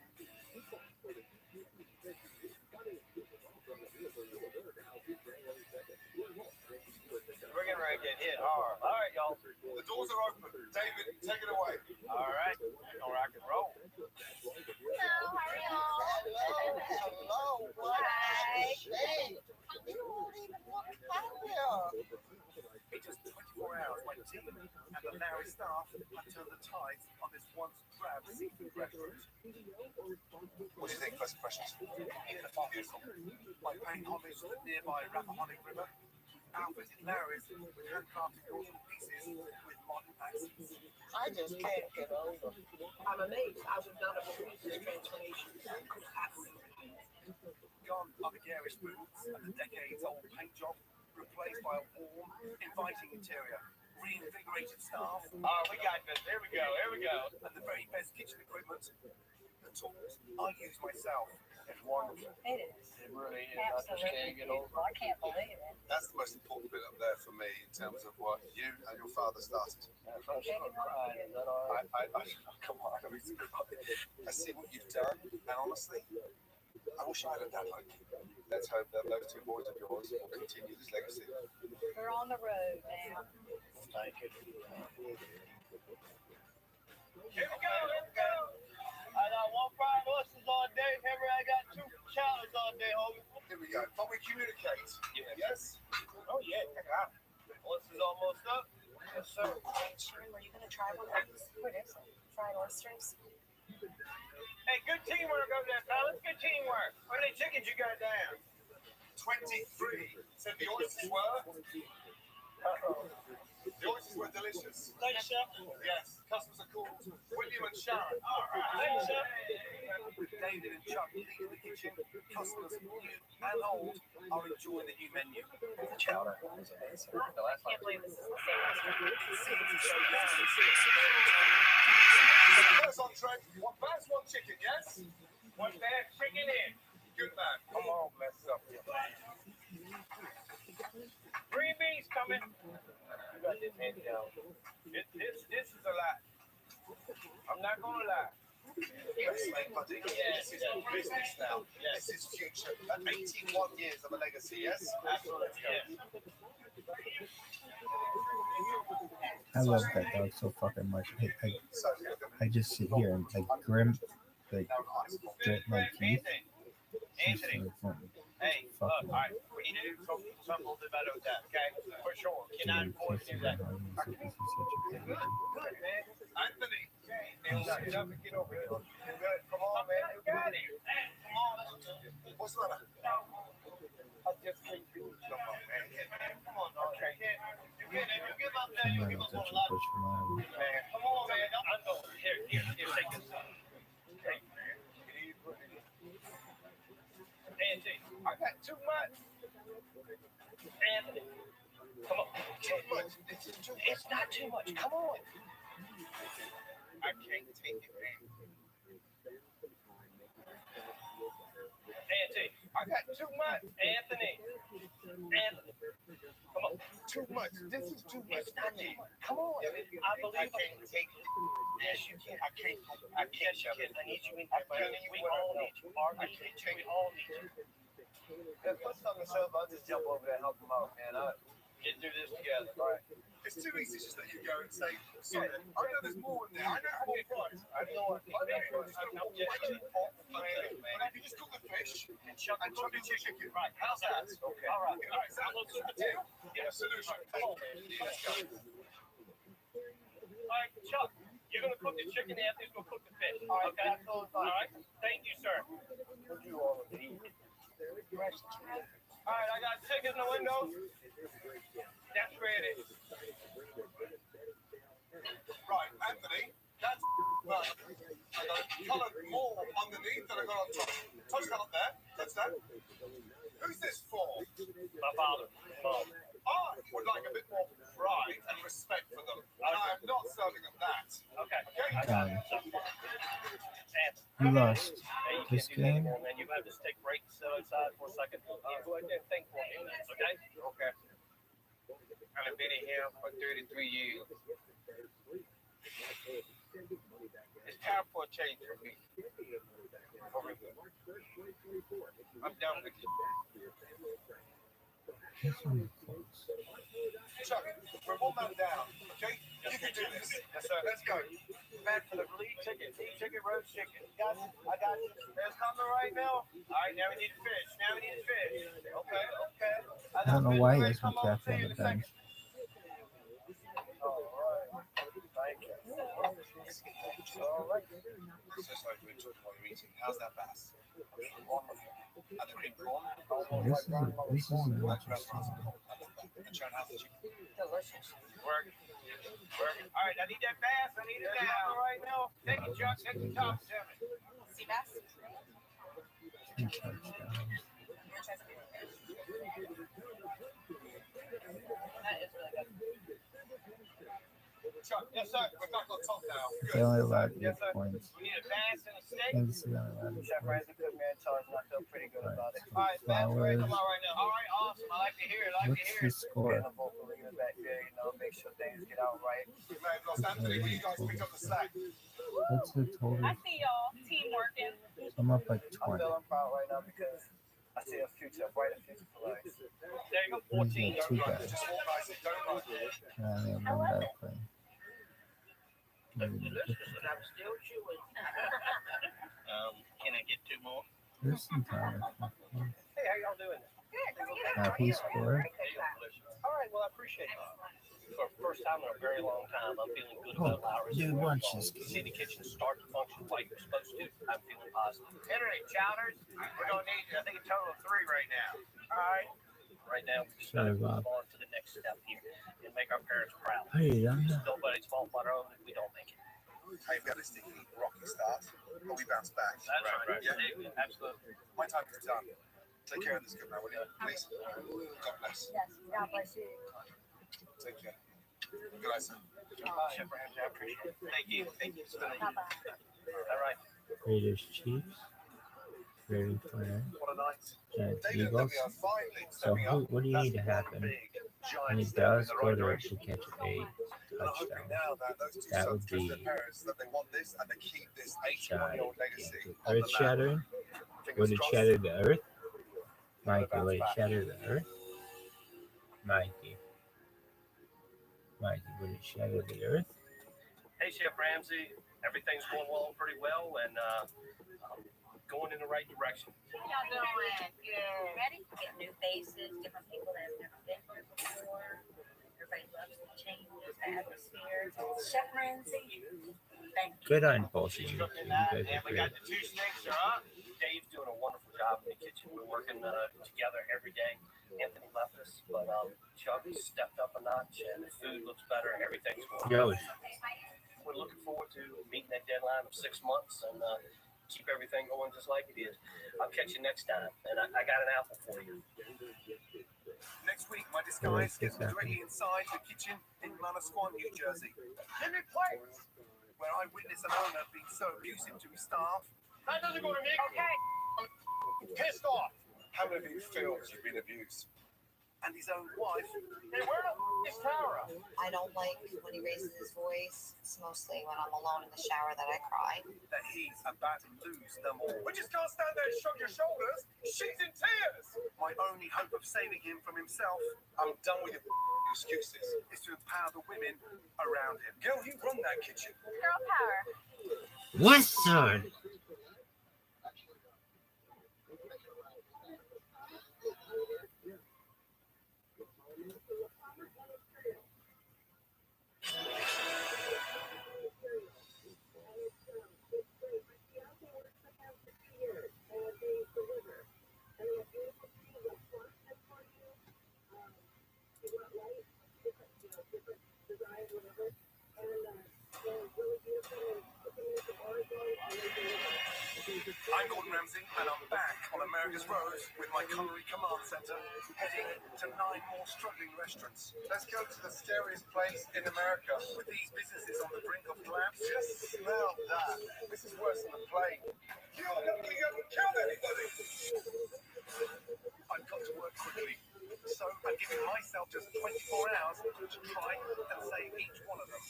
We're getting ready to get hit hard. All right, y'all. The doors are open. David, take it away. All right. We're going to rock and roll. Hello, how are y'all? Hello. Hi. Hey. and turn the tides on this once drab seafood restaurant. What do you think? First impressions? Beautiful. By paying homage to the nearby Rappahannock River, outfitted hilarious with handcrafted nautical pieces with modern accents. I just can't get over. I'm amazed. I would not have believed this transformation. Gone are the garish booths and the decades-old paint job, replaced by a warm, inviting interior, reinvigorated staff. Oh, we got this. Here we go. Here we go. And the very best kitchen equipment. The tools I use myself. It's wonderful. It is. It really is. Absolutely beautiful. I can't believe it. That's the most important bit up there for me in terms of what you and your father started. Come on, I see what you've done, and honestly, I wish I had a dad like you. Let's hope that those two boys of yours will continue this legacy. We're on the road now. Thank you. Here we go. Here we go. I got 1 fried oysters all day. Remember, I got 2 salads all day, homie. Here we go. But we communicate. Yes? Oh, yeah. Oysters almost up. Yes, sir. Sherry, were you going to try one of these? What is it? Fried oysters? Hey, good teamwork over there, fellas. Good teamwork. How many chickens you got down? 23. Said the oysters were? The oysters were delicious. Thanks, chef. Yes. Customers are called William and Sharon. All right. Thanks, chef. David and Chuck lead the kitchen. Customers, new and old, are enjoying the new menu. The chowder is amazing. I can't believe this is the same First entree, 1 bass, 1 chicken, yes? 1 bag chicken in. Good man. Come on, mess up here. Green beans coming. You got this hand down. This is a lot. I'm not gonna lie. Yes, mate, buddy. This is business now. This is future. 81 years of a legacy, yes? Absolutely. Yes. I love that dog so fucking much. So, I just sit here and like grim, like grit my teeth. Anthony. Hey, look, all right, we need to do something a little bit better with that, okay? For sure. Cannot afford to do that. Anthony. Get up and get over here. You're good. Come on, man. You got it. Come on. What's the matter? I just can't do it no more, man. Come on, dog. You give up there. You give up on a lot. Man, come on, man. I know. Here, take this. Hey, man. Anthony, I got too much. Anthony, come on. Too much. It's not too much. Come on. I can't take it, man. Anthony, I got too much. Anthony, come on. Too much. This is too much. It's not too much. Come on. I believe I can't take it. Yes, you can. I can't. Yes, you can. I need you in there, buddy. We all need you. I can't take it. We all need you. Put something to serve. I'll just jump over there and help them out, man. Get through this together. All right. It's too easy just let you go and say, sorry, I know there's more in there. I know there's more price. I know it. But if you just cook the fish and chuck the chicken. Right. How's that? Okay. All right. All right, so that's the deal? Yeah, solution. Come on. Let's go. All right, Chuck, you're going to cook the chicken. Anthony's going to cook the fish. All right, okay? All right. Thank you, sir. We'll do all of these. All right, I got chicken in the window. That's ready. Right, Anthony, that's right. I got coloured more underneath than I got on top. Toast colour there. That's that. Who's this for? My father. Mom. I would like a bit more pride and respect for them. And I am not serving them that. Okay. You lost Hey, you this can't do that game. anymore, man. You have to take breaks, sit outside for a second. Go ahead and think for me, okay? Okay. I've been in here for 33 years. It's time for a change for me. I'm done with you. Chuck, we're 1 man down, okay? You can do this. Yes, sir. Let's go. Man, for the lead chicken, roast chicken. I got you. It's coming right now. All right, now we need the fish. Okay. I don't know why he has me capped on the bench. All right. Thank you. All right. So sorry to interrupt while you're eating. How's that bass? Wonderful. And the green prawn? This is an interesting one. And Sharon, how's the chicken? Delicious. Work. All right, I need that bass. I need it now right now. Take it, Chuck. Take the top. Tell me. Sea bass? That is really good. Chuck, yes, sir. We're back on top now. They only allowed 8 Yes, sir. points. We need a bass and a steak. And this is only allowed 8 Chef points. Ramsay put me in charge, and I feel pretty good about it. All right, bass ready to Flowers. come out right now. All right, awesome. I like to hear it. I like to What's hear the it. score? And the vocal leaders back there, you know, make sure things get out right. We may have lost Anthony, but you guys picked up the slack. What's the total? I see y'all team working. I'm up like I'm 20. feeling proud right now because I see a future, a brighter future for life. There you go. Who's 14. the 2 guys? Just walk by, say, don't run. And I only have 1 guy playing. Maybe I'm still chewing. Can I get 2 more? there's some time. Hey, how y'all doing? Now he scored. All right, well, I appreciate it. For the first time in a very long time, I'm feeling good about Lowry's. Dude, watch this See game. the kitchen start to function like it's supposed to. I'm feeling positive. Henry, chowders, we're going to need, I think, a total of 3 right now. All right. Right now, we're just going to Sorry, move Bob. on to the next step here and make our parents proud. Hey, I'm It's not. nobody's fault but our own if we don't make it. Hey, we had a sticky, rocky start, but we bounced back. That's right. Yeah. Yeah, absolutely. My time is done. Take care of this good man, will you? Please. God bless. Yes, God bless you. Take care. Good night, sir. Chef Ramsay, I appreciate it. Thank you. Thank you. It's been a- Bye-bye. All right. Raiders Chiefs. Raiders Fire. What a night. Giants David and Eagles. Debbie are finally So stepping up. what do you need to happen? And he does go to catch a And I'm hoping touchdown. now that those two That sons would trust be their parents that they want this and they keep this Shy. 81-year-old legacy on Earth the map. shattering? Would it shatter the earth? Mikey, would it shatter the earth? Mikey. Mikey, would it shatter the earth? Hey, Chef Ramsay. Everything's going along pretty well and going in the right direction. How y'all doing? Good. Ready? Get new faces, different people that have never been here before. Everybody loves the changes, the atmosphere. Chef Ramsay, thank you. Good on both of you. You Cooking guys that, are and we great. got the 2 steaks are up. Dave's doing a wonderful job in the kitchen. We're working together every day. Anthony left us, but Chuck stepped up a notch, and the food looks better. Everything's going Yo, well. We're looking forward to meeting that deadline of 6 months and keep everything going just like it is. I'll catch you next time, and I got an apple for you. Next week, my disguise gets me directly inside the kitchen in Manasquan, New Jersey. Henry Place! Where I witness an owner being so abusive to his staff. That doesn't go to me. Okay. Pissed off. How many of you feel you've been abused? And his own wife. Hey, where is Tara? I don't like when he raises his voice. It's mostly when I'm alone in the shower that I cry. That he's about to lose them all. We just can't stand there and shrug your shoulders. She's in tears. My only hope of saving him from himself, I'm done with your excuses, is to empower the women around him. Girl, you run that kitchen. Girl power. Wizard! I'm Gordon Ramsay, and I'm back on America's road with my culinary command center, heading to 9 more struggling restaurants. Let's go to the scariest place in America. With these businesses on the brink of collapse, just smell that. This is worse than the plague. You're lucky you haven't killed anybody. I've got to work quickly, so I'm giving myself just 24 hours to try and save each one of them.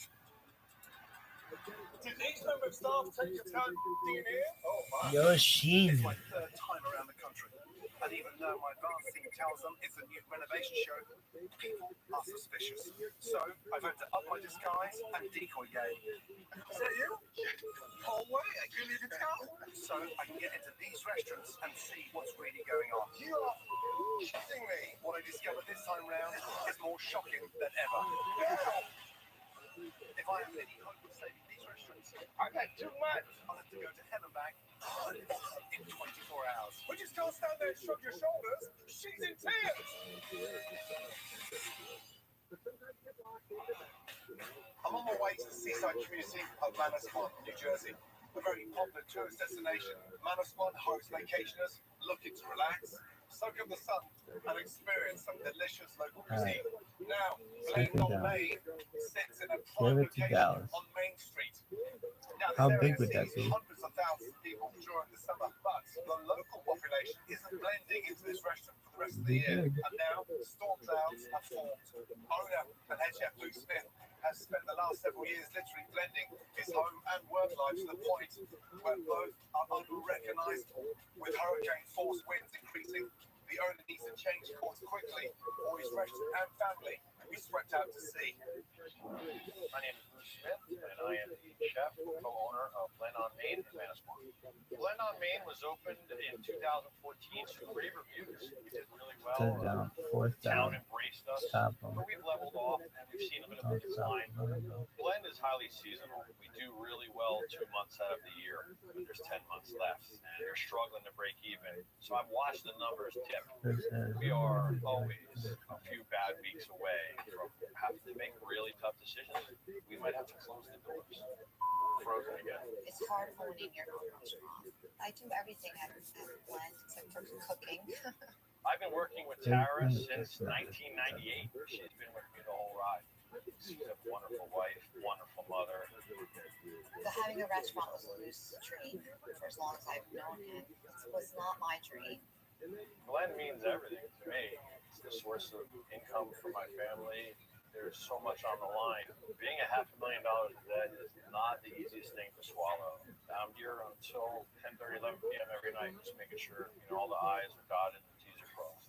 Did each member of staff take your turn DNA? Oh my. Yoshi. It's my 3rd time around the country. And even though my advance team tells them it's a new renovation show, people are suspicious. So I've had to up my disguise and decoy game. Is that you? Oh wait, I couldn't even tell. So I can get into these restaurants and see what's really going on. You are shitting me. What I discovered this time round is more shocking than ever. If I have any hope of saving these restaurants, I got 2 months. I'll have to go to hell and back in 24 hours. Would you still stand there and shrug your shoulders? She's in tears. I'm on my way to the seaside community of Manasquan, New Jersey, a very popular tourist destination. Manasquan hosts vacationers looking to relax, soak up the sun, and experience some delicious local cuisine. Now, Blend on Main sits in a prime location on Main Street. Now, How this big area would that sees be? hundreds of thousands of people during the summer, but the local population isn't blending into this restaurant for the rest of the year. And now, storm clouds have formed. Owner and head chef Luke Smith has spent the last several years literally blending his home and work life to the point where both are unrecognizable. With hurricane force winds increasing, the owner needs to change course quickly, or his restaurant and family can be swept out to sea. My name is Luke Smith, and I am the chef, co-owner of Blend on Main in Manasquan. Blend on Main was opened in 2014 to rave reviews. We did really well. Third down, fourth The town down. embraced us, Stop them. but we've leveled off and we've seen a bit of a decline. Blend is highly seasonal. We do really well 2 months out of the year, but there's 10 months left, and they're struggling to break even. So I've watched the numbers dip. We are always a few bad weeks away from having to make really tough decisions. We might have to close the doors. Frozen again. It's hard owning your own restaurant. I do everything at Blend except for cooking. I've been working with Tara since 1998. She's been with me the whole ride. She's a wonderful wife, wonderful mother. But having a restaurant was Lou's dream for as long as I've known him. It was not my dream. Blend means everything to me. It's the source of income for my family. There's so much on the line. Being $500,000 in debt is not the easiest thing to swallow. I'm here until 10:30, 11 p.m. every night, just making sure all the I's are dotted and the T's are crossed.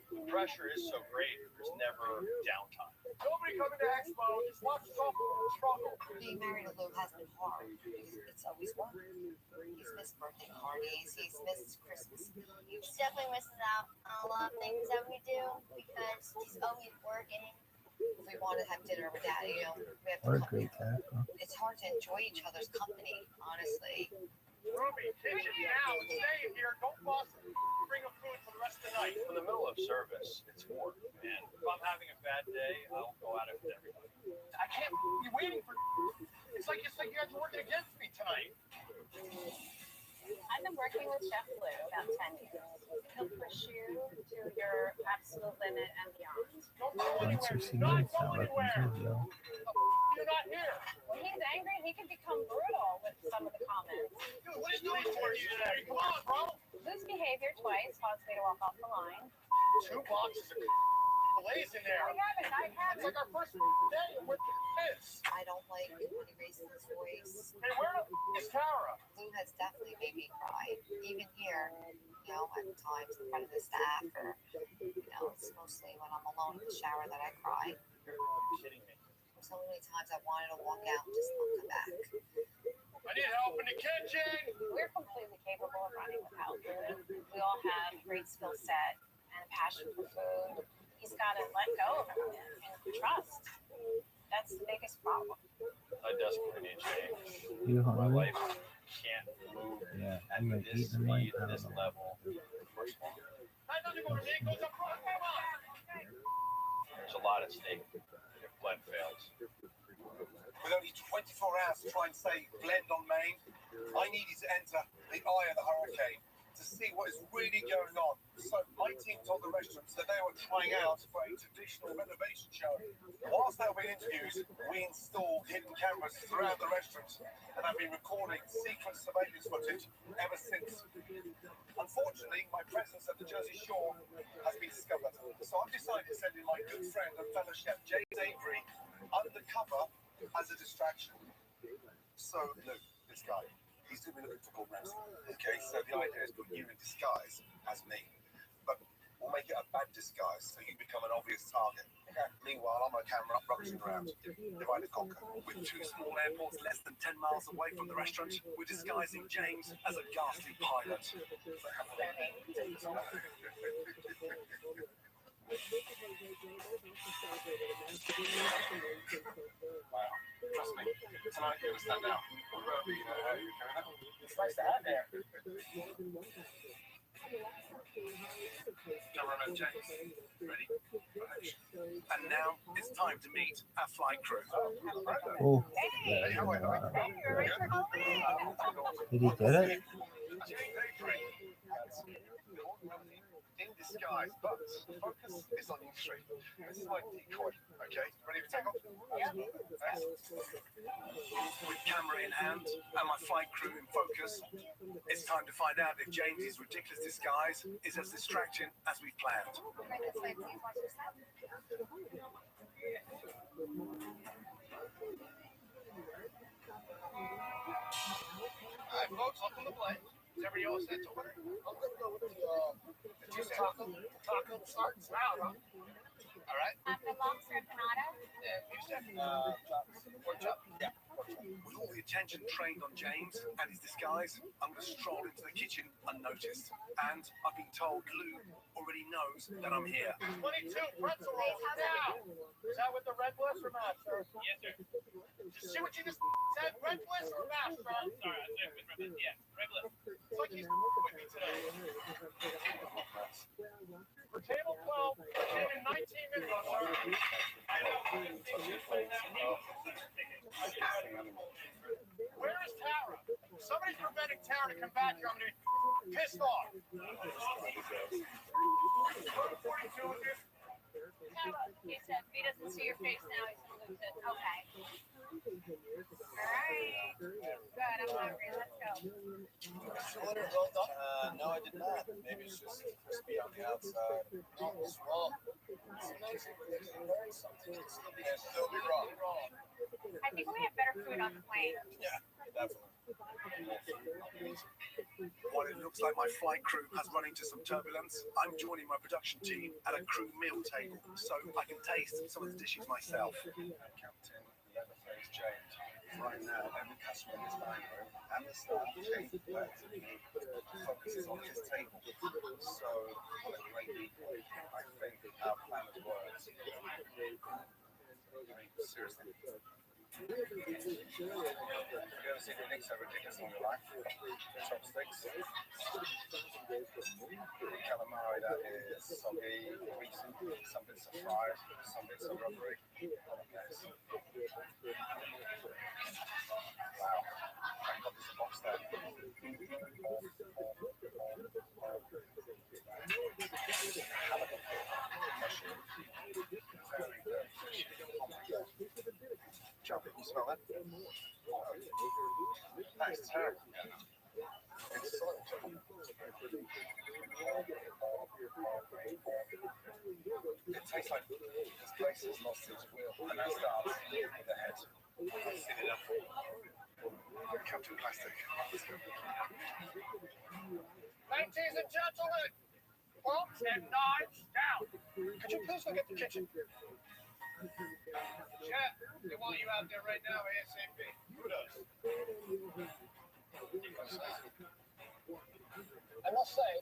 The pressure is so great, there's never downtime. Nobody coming to Expo, just watch us all struggle. Being married to Lou has been hard because it's always work. He's missed birthday parties, he's missed Christmas. He definitely misses out on a lot of things that we do because he's always working. If we want to have dinner with Daddy, we have What a to great tackle. It's hard to enjoy each other's company, honestly. Ruby, kitchen now. Stay here. Don't fuss. Bring him food for the rest of the night. In the middle of service, it's work. And if I'm having a bad day, I'll go at it with everybody. I can't be waiting for. It's like you guys are working against me tonight. I've been working with Chef Lou about 10 years. He'll push you to your absolute limit and beyond. Don't go Once anywhere. you see Not me, it's go not like anywhere. video. You're not here. When he's angry, he can become brutal with some of the comments. Dude, what are you doing for you today? Come on, bro. Lou's behavior twice caused me to walk off the line. 2 boxes of fillets in there. I haven't. It's like our first day and we're kids. I don't like when he raises his voice. Hey, where is Tara? Lou has definitely made me cry. Even here, at times in front of the staff, or, it's mostly when I'm alone in the shower that I cry. You're kidding me. So many times I wanted to walk out and just not come back. I need help in the kitchen. We're completely capable of running without Lou. We all have great skill set and a passion for food. He's got to let go of it and trust. That's the biggest problem. I desperately need change. You My hungry? life can't move Yeah, at I'm gonna this eat in my speed, this level. First of all, That doesn't go to me. It goes up front. Come on. there's a lot at stake if Blend fails. With only 24 hours to try and save Blend on Main, I needed to enter the eye of the hurricane to see what is really going on. So my team told the restaurants that they were trying out for a traditional renovation show. Whilst they were being interviewed, we installed hidden cameras throughout the restaurants and have been recording secret surveillance footage ever since. Unfortunately, my presence at the Jersey Shore has been discovered. So I've decided to send in my good friend and fellow chef James Avery undercover as a distraction. So, look, this guy, he's doing me looking for Gordon Ramsay. Okay, so the idea is put you in disguise as me. But we'll make it a bad disguise so you become an obvious target. Okay. Meanwhile, I'm on camera up rummaging around. Divide and conquer. With 2 small airports less than 10 miles away from the restaurant, we're disguising James as a ghastly pilot. Wow. tonight you're going to stand out. Rabbi, you know how you're carrying that? It's nice to have there. Cameraman James, ready? Action. And now it's time to meet our flight crew. Oh, Hey, yeah, you're ready for Halloween? did he get it? In disguise, but focus is on you three. This is my decoy, okay? Ready for takeoff? With camera in hand and my flight crew in focus, it's time to find out if James's ridiculous disguise is as distracting as we've planned. Right this way, please. Watch your step. Alright, folks, welcome to play. Is everybody all set to work? I'm gonna go with the juice taco starting out, huh? Alright. The lobster empanada. And you said, pork chop? Yeah. With all the attention trained on James and his disguise, I'm going to stroll into the kitchen unnoticed. And I've been told Lou already knows that I'm here. 22 pretzel rolls now. Is that with the red bliss or mash, sir? Yes, sir. See what you just said? Red bliss or mash, sir? Sorry, I said with red bliss. Yeah, red bliss. It's like he's with me today. For table 12, in 19 minutes, sir. I know. Where is Tara? Somebody's preventing Tara to come back here. I'm going to be pissed off. 42 is this? Tara, he said if he doesn't see your face now, he's going to lose it. Okay. Alright. Good, I'm hungry. Let's go. Order well done? No, I did not. Maybe it's just crispy on the outside. No, it's raw. It's nice. Very something. It's still be raw. I think we have better food on the plane. Yeah, definitely. While it looks like my flight crew has run into some turbulence, I'm joining my production team at a crew meal table so I can taste some of the dishes myself. Captain Leatherface James. Right now, every customer in this dining room and the staff change focuses on his table. So, what a great decoy. I think our plan has worked. I mean, seriously. Have you ever seen anything so ridiculous in your life? Chopsticks. Calamari that is soggy, greasy, some bits are fried, some bits are rubbery. Yes. Wow. I got this box there. Very good. Oh my God. Chop it, you smell that? That is terrible. It's so terrible. It tastes like this place has lost its will, and that starts with the head. I've seen enough. Captain Plastic. Let's go. Ladies and gentlemen, forks and knives down. Could you please look at the kitchen? Chat, they want you out there right now, ASAP. Who does? I must say,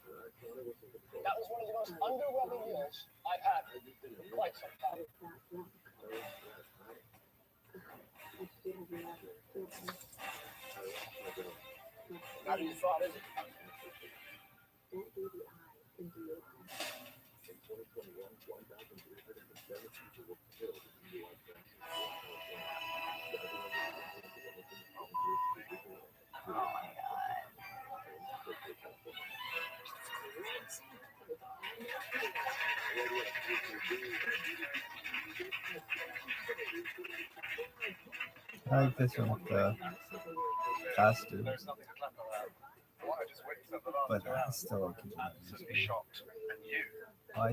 that was one of the most underwhelming meals I've had in quite some time. How do you thought it? Oh my God. I like this one with the costumes, There's nothing to clap about. What I just witnessed over the last but 2 I hours. still Absolutely shocked. And you?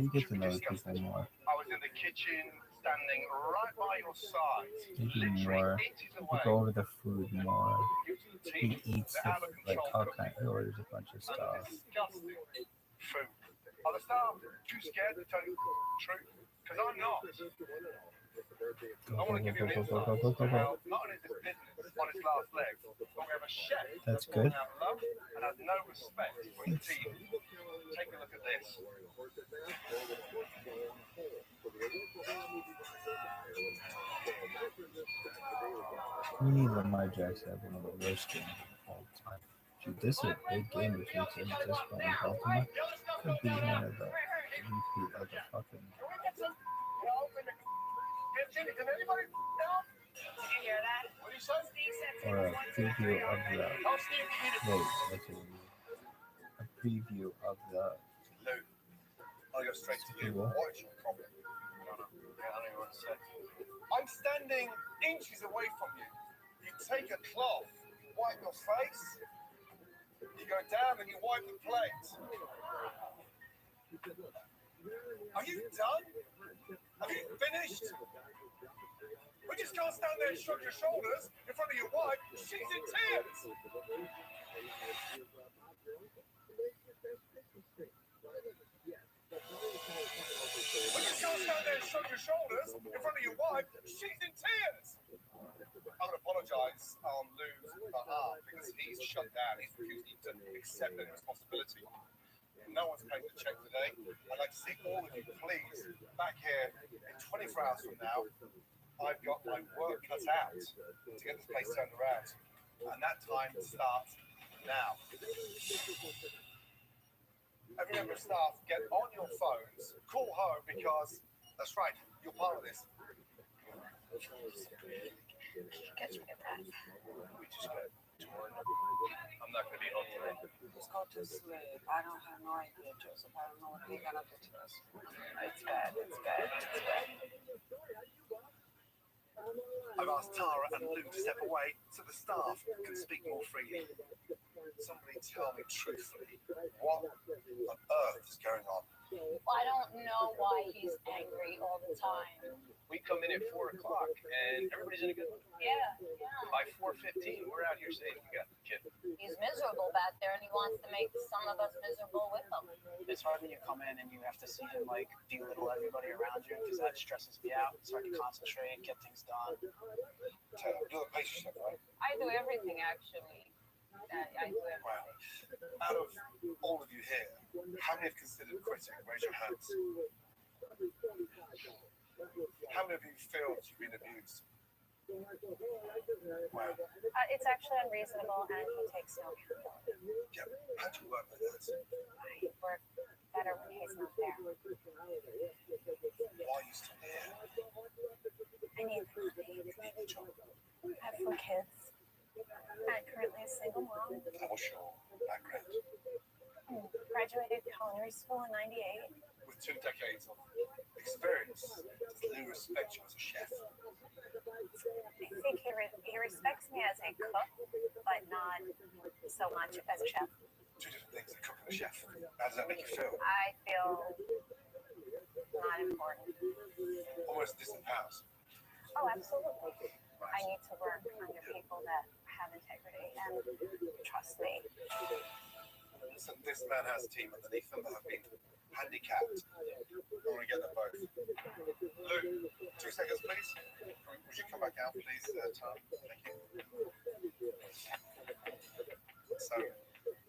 you get to know people more. I was in the kitchen, standing right by your side. Maybe more. You go over the food more. He eats the, like all kinds. He orders a bunch of stuff. Disgusting food. Are the staff too scared to tell you the truth? Because I'm not. I want to give you an insight to how not only is this business on its last legs, but we have a chef That's that's good. out love and has no respect for his team. Take a look at this. We need Lamar Jackson have one of the worst games of all time. Dude, this is a big game if you take this from Baltimore. Could be one of the repeat of the fucking or a preview of the wait, that's a preview of the Lou, I'll go straight to you. Cool. What is your problem? I don't even know what to say. I'm standing inches away from you. You take a cloth, wipe your face. You go down and you wipe the plate. Are you done? Have you finished? We just can't stand there and shrug your shoulders in front of your wife. She's in tears. We just can't stand there and shrug your shoulders in front of your wife. She's in tears. I'm going to apologise on Lou's behalf because he's shut down. He's refused to accept any responsibility. No one's paid the check today. I'd like to see all of you, please, back here in 24 hours from now. I've got my work cut out to get this place turned around. And that time starts now. Every member of staff, get on your phones, call home because, that's right, you're part of this. Catch me at that. We just got torn. I'm not going to be home today. Just go to sleep. I don't have no idea, Joseph. I don't know what they're gonna do to us. It's bad. It's bad. It's bad. I've asked Tara and Lou to step away so the staff can speak more freely. Somebody tell me truthfully, what on earth is going on? I don't know why he's angry all the time. We come in at 4 o'clock and everybody's in a good mood. Yeah. By 4:15, we're out here saying we got the kid. He's miserable back there and he wants to make some of us miserable with him. It's hard when you come in and you have to see him like belittle everybody around you because that stresses me out. It's hard to concentrate, get things done. Taylor, you're the pastry chef, right? I do everything actually. I do everything. Wow. Out of all of you here, how many have considered quitting? Raise your hands. How many of you feel that you've been abused? Wow. It's actually unreasonable and he takes no accountability. Yeah. How do you work with that? I work better when he's not there. Why are you still here? I need money. You need the job. I have 4 kids. I'm currently a single mom. And what's your background? Graduated culinary school in '98. With 2 decades of experience, does Lou respect you as a chef? I think he respects me as a cook, but not so much as a chef. 2 different things, a cook and a chef. How does that make you feel? I feel not important. Almost distant pals. Oh, absolutely. I need to work under people that have integrity and trust me. So this man has a team underneath him that have been handicapped. I want to get them both. Lou, 2 seconds, please. Would you come back out, please, Tom? Thank you. So,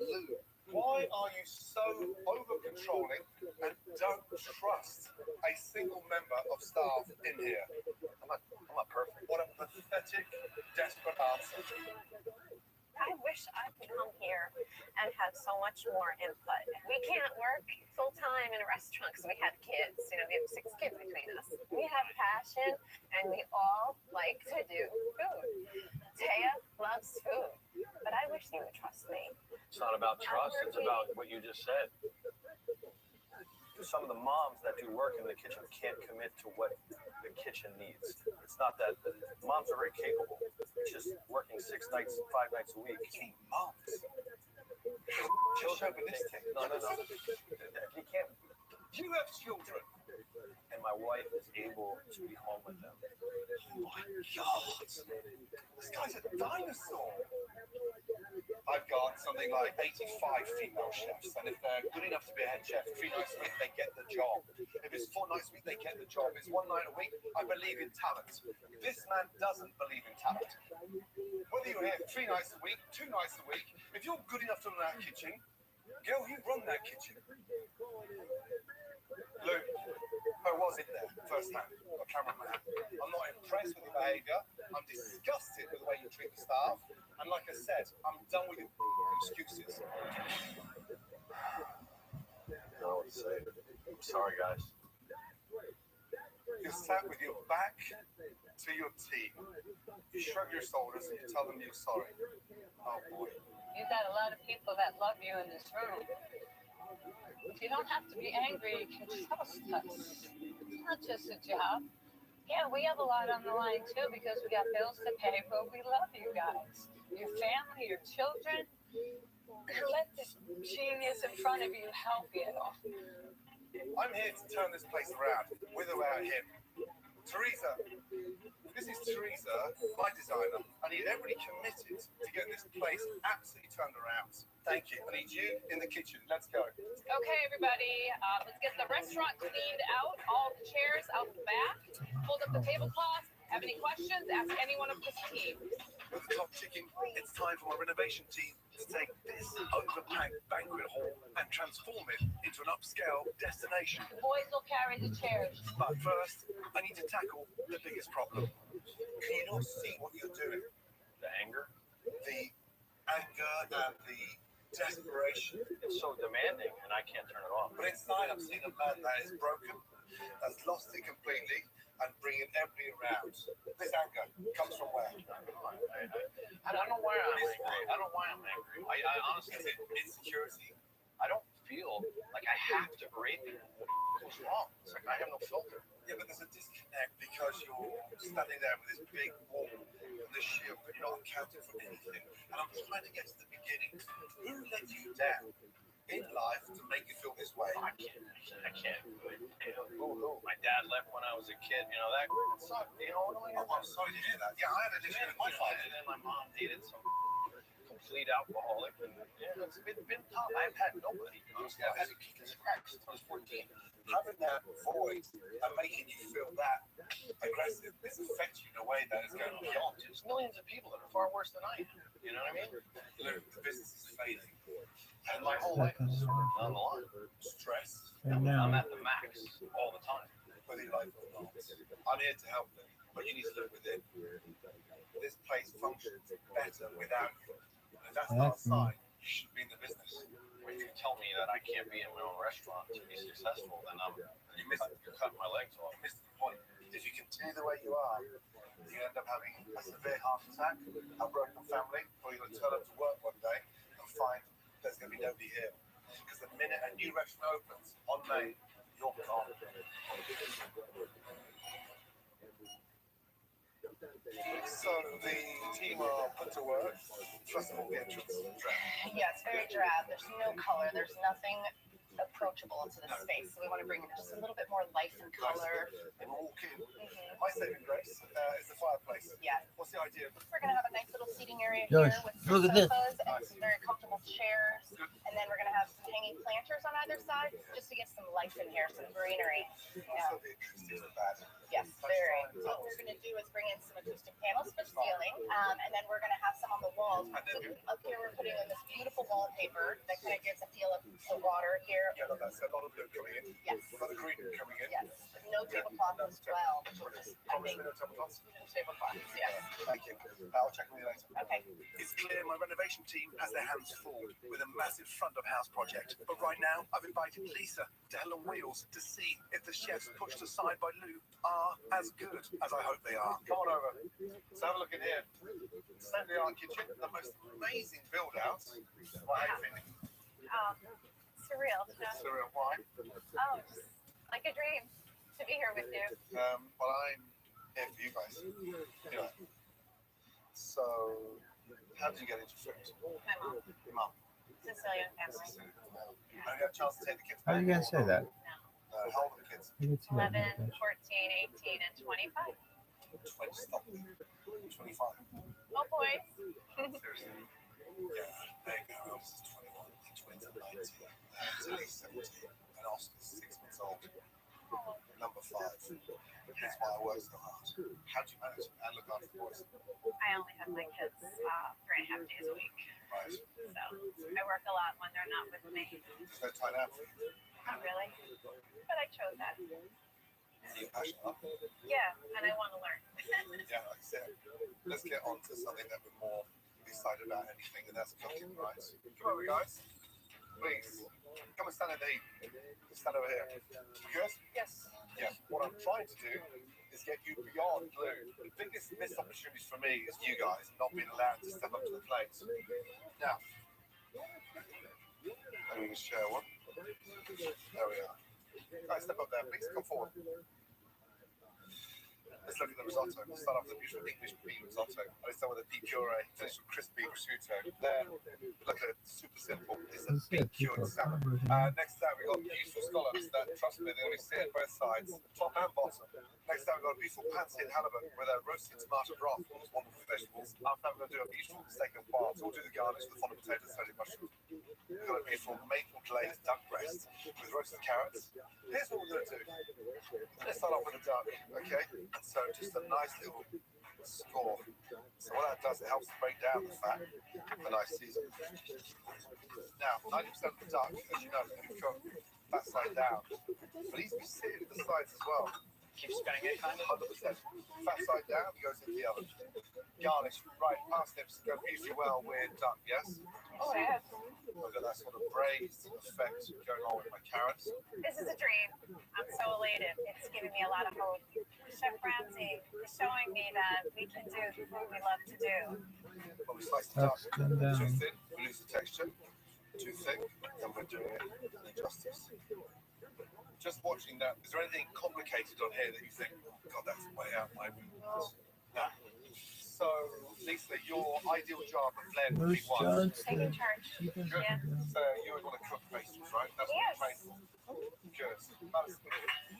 Lou, why are you so over-controlling and don't trust a single member of staff in here? I'm not perfect. What a pathetic, desperate answer. I wish I could come here and have so much more input. We can't work full time in a restaurant because we have kids. You know, we have 6 kids between us. We have passion and we all like to do food. Taya loves food, but I wish you would trust me. It's not about trust, it's about what you just said. Some of the moms that do work in the kitchen can't commit to what the kitchen needs. It's not that moms are very capable. It's just working 6 nights, 5 nights a week. Moms. Chauvinistic. No. You can't. You have children. And my wife is able to be home with them. Oh my God. This guy's a dinosaur. I've got something like 85 female chefs, and if they're good enough to be a head chef 3 nights a week, they get the job. If it's 4 nights a week, they get the job. If it's 1 night a week, I believe in talent. This man doesn't believe in talent. Whether you're here 3 nights a week, 2 nights a week, if you're good enough to run that kitchen, girl, you run that kitchen. Lou, I was in there firsthand, a cameraman. I'm not impressed impressed with your behaviour. I'm disgusted with the way you treat the staff. And like I said, I'm done with your excuses. No one say. I'm sorry, guys. You're sat with your back to your team. You shrug your shoulders and you tell them you're sorry. Oh boy. You've got a lot of people that love you in this room. You don't have to be angry. You can trust us. It's not just a job. Yeah, we have a lot on the line too because we got bills to pay, but we love you guys. Your family, your children. Let this genius in front of you help you. I'm here to turn this place around, with or without him. Teresa, this is Teresa, my designer. I need everybody committed to get this place absolutely turned around. Thank you. I need you in the kitchen. Let's go. Okay, everybody, let's get the restaurant cleaned out. All the chairs out the back. Hold up the tablecloth. Have any questions? Ask anyone of this team. With the clock ticking, it's time for my renovation team to take this overpacked banquet hall and transform it into an upscale destination. The boys will carry the chairs. But first, I need to tackle the biggest problem. Can you not see what you're doing? The anger? The anger and the desperation. It's so demanding, and I can't turn it off. But inside, I'm seeing a man that is broken, that's lost it completely, and bringing everybody around. This anger comes from where? I don't know why I'm angry. I don't know why I'm angry. I honestly, Is it insecurity? I don't feel like I have to berate people. What's wrong? It's like I have no filter. Yeah, but there's a disconnect because you're standing there with this big wall and this shield, but you're not accounting for anything. And I'm trying to get to the beginning. Who let you down in life to make you feel this way? I can't. My dad left when I was a kid. You know, that sucked. You know, I'm sorry to hear that. Yeah, I had a different my father. And then my mom dated some complete alcoholic. And yeah, it's been tough. I've had nobody. Honestly, I've had to kick his cracks since I was 14. Having that void and making you feel that aggressive, this affects you in a way that is going beyond. There's millions of people that are far worse than I am. You know what I mean? Look, the business is failing. And my whole life is sort of on the line. Stress. I'm at the max all the time. Whether you like it or not. I'm here to help them, but you need to look within. This place functions better without you. And if that's not a sign, you should be in the business. If you tell me that I can't be in my own restaurant to be successful, then you're cutting my legs off. You missed the point. If you continue the way you are, you end up having a severe heart attack, a broken family, or you're going to turn up to work one day and find there's going to be nobody here. Because the minute a new restaurant opens on Main, you're gone. So the team are put to work. First of all, the entrance. Yeah, it's very drab. There's no color. There's nothing approachable into the space. So we want to bring in just a little bit more life and color. And walk in. My saving grace is the fireplace. Yeah. What's the idea? We're going to have a nice little seating area Gosh, here with look some at this. sofas and some very comfortable chairs. And then we're going to have some hanging planters on either side just to get some life in here, some greenery. Yeah. So the acoustics are bad. Yes, very. So what we're going to do is bring in some acoustic panels for ceiling, and then we're going to have some on the walls. So up here we're putting in this beautiful wallpaper that kind of gives a feel of the water here. Yeah, but that's a lot of blue coming in. Yes. A lot of green coming in. Yes. No tablecloth as well. Promise me no tablecloths? Tablecloths, yes. Thank you. I'll check with you later. Okay. It's clear my renovation team has their hands full with a massive front of house project. But right now, I've invited Lisa to Hell on Wheels to see if the chefs pushed aside by Lou are as good as I hope they are. Come on over. Let's have a look in here. State-of-the-art kitchen, the most amazing build-outs. What are you feeling? Surreal. Surreal. Why? Oh, like a dream to be here with you. Well, I'm here for you guys. Anyway. So, how did you get into food? My mom. Your mum. Sicilian family. Have you had a chance to take the kids How are you going to say that? how old are the kids? You can see that 11, in the 14, flash. 18, and 25. 25. Oh, boys. Seriously? Yeah, there you go. Elvis is 21, twins are 19, Tilly's 17, and Oscar's 6 months old. Number 5. That's why I work so hard. How do you manage and look after the boys? I only have my kids 3.5 days a week. Right. So I work a lot when they're not with me. There's no time out for you. Not really. But I chose that. Are you passionate? Yeah, and I want to learn. So let's get on to something that we're more excited about anything, and that's cooking, right? Come over, guys. Please. Come and stand in the heat. Stand over here. Good? Yes. Yeah. What I'm trying to do is get you beyond blue. The biggest missed opportunities for me is you guys not being allowed to step up to the plate. Now, let me just share one. There we are. Guys, step up there, please. Come forward. Let's look at the risotto. We'll start off with the beautiful English bean risotto. I start with a beef puree, finish with crispy prosciutto. Then, look at it, super simple. It's a beef cured salmon. Next to that, we've got beautiful scallops that, trust me, they only sit both sides, top and bottom. Next to that, we've got a beautiful pan-seared halibut with a roasted tomato broth, all those wonderful vegetables. After that, we're going to do a beautiful steak and farms. We'll do the garnish with fondant potatoes, salted mushrooms. We've got a beautiful maple glazed duck breast with roasted carrots. Here's what we're going to do. Let's start off with the duck, okay? And so just a nice little score. So what that does, it helps to break down the fat for nice seasoning. Now, 90% of the duck, as you know, is going to cook fat side down. But it needs to be seared at the sides as well. Keep spinning it, kind of. 100%. Fat side down, goes into the oven. Garnish, right, parsnips go beautifully well with duck, yes? Oh, yes. I've got that sort of braised effect going on with my carrots. This is a dream. I'm so elated. It's giving me a lot of hope. Chef Ramsay is showing me that we can do the food we love to do. When we slice the duck too thin, we lose the texture. Too thick, then we're doing it injustice. Just watching that, is there anything complicated on here that you think, oh God, that's way out my wheelhouse? No. So, Lisa, your ideal job of blend would be one. Taking charge. Good. Yeah. So you would want to cook pastries, right? That's what you're trained for. Good.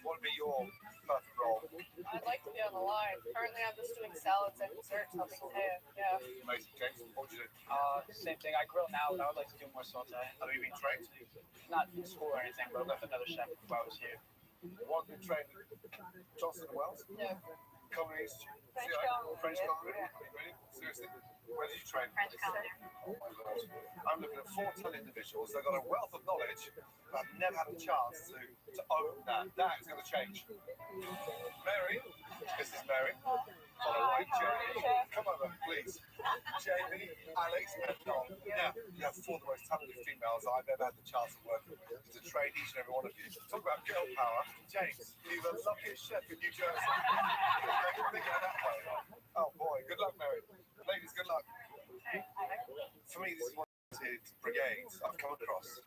What would be your perfect role? I'd like to be on the line. Currently, I'm just doing salads and desserts, helping Taya. Yeah. Amazing, James. What would you do? Same thing. I grill now, but I would like to do more saute. Have you been trained? Not in school or anything, but with another chef if I was here. What have you trained at Johnson & Wells? No. Culinary Institute? French French culinary. Culinary? Really? Seriously? Where did you train? French culinary. Oh my Lord. I'm looking at 4 individuals. They've got a wealth of knowledge, but I've never had a chance to own that. That is going to change. Mary, this is Mary. Follow right, Jamie. Come over, please. Jamie, Alex, and Don. Now, you have 4 of the most talented females I've ever had the chance of working with. To train each and every one of you. Talk about girl power. James, you're the luckiest chef in New Jersey. Think of it that way. Oh boy, good luck, Mary. Ladies, good luck. For me, this is one of the brigades I've come across.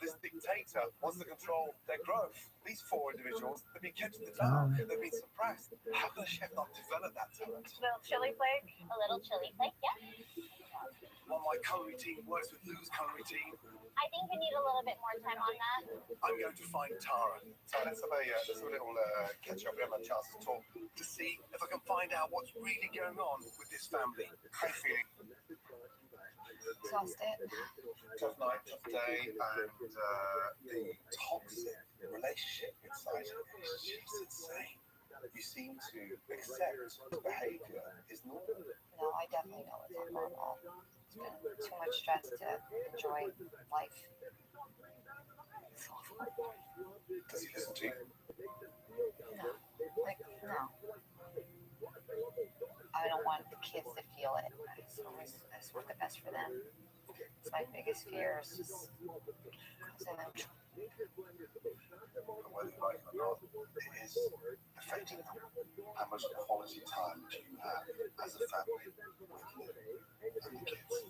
This dictator wants to control their growth. These 4 individuals have been kept in the dark. They've been suppressed. How can a chef not develop that talent? A little chili flake. A little chili flake, yeah. Well, my culinary team works with Lou's culinary team. I think we need a little bit more time on that. I'm going to find Tara. So let's have a little catch up. We haven't had a chance to talk to see if I can find out what's really going on with this family. How are you feeling? Exhausted. Tough night, tough day, and the toxic relationship inside you is just insane. You seem to accept the behaviour is normal. No, I definitely know it's abnormal. It's been too much stress to enjoy life. Does he listen to you? No. Like, no. I don't want the kids to feel it. I just want the best for them. It's my biggest fear is just causing them trouble. Whether you like it or not, it is affecting them. How much quality time do you have as a family with you and the kids?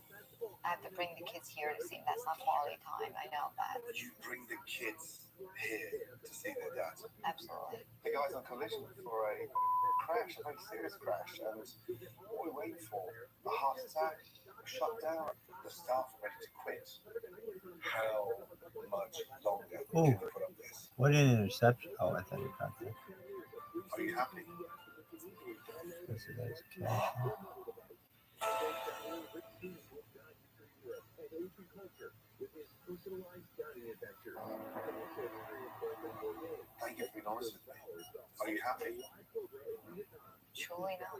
I have to bring the kids here to see. That's not quality time. I know that. You bring the kids here to see their dad. Absolutely. The guy's on collision for a crash, a very serious crash, and what we're waiting for, a heart attack, a shutdown, the staff are ready to quit. How much longer can you put up this? What an interception. Oh, I thought you caught that. Are you happy? This is education. Thank you for being honest with me. Are you happy? Truly not.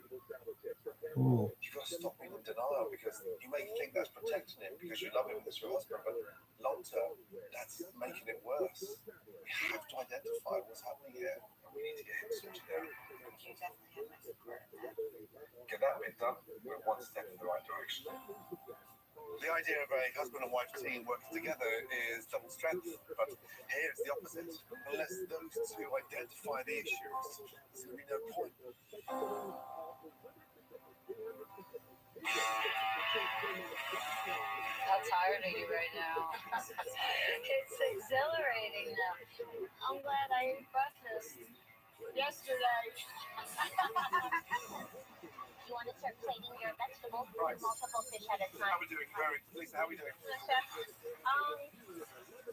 Ooh. You've got to stop being in denial because you may think that's protecting him because you love him as your husband, but long term, that's making it worse. We have to identify what's happening here. We need to get him sorted out. You definitely have my support. Good. done, we're one step in the right direction. The idea of a husband and wife team working together is double strength, but here it's the opposite. Unless those two identify the issues, there's going to be no point. How tired are you right now? It's exhilarating now. I'm glad I ate breakfast yesterday. You want to start plating your vegetables with multiple fish at a How time. are we doing? Lisa, how are we doing?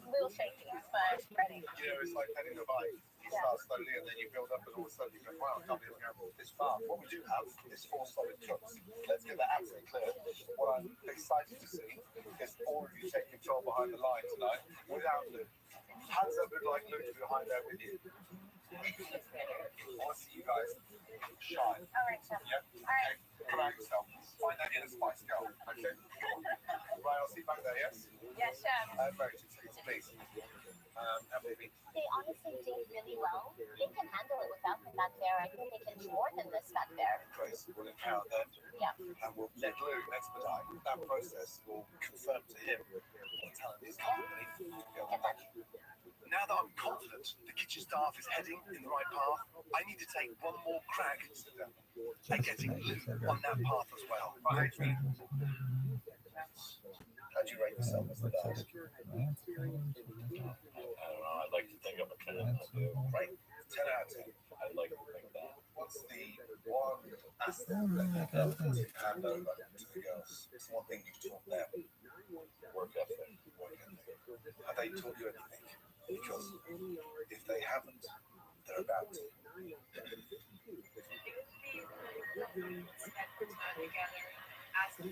Little shaky, but ready. You know, it's like heading a bike. You start slowly and then you build up and all of a sudden you go, wow, I can't believe I'm going this far. What we do have is 4 solid cooks. Let's get that absolutely clear. What I'm excited to see is all of you take control behind the line tonight without Lou. Hands up who'd like Lou to be behind there with you. I want to see you guys shine. All right, Chef. Yeah? All right. Come out yourself. Find that inner spice, girl. Okay? Right, I'll see you back there, yes? Yes, Chef. Very good, please. And maybe. They honestly did really well. They can handle it without them back there. I think they can do more than this back there. Grace will empower them. Yeah. And we'll let Lou expedite that process. Will confirm to him what talent is underneath. Now that I'm confident the kitchen staff is heading in the right path, I need to take one more crack at getting Lou on that path as well. Right, Adrian? How'd you rate yourself as the best? I don't know. I'd like to think I'm a 10. I do. Great. 10 out of 10. I'd like to think that. What's the one aspect that you hand over to the girls? It's one thing you've taught them. Work ethic. Have they taught you anything? Because if they haven't, they're about to. If they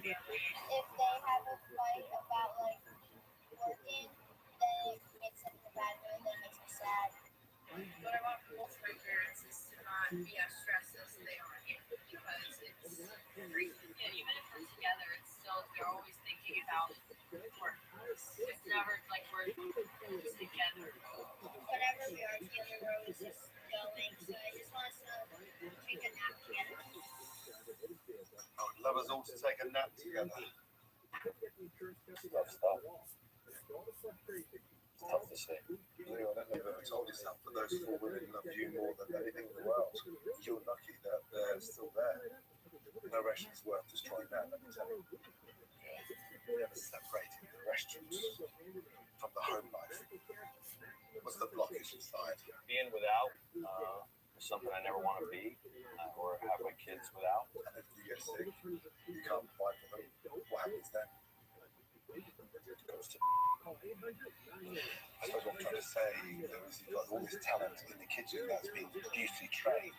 have a fight about like working, then it makes them in a bad mood, then it makes me sad. What I want from both my parents is to not be as stressed as they are here, because it's freaking, and even if we're together, it's still, you're always thinking about work. It's never like we're just together. Whenever we are together, we're always just going. So I just want us to take a nap together. I would love us all to take a nap together. Tough stuff. It's tough to say. Leo, I don't know if I've ever told you something, but those 4 women love you more than anything in the world. You're lucky that they're still there. No restaurant's worth destroying that, let me tell you. We're never separating the restaurant from the home life. What's the blockage inside? Being without is something I never want to be, or have my kids without. And if you get sick, you can't provide for them. What happens then? It goes to I suppose what I'm trying to say is you've got all this talent in the kitchen that's been beautifully trained.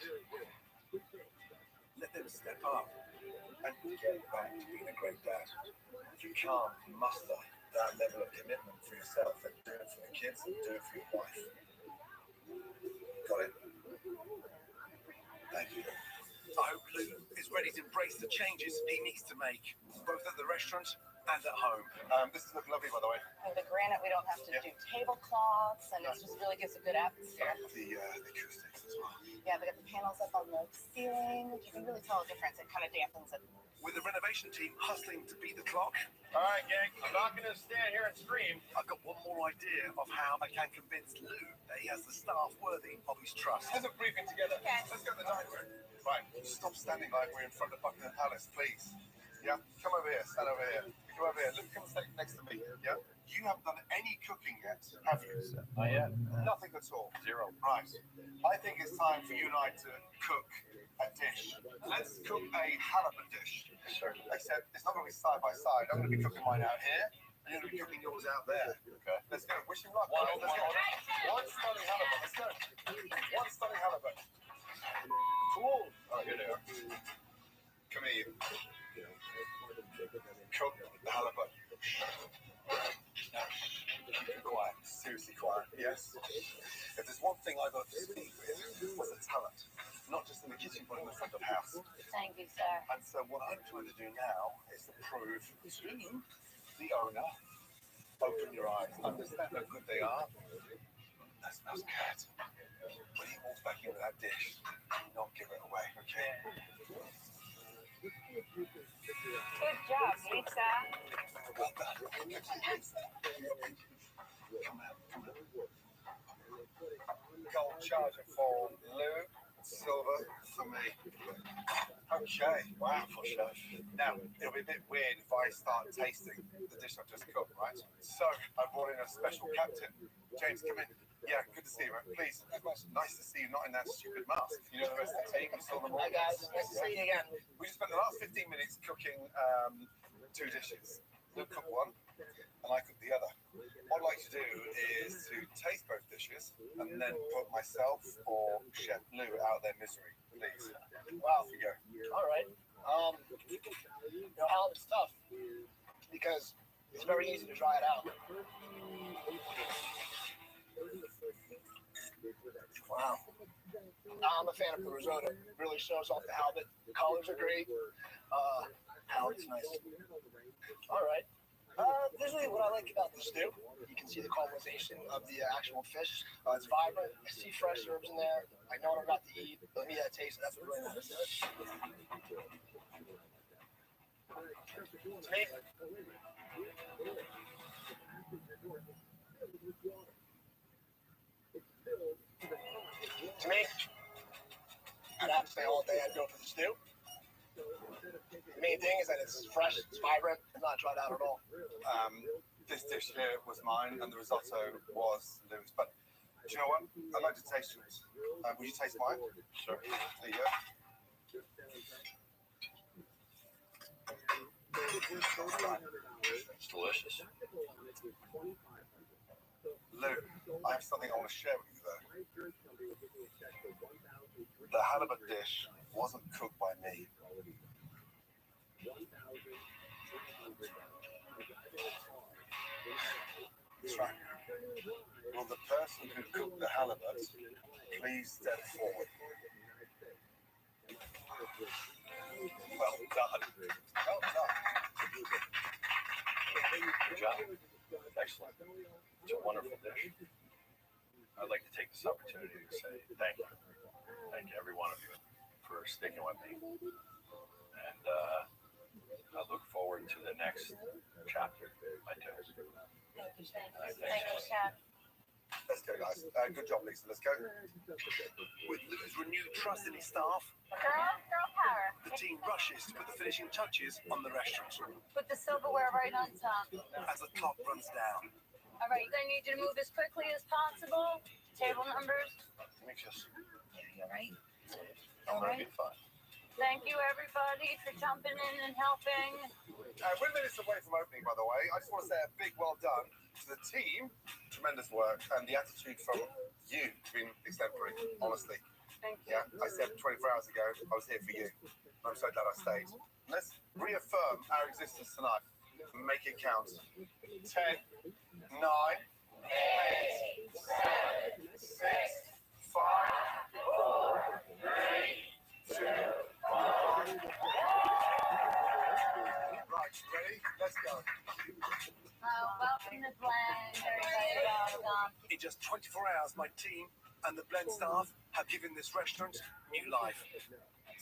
Let them step up and get back to being a great dad. If you can't muster that level of commitment for yourself, then do it for the kids and do it for your wife. Got it? Thank you. I hope Lou is ready to embrace the changes he needs to make, both at the restaurant and at home. This is looking lovely, by the way. And the granite, we don't have to do tablecloths, and it just really gives a good atmosphere. The acoustics as well. Yeah, they got the panels up on the ceiling. You can really tell a difference. It kind of dampens it. With the renovation team hustling to beat the clock, All right, gang. I'm not going to stand here and scream. I've got one more idea of how I can convince Lou that he has the staff worthy of his trust. Let's have a briefing together. Okay. Let's go to the dining room. Right, stop standing like we're in front of Buckingham Palace, please. Yeah, come over here, stand over here. Come over here, look, come sit next to me. Yeah, you haven't done any cooking yet, have you? Not yet. Nothing at all. Zero. Right. I think it's time for you and I to cook a dish. Let's cook a halibut dish. Sure. Except it's not going to be side by side. I'm going to be cooking mine out here, and you're going to be cooking yours out there. Okay. Let's go. Wish him luck. Guys. Let's go. One stunning halibut. Let's go. One stunning halibut. Cool. Oh, here they are. Come here, you. Cook the halibut. Now, quiet. Seriously quiet. Yes. If there's one thing I got to speak with, was the talent. Not just in the kitchen, but in the front of the house. Thank you, sir. And so what I'm trying to do now is to prove to the owner, open your eyes, understand how good they are. That smells good. When he walks back in with that dish, do not give it away, okay? Gold charger for Lou, silver for me. Okay, wow, for chef. Now, it'll be a bit weird if I start tasting the dish I've just cooked, right? So, I brought in a special captain. James, come in. Yeah, good to see you, man. Please, nice to see you not in that stupid mask. You know the rest of the team, you saw them all. Hi guys, nice to see you again. We just spent the last 15 minutes cooking 2 dishes. Luke cooked one, and I cooked the other. What I'd like to do is to taste both dishes and then put myself or Chef Lou out of their misery, please. Wow. Off you go. All right. Halibut's tough because it's very easy to dry it out. Wow. I'm a fan of the risotto. It really shows off the halibut. The colors are great. Halibut's nice. All right. Visually, what I like about the stew, you can see the caramelization of the actual fish. It's vibrant. I see fresh herbs in there. I know what I'm about to eat. Let me taste it. That's what really matters. To me, I'd have to say all day I'd go for the stew. The main thing is that it's fresh, it's vibrant, it's not dried out at all. This dish here was mine, and the risotto was Lou's. But do you know what? I'd like to taste yours. Would you taste mine? Sure. There you go. It's delicious. Lou, I have something I want to share with you, though. The halibut dish wasn't cooked by me. That's right. Will the person who cooked the halibut please step forward? Well done. Well done. Good job. Excellent. It's a wonderful dish. I'd like to take this opportunity to say thank you. Thank you, every one of you, for sticking with me. And I look forward to the next chapter. I do. Thank you, Chef. Let's go, guys. Good job, Lisa. Let's go. With Lou's renewed trust in his staff, Girl power. the team rushes to put the finishing touches on the restaurant Put the silverware right on top. as the clock runs down. All right, I need you to move as quickly as possible. Table numbers. Demetrius, All right. I'm going to be fine. Thank you, everybody, for jumping in and helping. We're minutes away from opening, by the way. I just want to say a big well done to the team. Tremendous work, and the attitude from you has been exemplary, honestly. Thank you. Yeah, I said 24 hours ago, I was here for you. I'm so glad I stayed. Let's reaffirm our existence tonight. Make it count. 10, 9, 8, 7, 6, 5, 4, 3, 2, 1. Right, ready? Let's go. Welcome to Blend, everybody. Welcome. In just 24 hours, my team and the Blend staff have given this restaurant new life.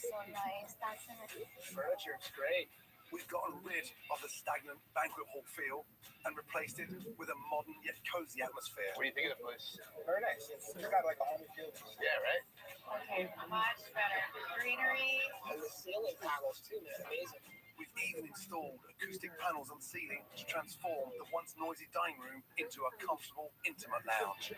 So nice. That's it. furniture is great. We've gotten rid of the stagnant banquet hall feel and replaced it with a modern yet cozy atmosphere. What do you think of the place? Very nice. It's got like a home feel. Yeah, right? Okay, much better. Greenery. And the ceiling panels too, man. Amazing. We've even installed acoustic panels on the ceiling to transform the once noisy dining room into a comfortable, intimate lounge.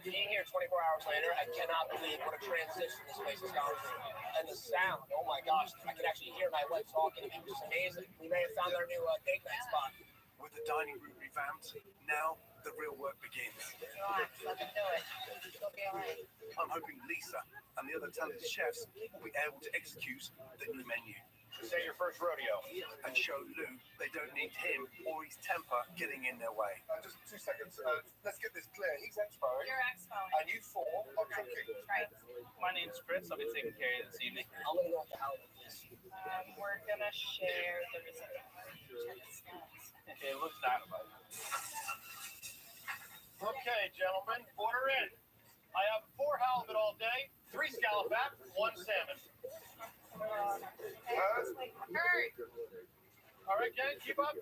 Being here 24 hours later, I cannot believe what a transition this place has gone through. And the sound, oh my gosh, I can actually hear my wife talking to me, which is amazing. We may have found our new date night spot. With the dining room revamped, now the real work begins. Relax, let them do it. It'll be all right. I'm hoping Lisa and the other talented chefs will be able to execute the new menu. This ain't your first rodeo. And show Lou they don't need him or his temper getting in their way. Just 2 seconds. Let's get this clear. He's expo, You're expo. and you 4 are cooking. Right. My name's Fritz. I'll be taking care of you this evening. I'm gonna go with the halibut, please. We're gonna share the risotto. It looks dynamite. Okay, gentlemen, order in. I have 4 halibut all day, 3 scallop back, 1 salmon. Hurry. All right, gang, keep up.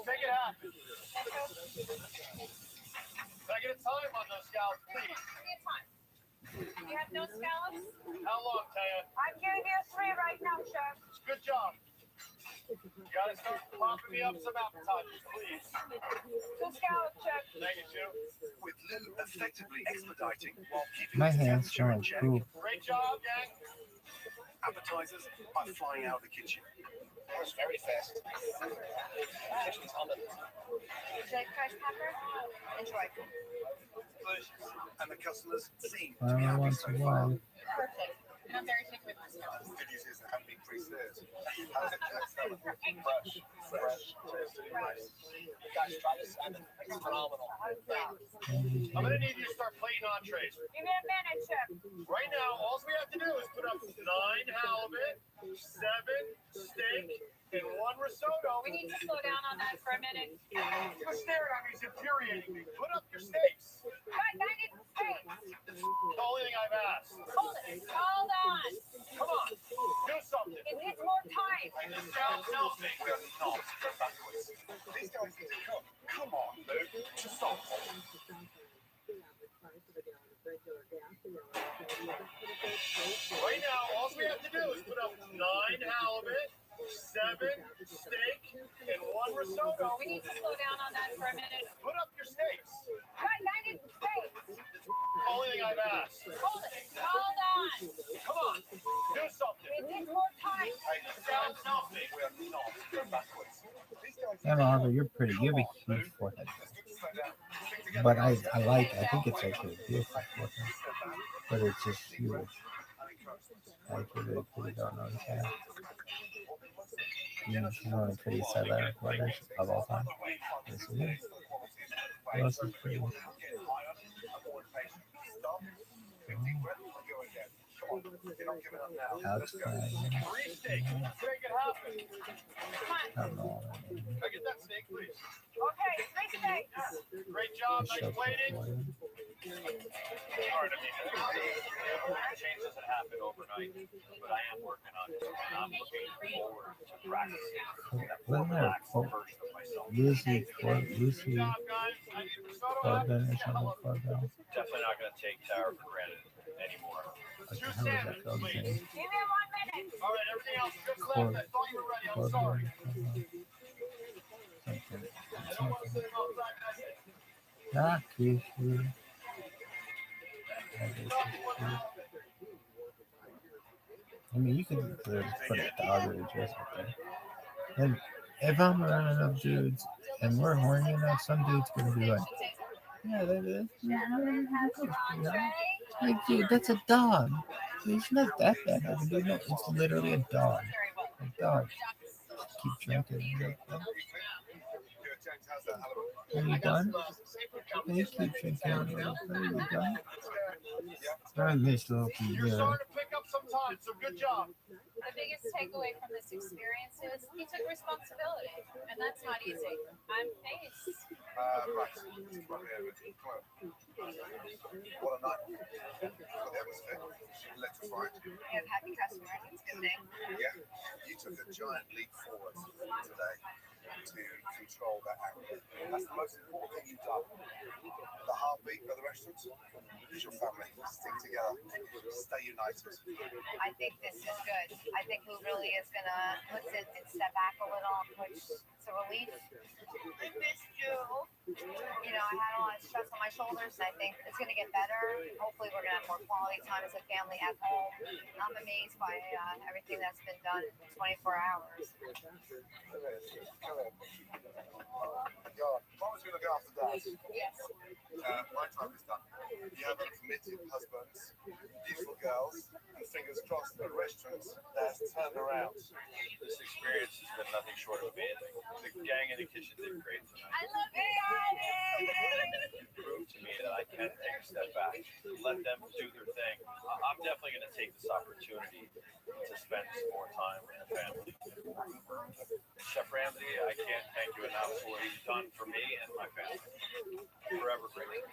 Make it happen. Can I get a time on those scallops, please? Give me a time. You have no scallops? How long, Taya? I'm giving you 3 right now, chef. Good job. You gotta start popping me up some appetizers, please. 2 scallops, chef. Thank you, Sue. With Lou effectively expediting while keeping My the hands temperature in don't check. poop. Great job, gang. Appetizers are flying out of the kitchen. That was very fast. Kitchen's humming. Would you like crushed pepper? Enjoy. Delicious. And the customers seem to I be don't happy want so to far. one. Perfect. And I'm very picky with my scallops. The good news is they haven't been pre-served. How's it taste? Fresh. Nice. Guys, try this salmon. It's phenomenal. I'm gonna need you to start plating entrees. Give me a minute, chef. Right now, all we have to do is put up 9 halibut, 7 steak, and 1 risotto. We need to slow down on that for a minute. You're staring at me, it's infuriating me. Put up your steaks. Guys, I need space. It's the only thing I've asked. Hold it. Hold on. Come on, do something. It needs more time. This sounds healthy. We are not go backwards. These guys need to cook. Come on, Lou. Just stop. Right now, all we have to do is put up 9 halibut, 7 steak, and 1 risotto. We need to slow down on that for a minute. Put up your steaks. Guys, I need space. Only thing I've asked. Hold it. Hold on. Come on, do something. It needs more time. This sounds healthy. We are not go backwards. These guys Yeah, Marvel, you're pretty. You have a huge forehead. But I like, I think it's actually a beautiful forehead. But it's just huge. I really pretty don't know the cat. She's one of the prettiest Atlantic brothers of all time. Yes, it is. Who else is pretty? Outside. I don't know. Can I get that steak, please? Okay, 3 steaks. Great job, nice Shut plating. the boy. Hard to change doesn't happen overnight, but I am working on it, and I'm looking forward to practicing that Wasn't there a quote? version of myself. Lucy Good job, guys. I need risotto. Corbin or something, Corbin. Definitely not going to take Tara for granted anymore. What the hell is that girl's name? Give me 1 minute. All right, everything else just left. I thought you were ready. I'm sorry. I don't want to say about that. Ah, cute. I mean, you can put a dog or a dress up there. And if I'm around enough dudes and we're horny enough, some dude's gonna be like, yeah, that is. Like, dude, that's a dog. It's not that bad. Dude, no, it's literally a dog. A dog. Keep drinking. Are you done? Hey, keep drinking. Are you done? I missed little You're starting to pick up some time, so good job. The biggest takeaway from this experience is he took responsibility, and that's not easy. I'm faced. Right. What a night. Got the atmosphere. Electrified. We have happy customers. It's a good thing. Yeah. You took a giant leap forward today to control that area. That's the most important thing you've done. The heartbeat of the restaurant is your family. Stick together. Stay united. I think this is good. I think Lou really is gonna listen and step back a little, which it's a relief. I missed you. You know, I had a lot of stress on my shoulders, and I think it's gonna get better. Hopefully, we're gonna have more quality time as a family at home. I'm amazed by everything that's been done in 24 hours. God, promise me to look after Dad. Yes. My time is done. You have committed husbands, beautiful girls, and fingers crossed a restaurant that's turned around. This experience has been nothing short of amazing. The gang in the kitchen did great tonight. I love you, Daddy. It proved to me that I can take a step back, let them do their thing. I'm definitely going to take this opportunity to spend some more time with the family. Chef Ramsay, I can't thank you enough for what you've done for me and my family. Forever grateful.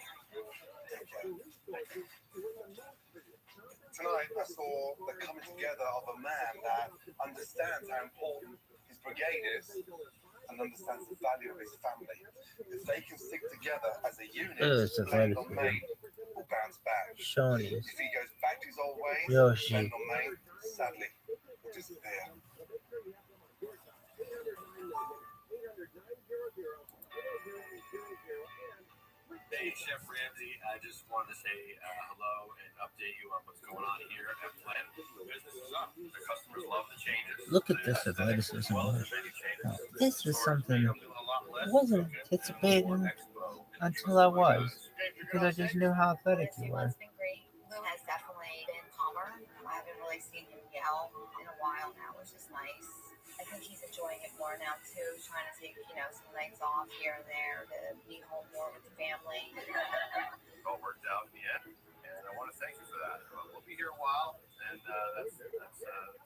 Tonight, I saw the coming together of a man that understands how important his brigade is and understands the value of his family. If they can stick together as a unit, It's a blend very on Maine will bounce back. Shoney's. If he goes back to his old ways, Yoshi. blend on Maine, sadly, will disappear. Hey, Chef Ramsay, I just wanted to say hello and update you on what's going on here at Blend. The business is up. The customers love the changes. Look at this athleticism. Now, this is something I wasn't anticipating until I was, because I just knew how athletic you were. It's been great. Lou has definitely been calmer. I haven't really seen him yell in a while now, which is nice. I think he's enjoying it more now too, trying to take, some nights off here and there to be home more with the family. It all worked out in the end, and I want to thank you for that. We'll be here a while, and that's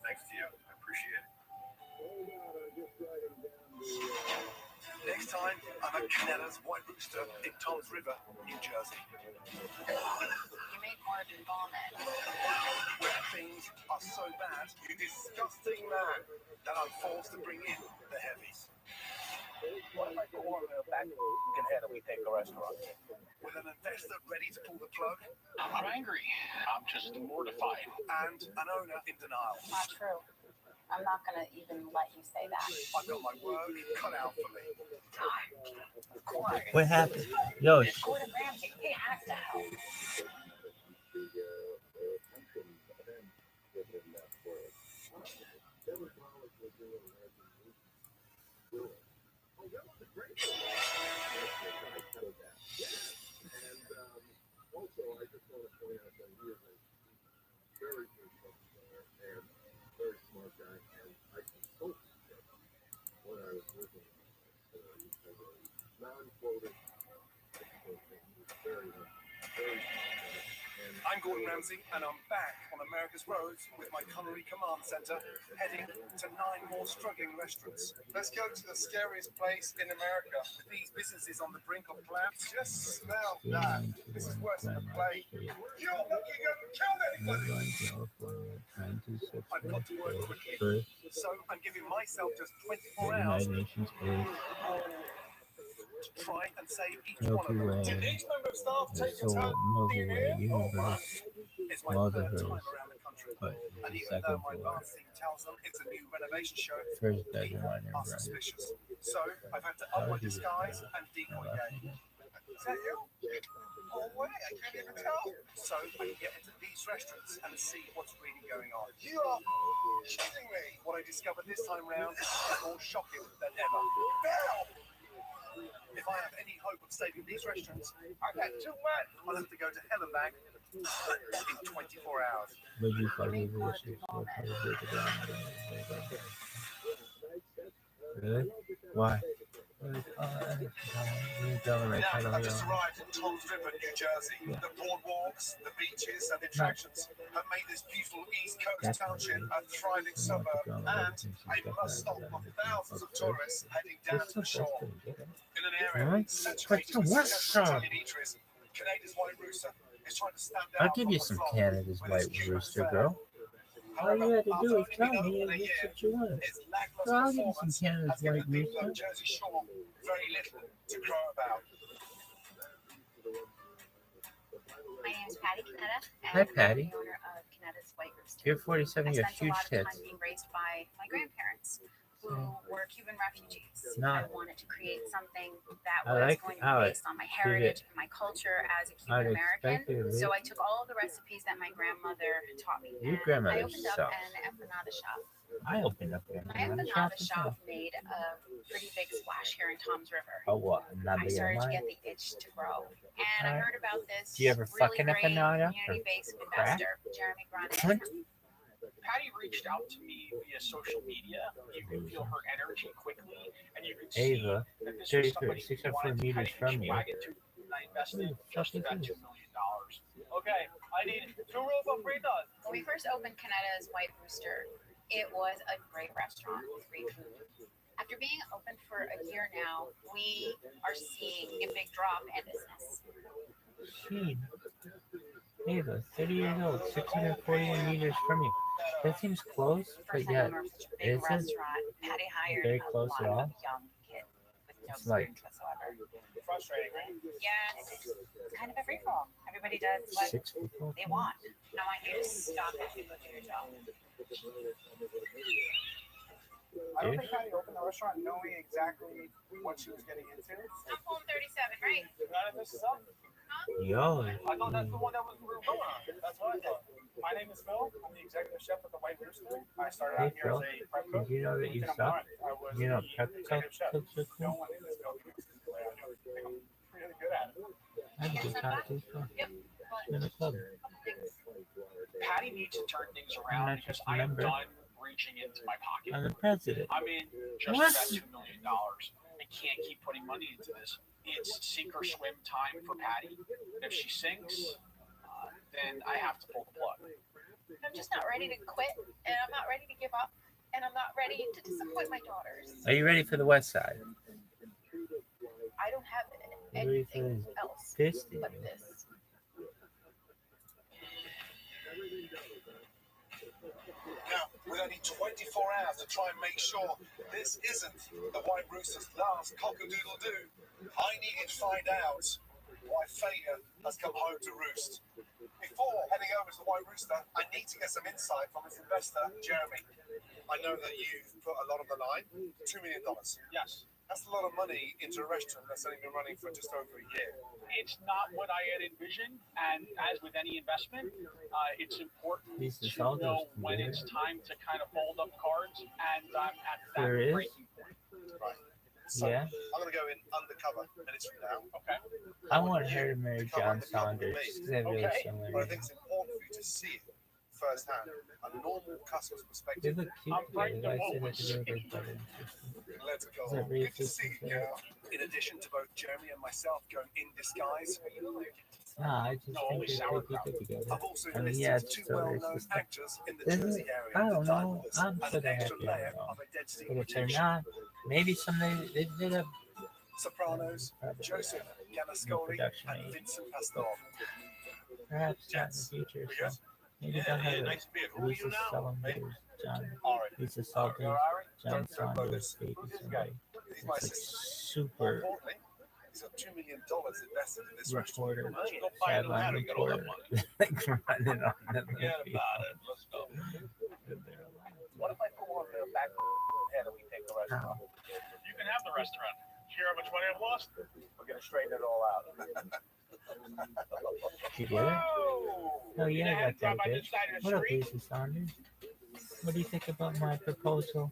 thanks to you. I appreciate it. Next time, I'm at Canetta's White Rooster in Toms River, New Jersey. You make more than vomit. Where things are so bad, you disgusting man, that I'm forced to bring in the heavies. What if I go on back in head and we take a restaurant? With an investor ready to pull the plug. I'm not angry. I'm just mortified. And an owner in denial. Not true. I'm not going to even let you say that. I've got my work cut out for me. What happened? Yoshi. It's Gordon Ramsay. He has to help. Also, I just want to point out that he is a very good customer and very smart guy, and I consulted him when I was working on this as a non-quoted expert, and he was very smart. I'm Gordon Ramsay, and I'm back on America's roads with my culinary command center, heading to 9 more struggling restaurants. Let's go to the scariest place in America. With these businesses on the brink of collapse, just smell that. This is worse than the plague. You're lucky you haven't killed anybody. I've got to work quickly, so I'm giving myself just 24 hours to try and save each one of them. Did each member of staff take a turn? It's my third time around the country, and even though my advance team tells them it's a new renovation show, people are suspicious. So I've had to up my disguise and decoy game. Is that you? Oh wait, I can't even tell. So I can get into these restaurants and see what's really going on. You are kidding me! What I discovered this time round is more shocking than ever. Now! If I have any hope of saving these restaurants, I've had 2 men. I'll have to go to hell and back in 24 hours. Really? Why? Now, I've just arrived in Toms River, New Jersey. The boardwalks, the beaches, and the attractions have made this beautiful East Coast township a thriving suburb, and a must-stop for thousands of tourists heading down to the shore. In an area saturated with Italian eateries, Canada's White Rooster is trying to stand out. I'll give you some Canada's White Rooster, girl. All you had to do is tell me and that's what you wanted. So I'll give you some Canada's White Rooster. Jersey Shore very little to crow about. My name is Patty Canetta, and Hi, Patty. I'm the owner of Canetta's White Rooster. You're 47, you have I spent a huge lot of tits. time being raised by my grandparents, who were Cuban refugees. Nah. I wanted to create something that I was like going to how be it based on my did heritage it. and my culture as a I'd Cuban American. expect you to So be. I took all of the recipes that my grandmother taught me. Your and grandmother I opened up sucks. an empanada shop. I opened up a My empanada shop made a pretty big splash here in Toms River. Oh, what? Not I big started to mine? get the itch to grow. And I heard about this Do you ever really fucking great empanada or community-based crack? investor, Jeremy Grant. What? Patty reached out to me via social media. You could feel her energy quickly, and you could see Ava, that this was somebody 604 who wanted to meters kind from of you. wagon to. And I invested just about $2 million. Okay, I need 2 robo-fritas. When we first opened Canetta's White Rooster, it was a great restaurant with great food. After being open for a year now, we are seeing a big drop in business. Ava, 30 years old, 641 meters from you. That seems close, but First time yet owner of such a big isn't restaurant. Patty hired very a close lot at all. of young kids with no It's like experience whatsoever. Frustrating, right? Yes, it's kind of a free for all. Everybody does what 6 people. they want. And I want you to stop it and go do your job. I don't think Patty opened the restaurant knowing exactly what she was getting into. I'm home 37, right? None of this is up. Yo. I thought that's the one that we were going on. That's what I thought. My name is Phil. I'm the executive chef at the White Rooster. I started out Hey, here Phil. as a prep cook. Did you know that you And I'm suck? not. I was You know, the prep executive chef. cooks are No cool. one in this building is the way I do. I think I'm really good at it. I have a good cocktail. Yep. In the club. Patty needs to turn things I'm around not because just a I am member. done reaching into my pocket. I'm the president. I'm in just What? about $2 million. I can't keep putting money into this. It's sink or swim time for Patty. If she sinks, then I have to pull the plug. I'm just not ready to quit, and I'm not ready to give up, and I'm not ready to disappoint my daughters. Are you ready for the West Side? I don't have Are you ready for anything this? else This? but this. Now, with only 24 hours to try and make sure this isn't the White Rooster's last cock-a-doodle-doo, I needed to find out why failure has come home to roost. Before heading over to the White Rooster, I need to get some insight from its investor, Jeremy. I know that you've put a lot on the line, $2 million. Yes. That's a lot of money into a restaurant that's only been running for just over a year. It's not what I had envisioned, and as with any investment, it's important These to are all know those when together. it's time to kind of fold up cards, and I'm at that There is? breaking point. Right. So Yeah. I'm going to go in undercover minutes from now. Okay. I want her to marry John Saunders because they're really Okay. similar. But I think it's important for you to see it firsthand, a normal customer's They perspective. look cute I'm together. frightened of I say what that we're together. seeing. Let's go. Is that Good to racist? see you, girl. In addition to both Jeremy and myself going in disguise, Nah, I just No, think only they look sauerkraut. good together. I've also I mean, enlisted yeah, it's two still well-known racist. actors in the Is Jersey it? area I don't to dine know. with us, I'm and sure an they're extra happy. I layer don't know. of a dead sea But if they're protection. not, maybe someday they have Sopranos, probably Joseph no Ganascoli, production and age. Vincent Pastor. Perhaps not in the future. So maybe they'll have a Lisa Saunders, Lisa Saunders, John Saunders baby someday. He's my It's like assistant. More super importantly, he's got $2 million invested in this restaurant. reporter, sideline reporter, like running on the movie. Let's go. What if I pull on the back head and we take the restaurant? You can have the restaurant. Hear how much money I've lost? We're going to straighten it all out. You get it? Oh yeah, I got that bitch. What up, Lisa Saunders? What do you think about my proposal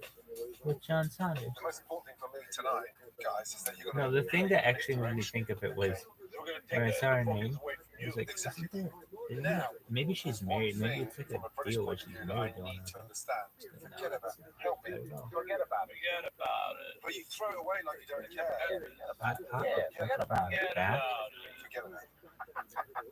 with John Saunders? The most important thing for me tonight, guys, is that you're No, going the thing that actually made me think of it was when I saw her name, I was like, maybe she's married. Maybe it's like a deal where she's married to one of them. Forget about it. Help me. Forget about it. Forget about it. But you throw it away like you don't care. Forget about that. Forget about it.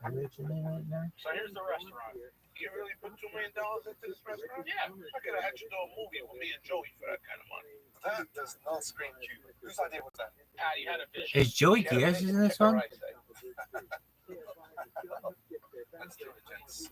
Are you listening right now? So here's the restaurant. You really put $2 million into this restaurant? Yeah. I could have had you do a movie with me and Joey for that kind of money. That does not scream Cuban. Whose idea was that? Patty had a vision. Is Joey Diaz in this one? Let's do it, gents.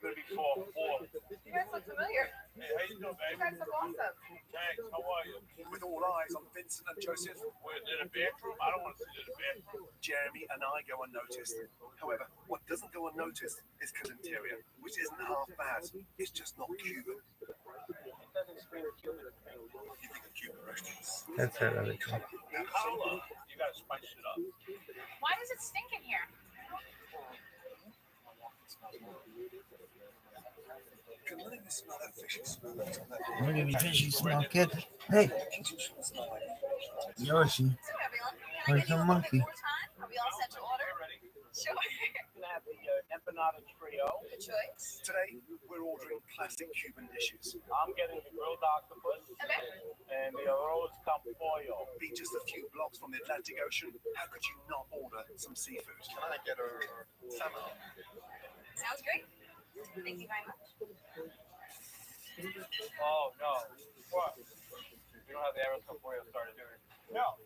Gonna be 4-4. You guys look familiar. Hey, how you doing, You baby? guys look awesome. Thanks. How are you? With all eyes on Vincent and Joseph, We're in a bathroom? I don't want to see you in the bathroom. Jeremy and I go unnoticed. However, what doesn't go unnoticed is Calenteria, which isn't half bad. It's just not Cuban. It doesn't scream Cuban. You think of Cuban restaurants? That's her other thing. Holla. You gotta spice it up. Why does it stink in here? Can let me smell that fishy smell that's on that. Look at me fishy smell, kid. Hey, Yoshi, So everyone, can I where's give you the a little monkey? bit more time? Are we all set to order? Sure. Can I have the empanada trio? Good choice. Today, we're ordering classic Cuban dishes. I'm getting the grilled octopus Okay. and the arroz con pollo. Be just a few blocks from the Atlantic Ocean. How could you not order some seafood? Can I get a salmon? Sounds great. Thank you very much. Oh, no. What? We don't have the arroz con pollo started. No.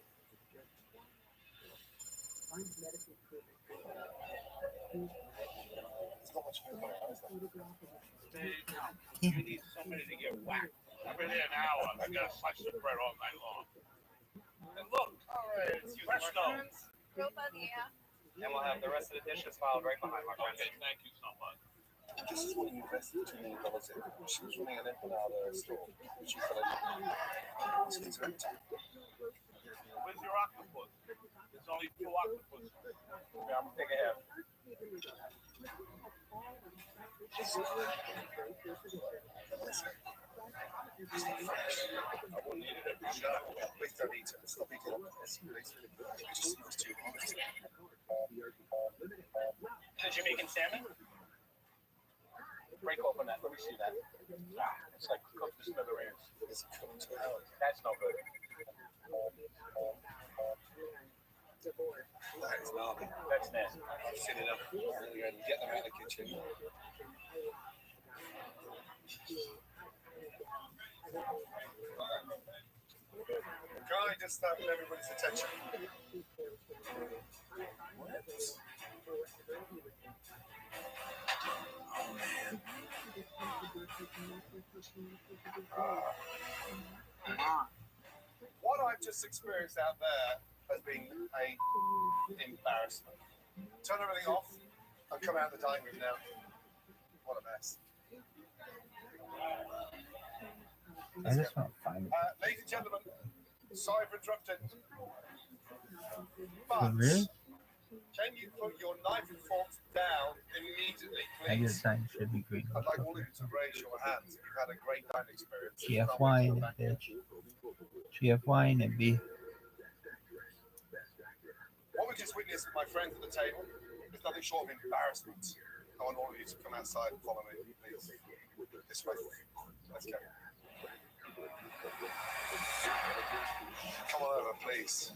There's not much food on it, is there? You need somebody to get whacked. I've been here an hour. I got to slice the bread all night long. And look, presto. Robot, yeah. And we'll have the rest of the dishes filed right behind my friend. Okay, thank you so much. This is what you invested $2 million in. She was running an empanada store, which you fell into. She's empty. Where's your octopus? There's only 2 octopus. Yeah, I'm gonna take a half. I wouldn't eat it every day. Please don't eat it. Stop eating it. Please. It just was too honest. The Jamaican salmon? Break open that. Let me see that. It's like cooked to smithereens. It's cooked out. That's no good. That is gnarly. That's nasty. I've seen enough. I'm going to go and get them out of the kitchen. Can I just have everybody's attention? Oh, man. What I've just experienced out there has been a embarrassment. Turn everything off and come out of the dining room now. What a mess. I just want to find it. Ladies and gentlemen, sorry for interrupting. Oh, But really? can you put your knife and forks down immediately, Maybe the please? sign should be green. I'd like all of you to raise your hands if you've had a great dining experience. GFY in it, bitch. GFY in it, B. What we just witnessed, my friends at the table, is nothing short of embarrassment. I want all of you to come outside and follow me, please. This way. Let's go. Come on over, please.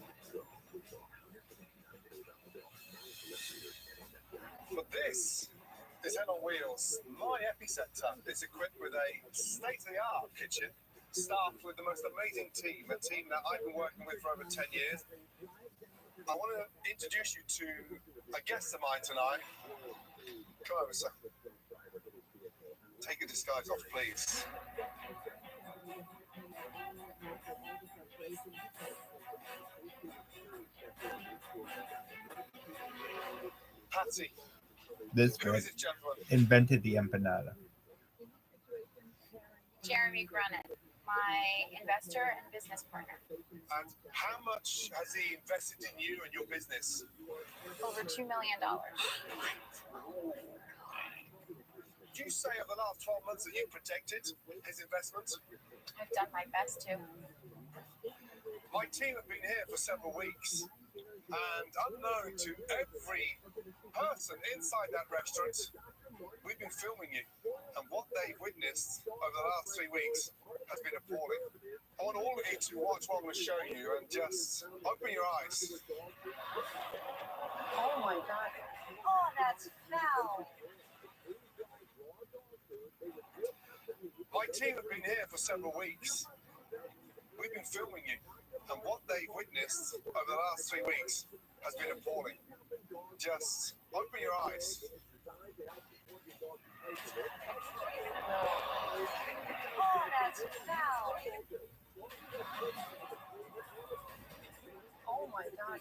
But this is Head on Wheels. My epicenter is equipped with a state-of-the-art kitchen, staffed with the most amazing team, a team that I've been working with for over 10 years. I want to introduce you to a guest of mine tonight. Come over, sir. Take your disguise off, please. Patsy, This who guy is it, gentlemen? invented the empanada. Jeremy Grunnett, my investor and business partner. And how much has he invested in you and your business? Over $2 million. Would you say over the last 12 months that you protected his investment? I've done my best to. My team have been here for several weeks, and unknown to every person inside that restaurant, we've been filming you, and what they've witnessed over the last 3 weeks has been appalling. I want all of you to watch what I'm going to show you and just open your eyes. Oh my God. Oh, that's foul. My team have been here for several weeks. We've been filming you, and what they've witnessed over the last 3 weeks has been appalling. Just open your eyes. Oh, that's foul. Oh my God.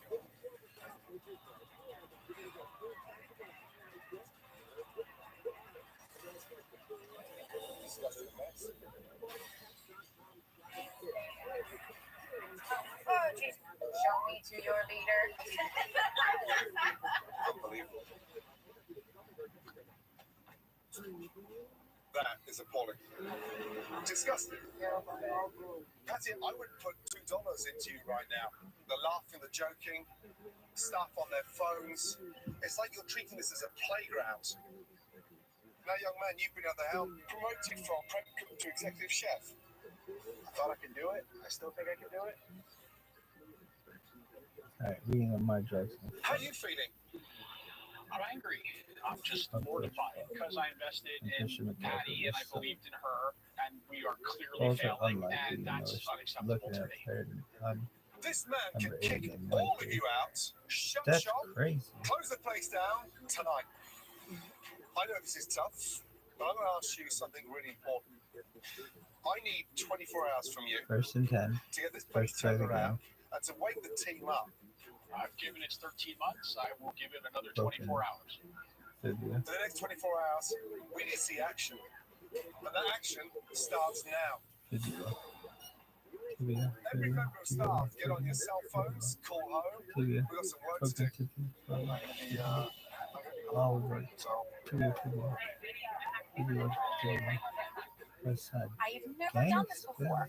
Oh, geez. Show me to your leader. Unbelievable. That is appalling. Disgusting. Patty, I would put $2 into you right now. The laughing, the joking, stuff on their phones. It's like you're treating this as a playground. Now, young man, you've been at the helm, promoted from prep cook to executive chef. I thought I could do it. I still think I can do it. Alright, reading on my Jackson. How are you feeling? I'm angry. I'm just mortified because I invested in Patty and I believed in her, and we are clearly Also, failing, unlike and the that's most unacceptable looking to at me. third and This man can Number kick 80 and all of 93. you out, shut That's shop, crazy. close the place down tonight. I know this is tough, but I'm going to ask you something really important. I need 24 hours from you First and 10. to get this place Let's try turned the game. around and to wake the team up. I've given it 13 months. I will give it another Broken. 24 hours. Fibula. For the next 24 hours, we need to see action. And that action starts now. Fibula. Fibula. Every Fibula. member of staff, get on your cell phones, call home. Fibula. We've got some work to do. Fibula. All right. Fibula. Fibula. Fibula. Fibula. West side. I've never done this before.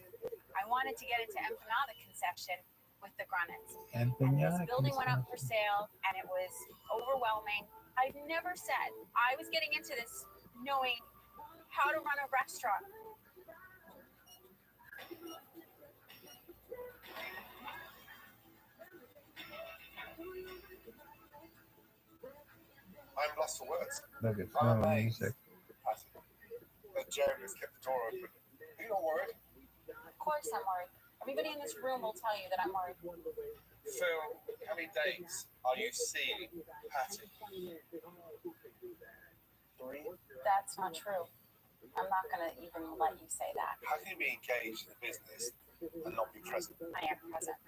I wanted to get into empanada conception with the Grunnets. And this building went up for sale, and it was overwhelming. I've never said I was getting into this knowing how to run a restaurant. I'm lost for words. Look at I'm normal amazed music. that Jeremy's kept the door open. Are you not worried? Of course I'm worried. Everybody in this room will tell you that I'm worried. Phil, how many days are you seeing Patty? 3? That's not true. I'm not going to even let you say that. How can you be engaged in the business and not be present? I am present.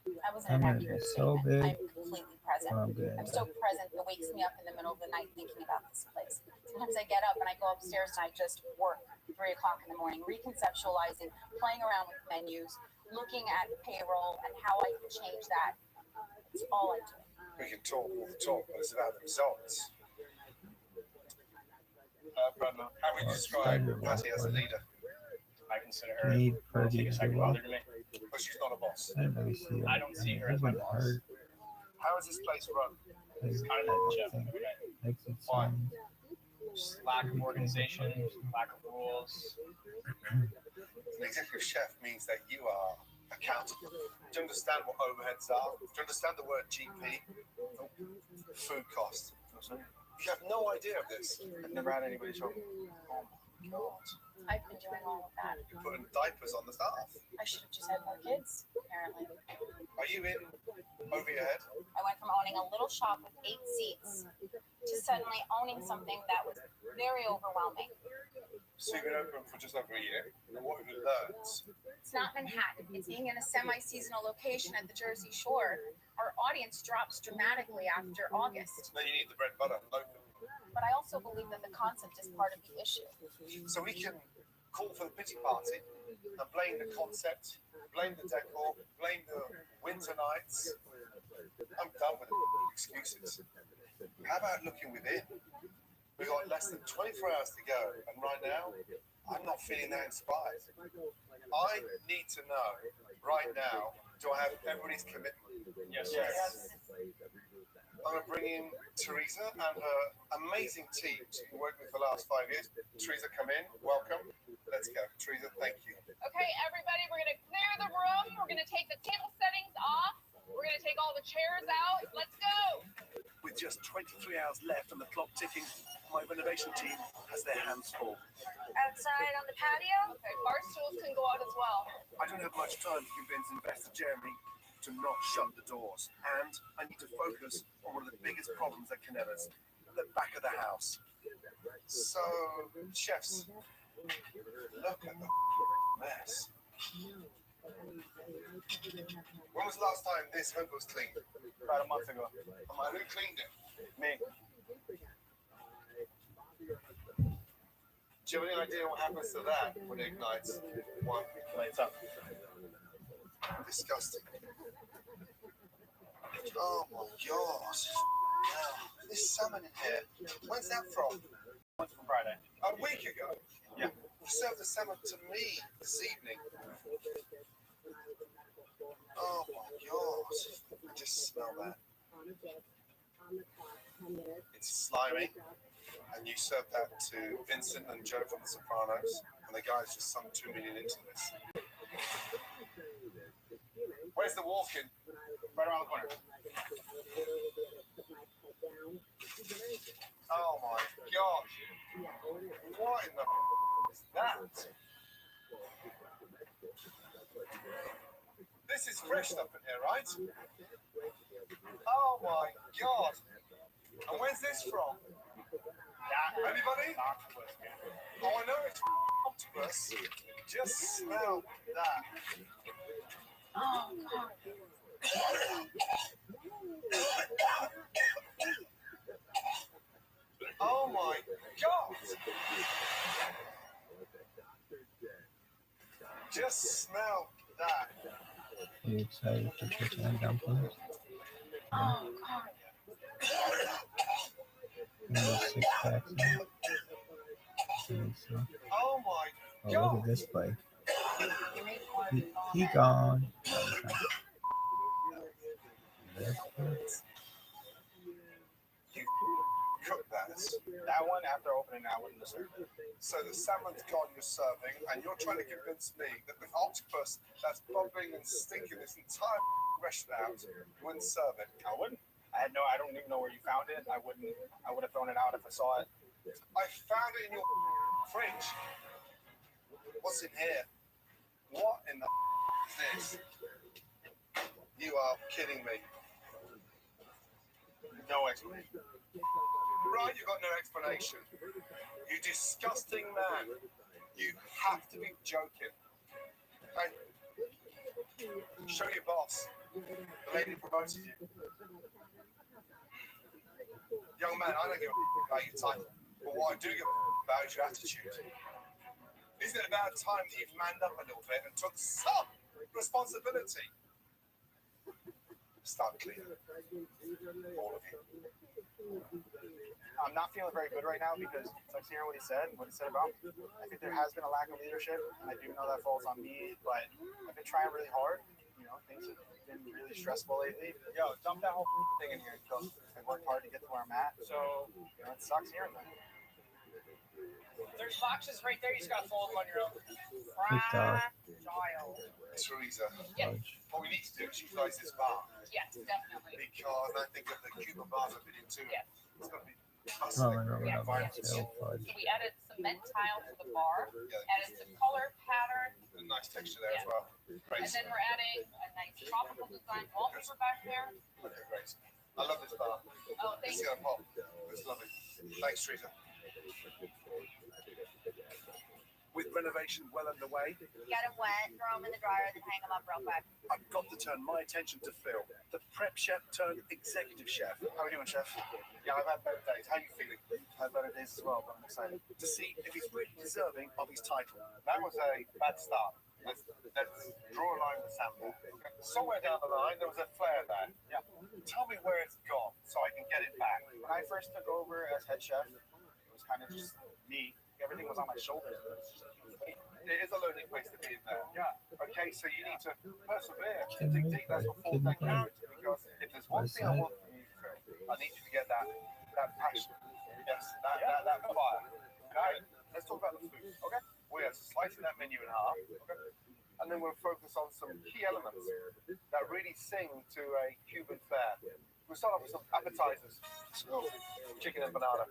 That wasn't I'm an gonna accurate get so statement. big. I'm completely present. Oh, I'm good. I'm so present it wakes me up in the middle of the night thinking about this place. Sometimes I get up and I go upstairs and I just work 3 o'clock in the morning, reconceptualizing, playing around with menus, looking at payroll and how I can change that. It's all I do. We can talk all the talk, but it's about the results. How would you describe Patty as a leader? I consider her Need like Fergie a to second do well. mother to me. But she's not a boss. I didn't really see her. I don't see her as my boss. Hurt. How is this place run? It's kind of a chef every day. Exit Why? signs. Just lack of organization, lack of rules. An executive chef means that you are accountable. Do you understand what overheads are? Do you understand the word GP? Food cost. You have no idea of this. I've never had anybody show me. Oh my God. I've been doing all of that. You're putting diapers on the staff. I should have just had more kids, apparently. Are you in over your head? I went from owning a little shop with 8 seats to suddenly owning something that was very overwhelming. So you've been open for just over a year. And what have you learned? It's not Manhattan. It's being in a semi-seasonal location at the Jersey Shore. Our audience drops dramatically after August. Then you need the bread and butter open. But I also believe that the concept is part of the issue. So we can call for the pity party and blame the concept, blame the decor, blame the winter nights. I'm done with excuses. How about looking within? We've got less than 24 hours to go, and right now, I'm not feeling that inspired. I need to know right now, do I have everybody's commitment? Yes. I'm going to bring in Teresa and her amazing team she's been working with for the last 5 years. Teresa, come in. Welcome. Let's go. Teresa, thank you. Okay, everybody, we're going to clear the room. We're going to take the table settings off. We're going to take all the chairs out. Let's go. With just 23 hours left and the clock ticking, my renovation team has their hands full. Outside on the patio? Okay, bar stools can go out as well. I don't have much time to convince investor Jeremy to not shut the doors, and I need to focus on one of the biggest problems at Canella's, the back of the house. So, chefs, look at the mess. When was the last time this home was cleaned? About a month ago. Who cleaned it? Me. Do you have any idea what happens to that when it ignites? One. Lights up. Disgusting. Oh my God. There's salmon in here. When's that from? From Friday. A week ago? Yeah. You served the salmon to me this evening. Oh my God. I just smell that. It's slimy. And you served that to Vincent and Joe from The Sopranos. And the guys just sunk 2 million into this. Where's the walk-in? Right around the corner. Oh my God. What in the is that? This is fresh stuff in here, right? Oh my god! And where's this from? Anybody? Oh, I know it's octopus. Just smell that. Oh, God. Oh my god! Just smell that. Are you excited for chicken and dumplings? Oh, God. You know, 6 packs now? I think so. Oh my Oh, god! look at this bike. You need one. He gone. That's good. You cook that. That one, after opening that one, the serve. So the salmon's gone you're serving, and you're trying to convince me that the octopus that's bubbling and stinking this entire restaurant out, you wouldn't serve it. I wouldn't. I don't even know where you found it. I would have thrown it out if I saw it. I found it in your fridge. What's in here? What in the is this? You are kidding me. No explanation. Right, you've got no explanation. You disgusting man. You have to be joking. Hey, show your boss. The lady promoted you. Young man, I don't give a about your title, but what I do give a about is your attitude. Isn't it about time that you've manned up a little bit and took some responsibility? Start cleaning. All of you. I'm not feeling very good right now because I'm hearing what he said about. I think there has been a lack of leadership, and I do know that falls on me, but I've been trying really hard. You know, things have been really stressful lately. Yo, dump that whole thing in here because I worked hard to get to where I'm at. So, you know, it sucks hearing that. There's boxes right there. You just gotta fold them on your own. Fragile. Teresa, Yes. what we need to do is utilize this bar Yes, definitely. because I think of the Cuban bars I've been into. Yes. It's going to be So we added cement tile to the bar, added some color pattern, a nice texture there as well. Great. and then we're adding a nice tropical design wallpaper back there. Okay, great. I love this bar. Oh, thank It's you. going to pop. It's lovely. Thanks, Teresa. With renovation well underway, Get them wet, throw them in the dryer, then hang them up real quick. I've got to turn my attention to Phil, the prep chef turned executive chef. How are you doing, Chef? Yeah, I've had better days. How are you feeling? I've had better days as well, but I'm excited. To see if he's really deserving of his title. That was a bad start. Let's draw a line with sample. Somewhere down the line, there was a flare there. Yeah. Tell me where it's gone so I can get it back. When I first took over as head chef, it was kind of just me. Everything was on my shoulders. But it's just, It is a learning place to be in there. yeah. Okay, so you need to persevere. Dig deep. That's what full that character. Because if there's one thing I want from you, Phil, I need you to get that passion. Yes, that fire. Okay, let's talk about the food. Okay, we're slicing that menu in half. Okay, and then we'll focus on some key elements that really sing to a Cuban fare. We'll start off with some appetizers. Chicken empanada,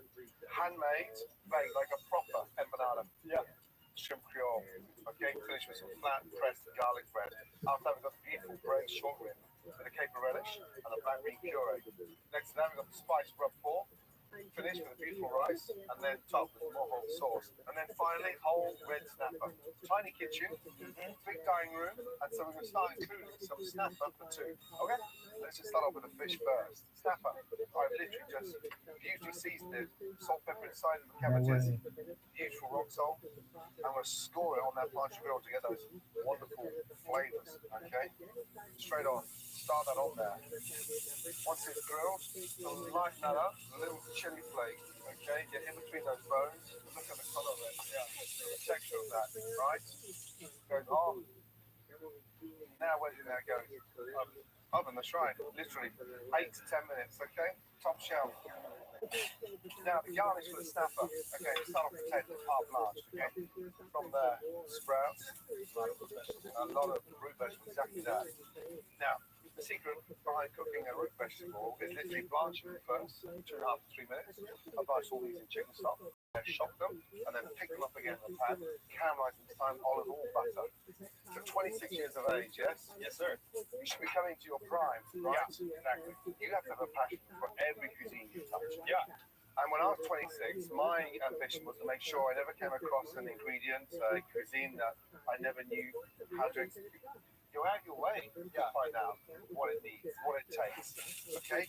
handmade, made like a proper empanada. Yeah. Shrimp creole. Okay, finish with some flat pressed garlic bread. After that, we've got beautiful braised short rib with a caper relish and a black bean puree. Next to that, we've got the spiced rub pork. Finish with a beautiful rice and then top with more whole sauce. And then finally, whole red snapper. Tiny kitchen, big dining room, and so we're going to start including some snapper for two. Okay, let's just start off with the fish first. Snapper. I've literally just beautifully seasoned it, salt, pepper inside of the cabbages, beautiful rock salt, and we'll score it on that plancha grill to get those wonderful flavors. Okay, straight on. Start that on there. Once it's grilled, lighten that up, a little chili flake. Okay, get in between those bones. Look at the color of it. Yeah, the texture of that. Right? Goes on. Now where's it now going? Oven the shrine. Literally 8 to 10 minutes. Okay, top shelf. Now the garnish for the snapper. Okay, start off with potatoes, half large. Okay, from there, sprouts. A lot of root vegetables. Exactly that. Now. The secret behind cooking a root vegetable is literally blanching them first, 2.5 to 3 minutes. I blanch all these in chicken stock, then shock them, and then pick them up again in the pan, caramelize them this time, olive oil, butter. So 26 years of age, yes? Yes, sir. You should be coming to your prime, right? Exactly. You have to have a passion for every cuisine you touch. Yeah. And when I was 26, my ambition was to make sure I never came across an ingredient, a cuisine that I never knew how to execute. Go out your way to find out what it needs, what it takes. Okay?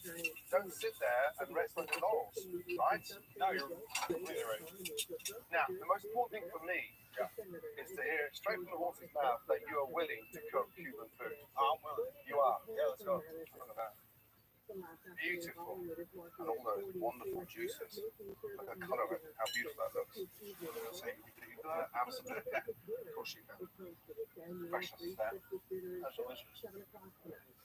Don't sit there and rest on your laurels, right? No, you're completely right. Now, the most important thing for me is to hear straight from the horse's mouth that you are willing to cook Cuban food. I'm willing. You are. Yeah, let's go. Look at that. Beautiful. And all those wonderful juices. Look at the colour of it, how beautiful that looks. So you can do that? Absolutely. Of course you can. Freshness is there. That's delicious.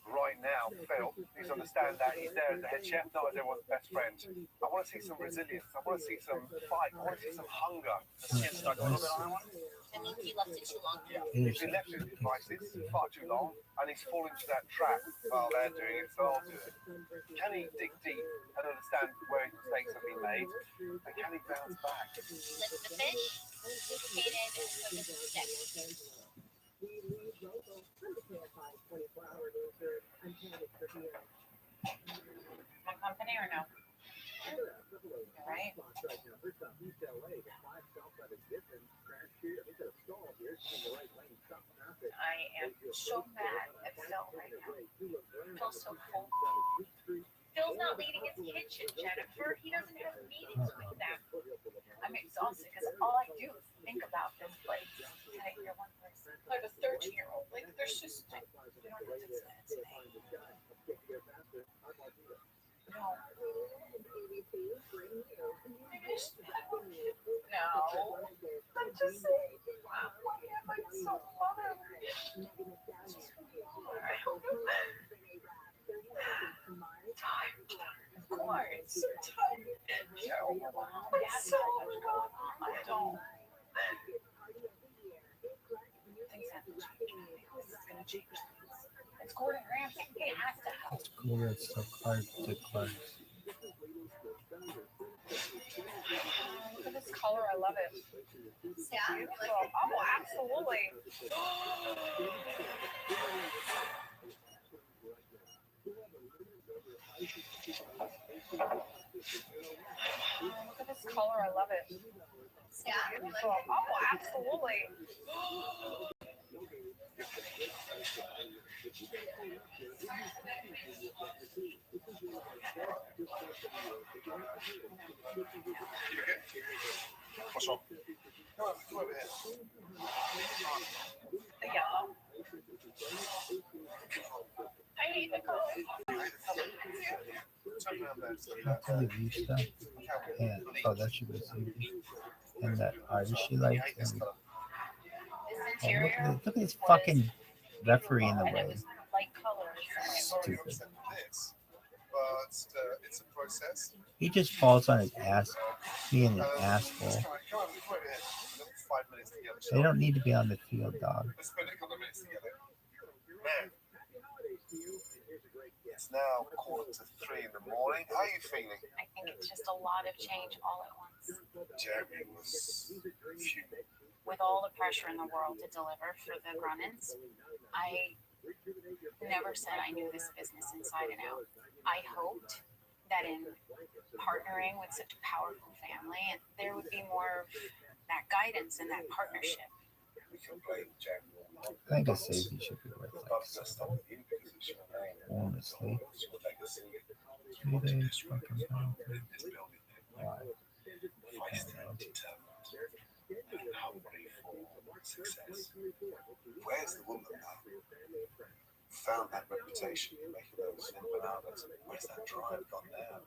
Right now, Phil needs to understand that he's there as the head chef, not as everyone's best friend. I want to see some resilience. I want to see some fight. I want to see some hunger. Let's get stuck a little bit on that one. I mean, he left it too long. If he left his devices far too long and he's fallen into that trap while they're doing it, so I'll do it. Can he dig deep and understand where his mistakes have been made? And can he bounce back? Lift the fish, lubricated, cook it stick. My company or no? You're right. I am so mad at Phil right now. Phil's so full. Phil's not leading his kitchen, Jennifer. He doesn't have meetings with them. I'm exhausted because all I do is think about this place. Can I hear one person? Like a 13-year-old. Like, there's just. You don't have to explain it to me. No. No. I'm just saying. Why am I so motherly? I don't know. Tired. Of course. Tired. You're overwhelmed. It's so overwhelmed. I don't. Things have to change. This is going to change things. It's Gordon Ramsay. He has to help. It's cool that stuff hard to close. Look at this color. I love it. Yeah. Beautiful. Oh, absolutely. Look at this color. I love it. Yeah. Beautiful. Oh, absolutely. What's wrong? Come over here. The yellow. I need the color. Turn around there. Look at the view stuff. And oh, that should be easy. And that artist she likes. And, This oh, interior. look at this fucking referee in the And it way. was light colors. Stupid. This, but it's a process. He just falls on his ass, being an asshole. Come over here. 5 minutes together. They don't need to be on the field, dog. Let's spend a couple of minutes together. Man, it's now 2:45 in the morning. How are you feeling? I think it's just a lot of change all at once. Jeremy was fuming. With all the pressure in the world to deliver for the run-ins, I never said I knew this business inside and out. I hoped that in partnering with such a powerful family, there would be more of that guidance and that partnership. We can play Jeremy. I think a safety should be worth like honestly. 3 days fucking time. Why? I don't know. Hungry for success. Where's the woman now? Found that reputation for making those empanadas. Where's that drive gone now?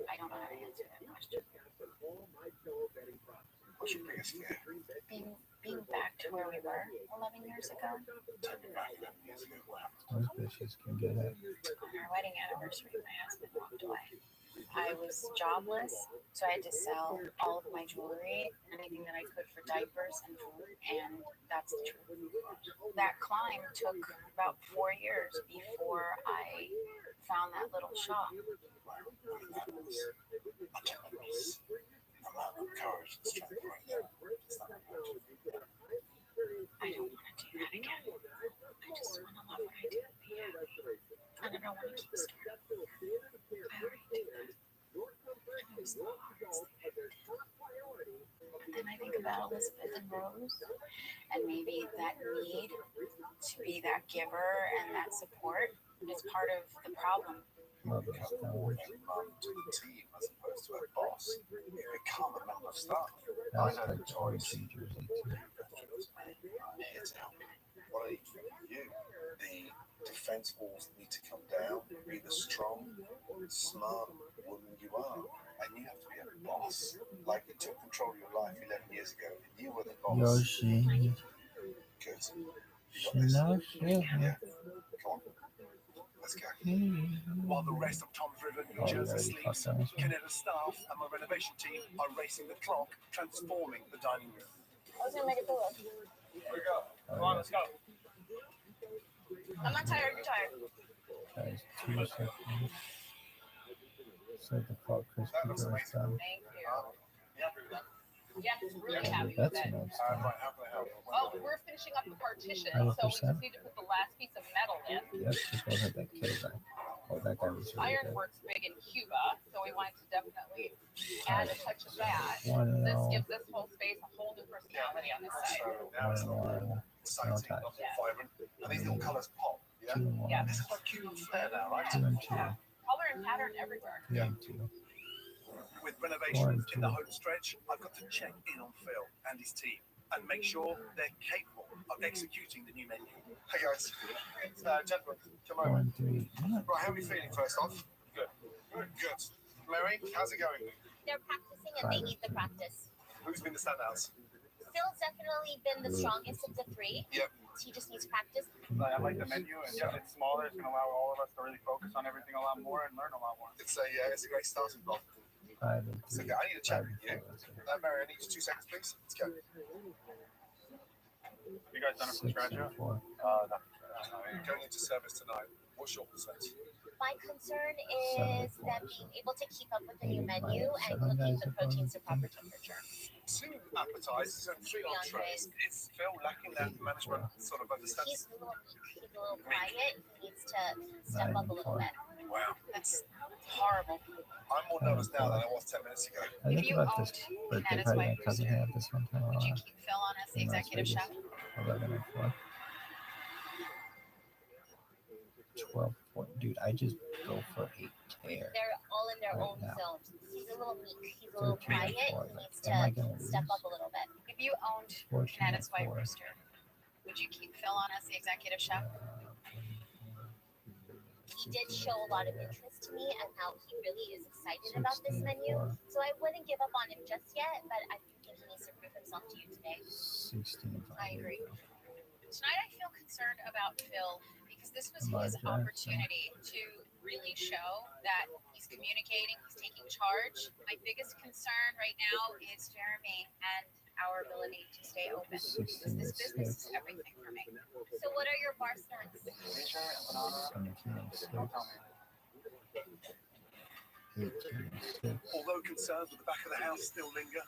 I don't know how to answer that question. What's your biggest fear? Being back to where we were 11 years ago. Take me back 11 years ago. What happened? Those bitches can get it. On our wedding anniversary, my husband walked away. I was jobless, so I had to sell all of my jewelry, anything that I could for diapers and food, and that's the truth. That climb took about 4 years before I found that little shop. That was a tremendous amount of courage and strength right there. It's not much. about Elizabeth and Rose, and maybe that need to be that giver and that support is part of the problem. Love those towers. Mum to the team as opposed to a boss. You become a member of staff. That's like the OG jersey too. I'm here to help you. What I need from you, the defense walls need to come down. Be the strong, smart woman you are. And you have to be a boss. Like you took control of your life 11 years ago. And you were the boss. Yoshi. Good. Yeah. Come on. Let's go. While the rest of Tom's River, New Jersey sleeps, Canada staff and my renovation team are racing the clock, transforming the dining room. I was gonna make a pillow. Here we go. Come on, let's go. I'm not tired, you're tired. Guys, 2 seconds. So the clock crispy goes down. Thank you. Yeah, really happy with That's that. an old How style. can I help? Well, we're finishing up the partition, 100%. so we just need to put the last piece of metal in. Yep, just go ahead that kill guy. Oh, that guy was really good. Ironwork's big in Cuba, so we wanted to definitely add a touch of that. One and This all. gives this whole space a whole new personality on this side. So now it's not No exciting, ties. not vibrant. And these little colours pop. Yeah? 2 and 1. Yeah. This is like Cuban flair now, right? 2 and 2. Color and pattern everywhere. 3 and 2. With renovations in the 1, 2. home stretch, I've got to check in on Phil and his team and make sure they're capable of executing the new menu. Hey guys, gentlemen, come over. 1, 3. Right, how are we feeling first off? Good. Good. Mary, how's it going? They're practicing and they need the practice. Who's been the standouts? Phil's definitely been the strongest of the three. Yep. He just needs practice. I like the menu, and yeah, it's smaller. It's going to allow all of us to really focus on everything a lot more and learn a lot more. It's a great starting block. 5 and So 3. I need to chat 5 with and you. 4. Mary, I need you 2 seconds, please. Let's go. You guys done it from 6 scratch and yet? 4. No. Going into service tonight. What's your percent? My concern is them being able to keep up with the new menu and cooking the proteins to proper temperature. 2 appetizers and 3 entrees. Is Phil lacking that management sort of understanding? He's a little weak. He's a little quiet. He needs to step up a little bit. Wow. That's horrible. I'm more nervous now than I was 10 minutes ago. I think you about owned this birthday Canada's party my White cousin Rooster, had this one time. Would you keep Phil on as the in Las executive Vegas. chef? 11 and 4. 12 point. Dude, I just go for 8 tear. They're all in their Right own now. zones. He's a little weak. He's a little 13 and quiet. 4. He needs Am I to gonna step lose? up a little bit. If you owned 14 Canada's and White 4. Rooster, would you keep Phil on as the executive chef? He did show a lot of interest to me and how he really is excited about this menu. So I wouldn't give up on him just yet, but I do think he needs to prove himself to you today. 16. I agree. Tonight I feel concerned about Phil because this was My his God. opportunity to really show that he's communicating, he's taking charge. My biggest concern right now is Jeremy and our ability to stay open. 16 This and business 6. is everything for me. So what are your bar snacks? 17 and 6. 18 and 6. Although concerns with the back of the house still linger,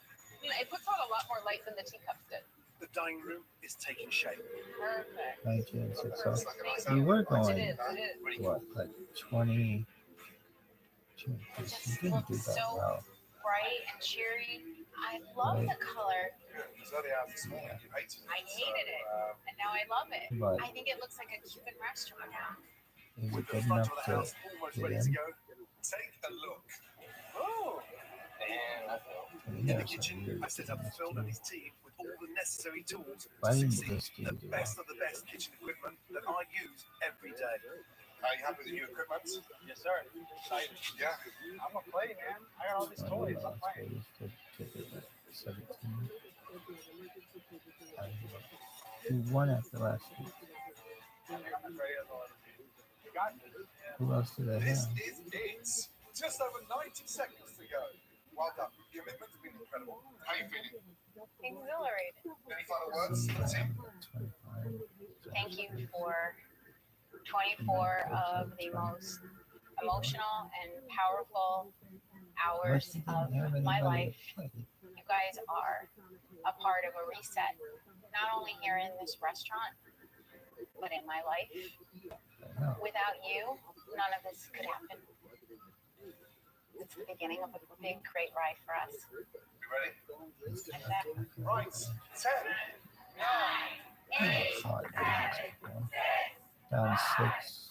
It puts on a lot more light than the teacups did. the dining room is taking shape. Perfect. 19 and 6. So It's like a nice we were It going, is. It is. what, like 20. You didn't do that So well. bright and cheery. I love the color. It's early hours this morning. You hated it. I hated it, and now I love it. But I think it looks like a Cuban restaurant now. is With it the good front enough of the to house almost get ready to in? go, take a look. Oh, damn, that's dope. In Yeah, the it's a kitchen, weird I set up thing Phil to and do. his team with all the necessary tools Why to didn't succeed. this dude The do best that? of the best kitchen equipment that I use every day. Are you happy with the new equipment? Yes, sir. Excited. Yeah. I'm gonna play, man. I got all these toys. I'm playing. Vegas to 17. Who won after last week? I think I'm as ready as I'll ever be. You got me. Who else do they This have? is it. Just over 90 seconds to go. Well done. Your commitment has been incredible. How are you feeling? Exhilarated. Any final words for the team? 25. Thank you for 24 of the most emotional and powerful hours Didn't of have my anybody life. to play. You guys are a part of a reset, not only here in this restaurant, but in my life. I know. Without you, none of this could happen. It's the beginning of a big, great ride for us. You ready? Right, 10, 9, 8, down 6,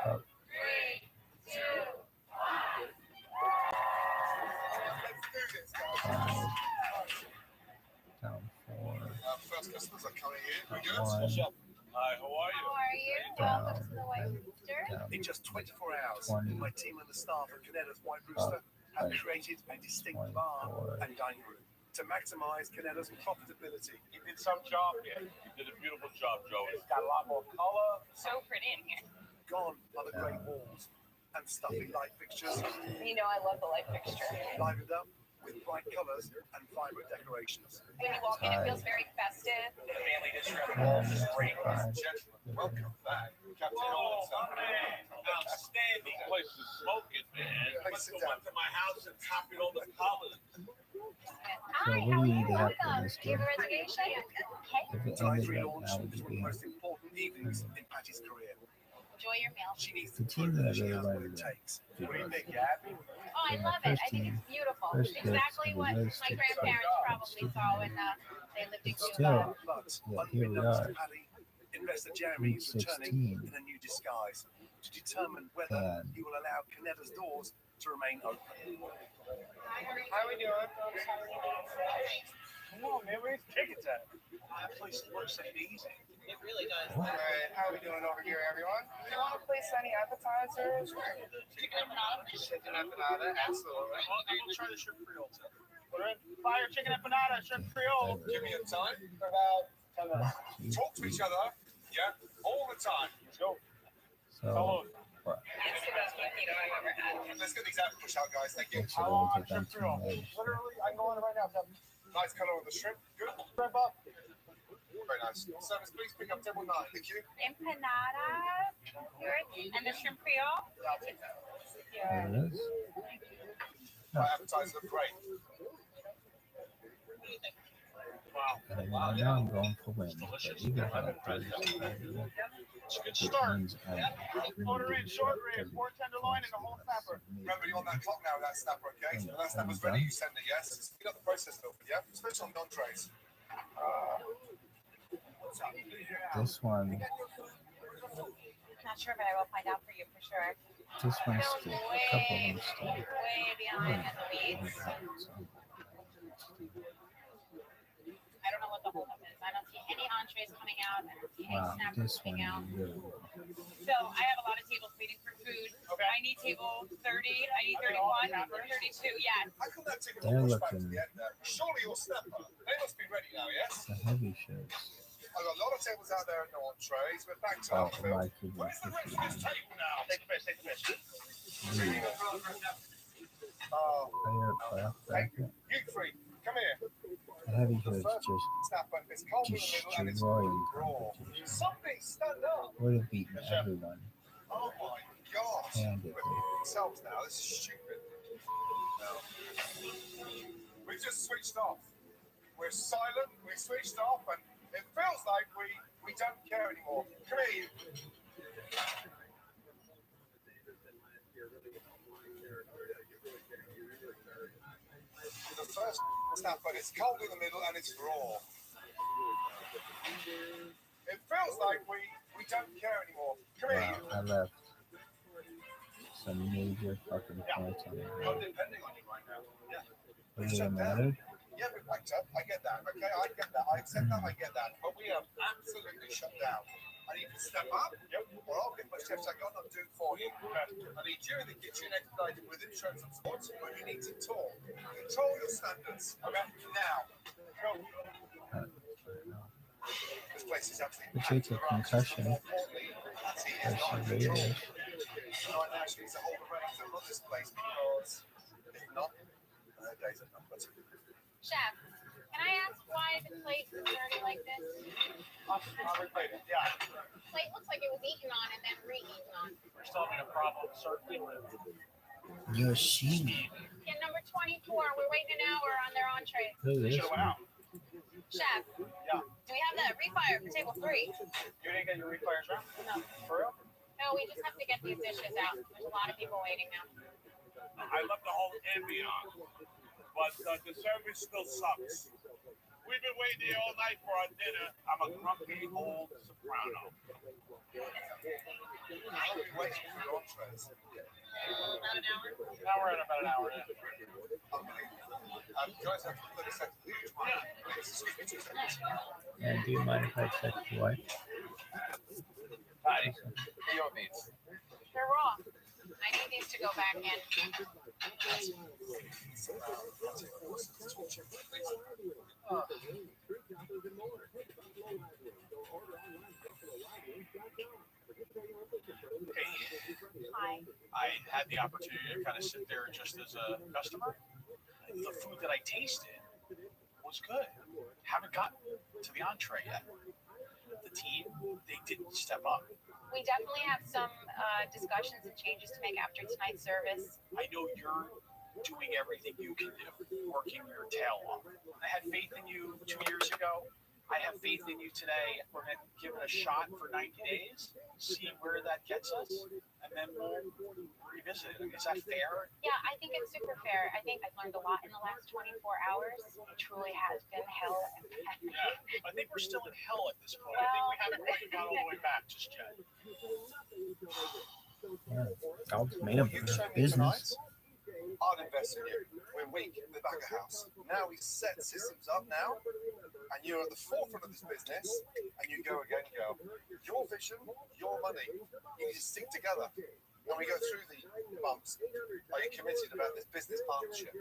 up 5, down 4, first customers are coming in. We up good? 1, Hi, how are you? How are you? down, Welcome to the White Rooster. down In just 24 hours, 20, my team and the staff at Canetta's White Rooster have created a distinct bar 24, and dining room to maximize Canetta's profitability. You did some job here. You did a beautiful job, Joey. It's got a lot more color. So pretty in here. Gone are the grey walls and stuffy light fixtures, You know I love the light fixture. livened up with bright colours and vibrant decorations. When you walk in, it feels very festive. The family district. and 5, Welcome back. Captain outstanding place to smoke it, man. I must have went to my house and copied all the colors. So what do you need to have for this Do you game? have a reservation? If it Tonight's ended right relaunch now, would is you one be of the most happy? important evenings in Patty's career. Enjoy your meal. She needs The to team prove that I she really has what wanted it to takes. do What do you was- think, Gab? Oh, I love it. I think it's beautiful. first Exactly list what was my to- grandparents probably saw when they lived in But Cuba. still, But yeah, here we unbeknownst are, to Patty, investor Jeremy week is returning 16, in a new disguise to determine whether and he will allow Canetta's doors to remain open. How we doing? Come on, man. Where's the tickets at? That place looks amazing. It really does. All right, how we doing over here, everyone? Do you want to place any appetizers? Chicken empanada. Chicken empanada, absolutely. We'll try the shrimp creole too. Put in fire chicken empanada, shrimp creole. Give me a time. For about 10 minutes. Talk to each other. Yeah, all the time. Let's go. so what? It's the best mojito I've ever had. Let's get these out push out, guys. Thank you. Make sure they take them 2 minutes. Literally, I can go on it right now. Kevin. Nice color on the shrimp. Good. Shrimp up. Very nice. Service, please pick up table 9. Thank you. Empanada. And the shrimp creole. There it is. My appetizers are great. And then right now I'm going for win. But you can have Thursday. It's a good It start. means Quarter inch short rib, 4 tenderloin, and a whole snapper. Remember, you're on that clock now with that snapper, okay? When that snapper's ready, you send it, yes? Speed up the process a little bit, yeah? Switch on non-trays. This one, Not sure, but I will find out for you for sure. this one's still, a couple of them still. Way behind in the weeds. I don't know what the holdup is. I don't see any entrees coming out. I don't see any Wow, snappers this one coming out. really. So I have a lot of tables waiting for food. I need table 30. I need 31 or 32. Yeah. How come that ticket They're will push back to looking the end there? Surely your snapper. They must be ready now, yes? the heavy shirts. I've got a lot of tables out there and no entrees. We're back to Oh, outfield. like it was Where's the rest of this 59. table now? Take the fish, take the fish. Oh, Fire bracket. you three, come here. The heavy The shirts first just snapper is cold in the middle and it's destroying raw. competition. Something stand up. Would have beaten everyone Oh my gosh. handedly. Themselves now. This is stupid. No. We just switched off. We're silent. We switched off, and it feels like we don't care anymore. Come here. The first snapper is cold in the middle and it's raw. It feels like we don't care anymore. Come here. Wow, I left some major fucking points on the I'm board. depending on you right now. Yeah. Would it have mattered? Yeah, we backed up. I get that. Okay, I get that. I accept that. I get that. But we are absolutely shut down. I need to step up. Yep. Or I'll get my steps I got not do for you. I need you in the kitchen expedited with insurance and sports, but you need to talk. Control your standards. Okay. Now. Go. This place is absolutely It takes a concussion. That's it. As It's not she in control. rears. So I actually need to hold the reins and run this place because if not, days are numbered. Chef, can I ask why the plate is dirty like this? Yeah. Plate looks like it was eaten on and then re-eaten on. We're solving a problem, certainly. Yoshi. Yeah, number 24. We're waiting an hour on their entree. Who is this one? Chef, Yeah. do we have that refire for table 3? You didn't get your refires out? No. For real? No, we just have to get these dishes out. There's a lot of people waiting now. I left the whole ambient on. but the service still sucks. We've been waiting here all night for our dinner. I'm a grumpy old soprano. How are we waiting for your entrees? About an hour. Now we're at about an hour now. Unbelievable. Guys, have 30 seconds. Yeah. Excuse me 2 seconds. And do you mind if I check the wife? Patty, Your meats. They're raw. I need these to go back in. Hi. I had the opportunity to kind of sit there just as a customer. The food that I tasted was good. Haven't gotten to the entree yet. The team, they didn't step up. We definitely have some discussions and changes to make after tonight's service. I know you're doing everything you can do, working your tail off. I had faith in you 2 years ago. I have faith in you today. We're going to give it a shot for 90 days, see where that gets us, and then we'll revisit it. Is that fair? Yeah, I think it's super fair. I think I've learned a lot in the last 24 hours. It truly has been hell. Yeah, I think we're still in hell at this point. I think we haven't quite got all the way back just yet. Yeah, God's made up for business. I'll invest in you. We're weak in the back of house. Now we set systems up now, and you're at the forefront of this business, and you go again, go. Your vision, your money, you need to stick together. When we go through the bumps, are you committed about this business partnership?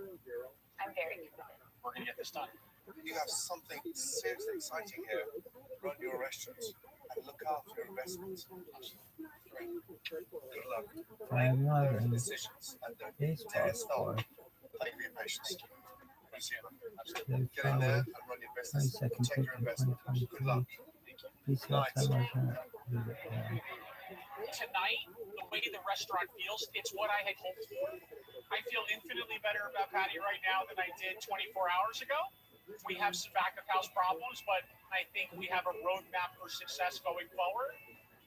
I'm very committed. We're going to get this done. You have something seriously exciting here. Run your restaurant and look after your investments. Good luck. I'm loving Decisions and don't baseball tear star. score. Thank you for your patience. They Get in there and run your business. 22nd Protect your investment. Good luck. PCL time like that. Tonight, the way the restaurant feels, it's what I had hoped for. I feel infinitely better about Patty right now than I did 24 hours ago. We have some back of house problems, but I think we have a roadmap for success going forward.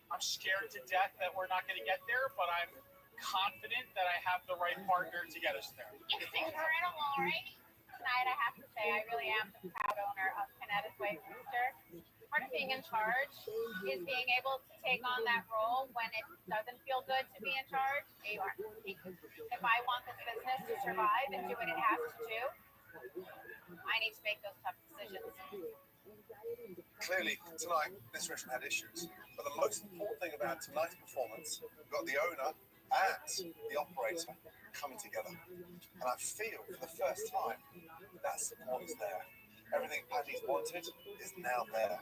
I'm scared to death that we're not going to get there, but I'm confident that I have the right partner to get us there. It's incredible, right? Tonight, I have to say, I really am the proud owner of Kinetic Way Rooster. Part of being in charge is being able to take on that role when it doesn't feel good to be in charge. If I want this business to survive and do what it has to do, I need to make those tough decisions. Clearly, tonight, this restaurant had issues. But the most important thing about tonight's performance, we've got the owner and the operator coming together. And I feel for the first time that support is there. Everything Paddy's wanted is now there.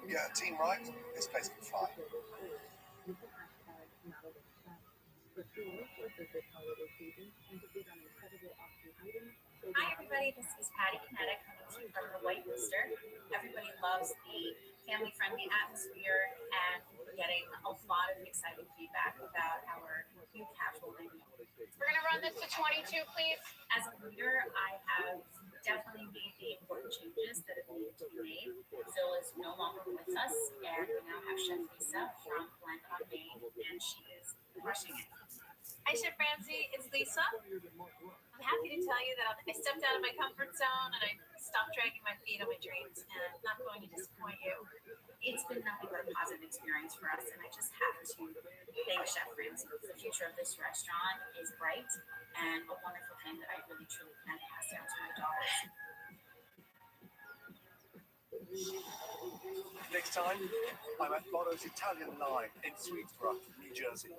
We get a team right, this place can fly. Hi everybody, this is Patty Kinetic coming to you from the White Rooster. Everybody loves the family-friendly atmosphere and we're getting a lot of exciting feedback about our new casual menu. We're going to run this to 22, please. As a leader, I have definitely made the important changes that have needed to be made. Phil is no longer with us, and we now have Chef Lisa from Blend on Main, and she is crushing it. Hi, Chef Ramsay, it's Lisa. I'm happy to tell you that I stepped out of my comfort zone and I stopped dragging my feet on my dreams, and I'm not going to disappoint you. It's been nothing but a positive experience for us, and I just have to thank Chef Ramsay. The future of this restaurant is bright and a wonderful thing that I really truly can pass down to my daughters. Next time, I'm at Bono's Italian Line in Swedesboro, New Jersey.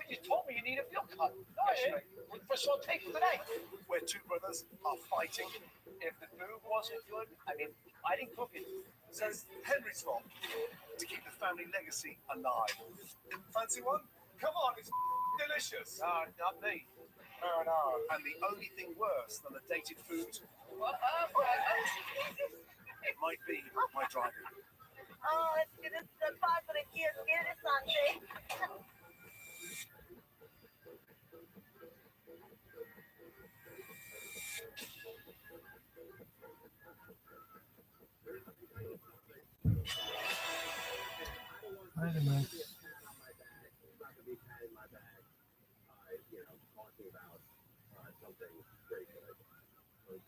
But you told me you need a field cut. No, I didn't. For sole take today. Where two brothers are fighting. If the food wasn't good, I mean, I didn't cook it. So it's Henry's fault to keep the family legacy alive. Fancy one? Come on, it's delicious. No, not me. And the only thing worse than the dated food might be my driving. Oh, es que es el padre que es interesante. Vitamix. I'm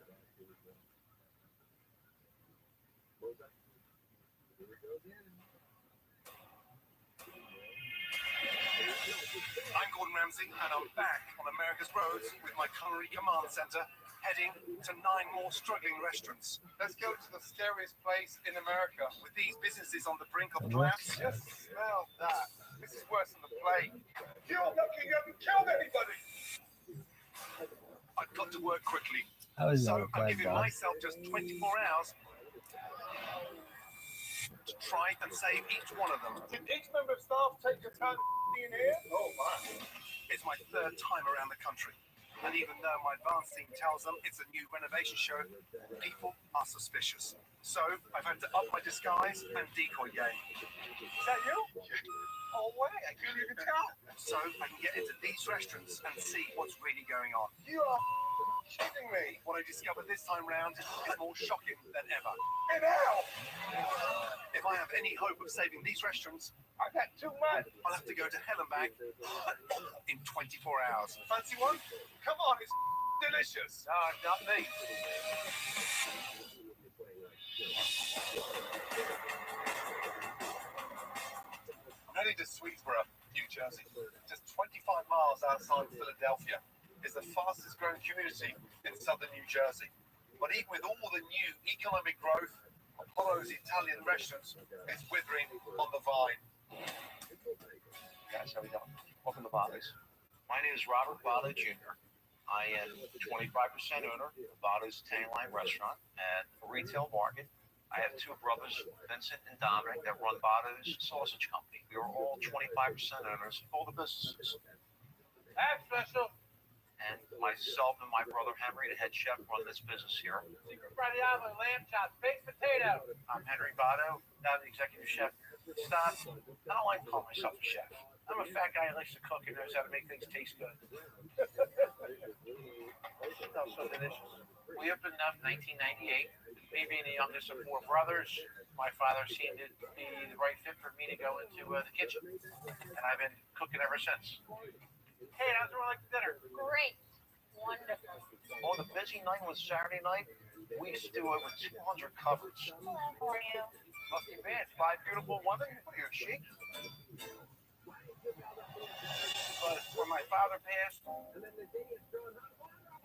Gordon Ramsay, and I'm back on America's roads with my culinary command center, heading to 9 more struggling restaurants. Let's go to the scariest place in America, with these businesses on the brink of collapse. Just smell that. This is worse than the plague. You're lucky you haven't killed anybody. I've got to work quickly, so I'm giving myself just 24 hours to try and save each one of them. Did each member of staff take your time in here? Oh my. It's my 3rd time around the country. And even though my advance team tells them it's a new renovation show, people are suspicious. So I've had to up my disguise and decoy game. Is that you? Yeah. Oh way, I couldn't even tell. So I can get into these restaurants and see what's really going on. You are kidding me. What I discovered this time round is more shocking than ever. Get out! If I have any hope of saving these restaurants, I got too much. I'll have to go to hell and back in 24 hours. Fancy one? Come on, it's delicious. Not me. I'm heading to Swedesboro, New Jersey, just 25 miles outside Philadelphia. Is the fastest growing community in southern New Jersey. But even with all the new economic growth, Apollo's Italian restaurants is withering on the vine. Guys, how we doing? Welcome to Bobby's. My name is Robert Bada Jr. I am 25% owner of Bada's Tanline Restaurant at a retail market. I have 2 brothers, Vincent and Dominic, that run Bada's Sausage Company. We are all 25% owners of all the businesses. That's special. And myself and my brother Henry, the head chef, run this business here. Secret Friday omelet, lamb chops, baked potato. I'm Henry Bada, now the executive chef. Stop. I don't like calling myself a chef. I'm a fat guy who likes to cook and knows how to make things taste good. Smells so delicious. We opened up in 1998. Me being the youngest of 4 brothers, my father seemed to be the right fit for me to go into the kitchen. And I've been cooking ever since. Hey, how's everyone like the dinner? Great. Wonderful. On a busy night was Saturday night, we used to do over 200 covers. Hello, how are you? Must be bad. 5 beautiful women. What are you, a sheik? But when my father passed,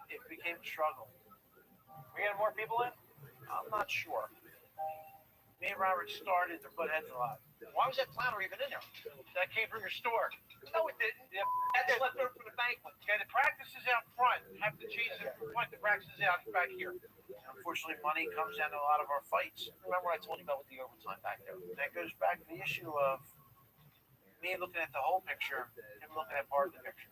it became a struggle. We getting more people in? I'm not sure. Me and Robert started to butt heads a lot. Why was that flounder even in there? That came from your store. No, it didn't. That's left over from the banquet. Okay, the practice is out front. Have the cheese in front. The practice is out back here. Unfortunately, money comes down to a lot of our fights. Remember what I told you about with the overtime back there? That goes back to the issue of me looking at the whole picture, him looking at part of the picture.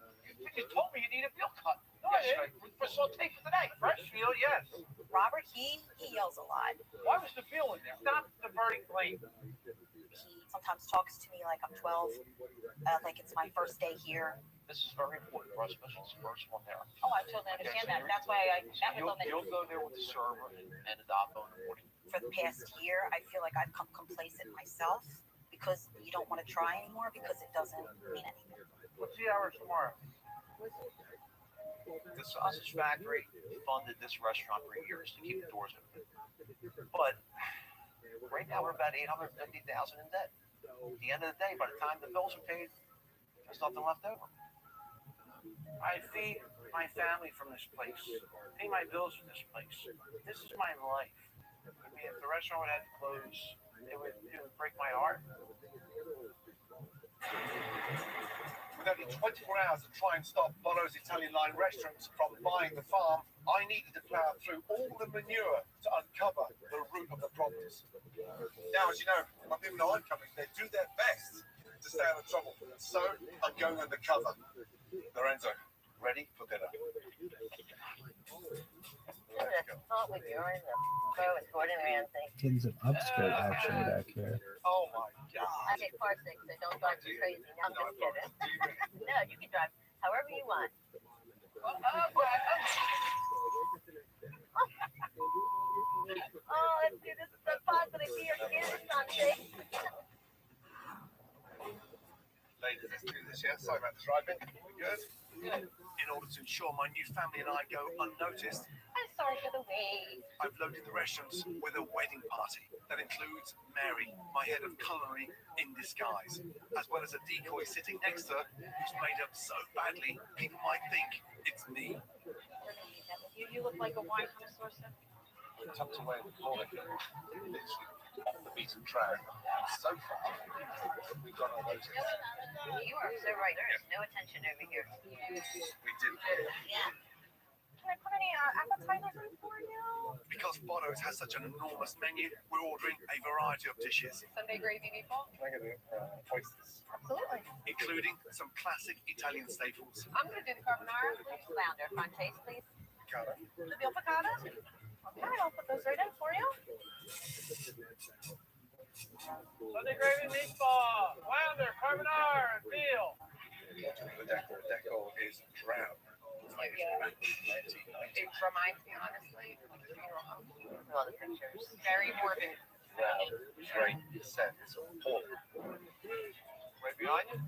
You told me you need a veal cut. No, yes, I did. For saute for today. Fresh veal, yes. Robert, he yells a lot. Why was the veal in there? Stop diverting blame. He sometimes talks to me like I'm 12, like it's my first day here. This is very important for us, especially this first one there. Oh, I totally understand that. That's why You'll go there with the server and adopt on the morning. For the past year, I feel like I've come complacent myself because you don't want to try anymore because it doesn't mean anything. What's the hours tomorrow? The sausage factory funded this restaurant for years to keep the doors open. But right now we're about $850,000 in debt. At the end of the day, by the time the bills are paid, there's nothing left over. I feed my family from this place, pay my bills from this place. This is my life. I mean, if the restaurant would have to close, it would break my heart. With only 24 hours to try and stop Bono's Italian line restaurants from buying the farm, I needed to plow through all the manure to uncover the root of the problems. Now, as you know, my people know I'm coming. They do their best to stay out of trouble. So I'm going undercover. Lorenzo, ready for dinner? Thought when you're in the car with Gordon Ramsay. Getting some upskirt action back here. Oh my God. I take car 6, so don't drive too crazy. No, I'm just kidding. No, you can drive however you want. Oh, let's do this is so positive here. Here's Sunday. Ladies, let's do this, yeah? Sorry about the driving. Good? Good. In order to ensure my new family and I go unnoticed, I'm sorry for the wait. I've loaded the restaurants with a wedding party that includes Mary, my head of culinary in disguise, as well as a decoy sitting next to her who's made up so badly people might think it's me. You look like a wine connoisseur. Tucked away in the corner here, literally off the beaten track. So far, we've got our notice. You are so right. There is no attention over here. We did. Yeah. Can I put any appetizers in for you? Because Botto's has such an enormous menu, we're ordering a variety of dishes. Sunday gravy meatball? Can I get oysters? Absolutely. Including some classic Italian staples. I'm going to do the carbonara. Flounder, Fontaine, please. Piccata. The veal piccata? Okay, I'll put those right in for you. Sunday gravy meatball, flounder, carbonara, and veal. The decor is drab. It reminds me, honestly, of the funeral home. All the pictures. Very morbid. Well, great set. It's awful. Right behind you.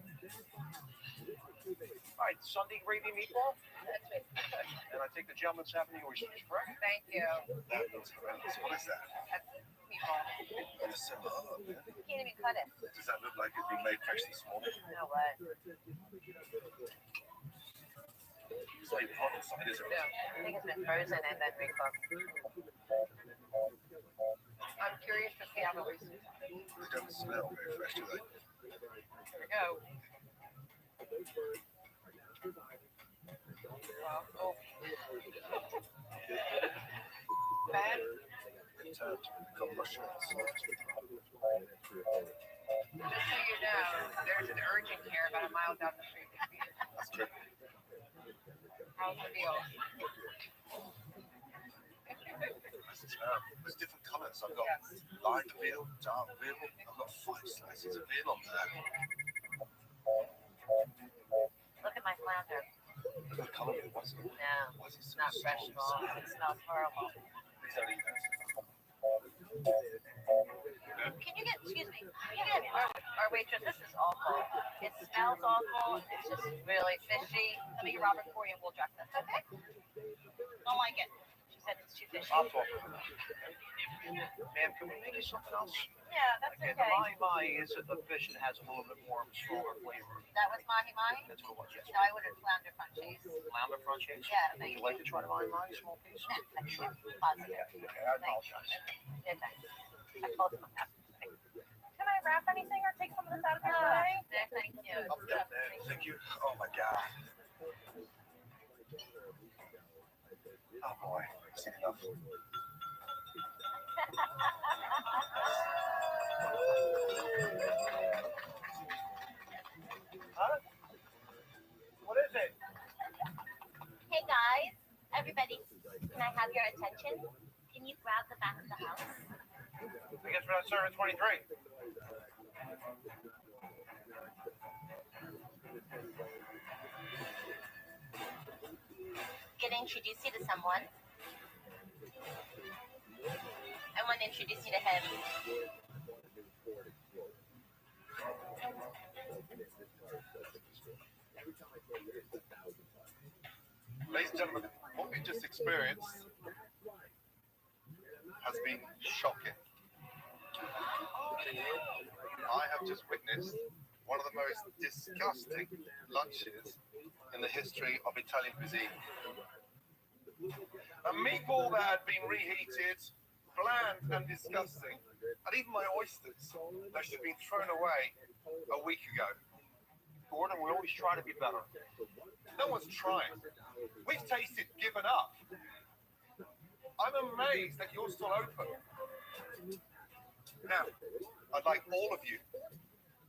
All right, Sunday gravy meatball. That's it. And I take the gentleman's half of the oysters, correct? Thank you. That looks horrendous. What is that? That's meatball. It's so hard. You can't even cut it. Does that look like it's been made fresh this morning? No way. It's not even hot inside, is it? No, I think it's been frozen and then recooked. I'm curious to see how the oysters are. They don't smell very fresh, do they? Here we go. Oh. Bad. It turned to become mushrooms. Just so you know, there's an urchin here about a mile down the street. That's true. How's the deal? There's different colours. I've got light veal, dark veal. I've got 5 slices of veal on there. Look at my flounder. Look at the colour of it. What's it? No, it's not fresh at all. It smells horrible. Please don't eat those. Can you get, excuse me, can you get our waitress, this is awful. It smells awful. It's just really fishy. Let me get Robert for you and we'll dress this, okay? Don't like it. She said it's too fishy. I'll talk. Ma'am, can we make you something else? Yeah, that's Again, okay. the mahi-mahi is a fish that has a little bit more stronger flavor. That was mahi-mahi? That's what it was, yes. No, I would have flounder franchise. Flounder franchise? Yeah, Would you like to try the mahi-mahi, small piece? Sure. Positive. Okay, I apologize. Yeah, thanks. Can I wrap anything or take some of this out of your way? No, thank you. Thank you. Oh my God. Oh boy. I've seen enough. Huh? What is it? Hey guys, everybody, can I have your attention? Can you grab the back of the house? I guess we're not serving 23. Gonna introduce you to someone. I want to introduce you to him. Ladies and gentlemen, what we just experienced has been shocking. I have just witnessed one of the most disgusting lunches in the history of Italian cuisine. A meatball that had been reheated, bland and disgusting, and even my oysters that should have been thrown away a week ago. Gordon, we always try to be better. No one's trying. We've tasted giving up. I'm amazed that you're still open. Now, I'd like all of you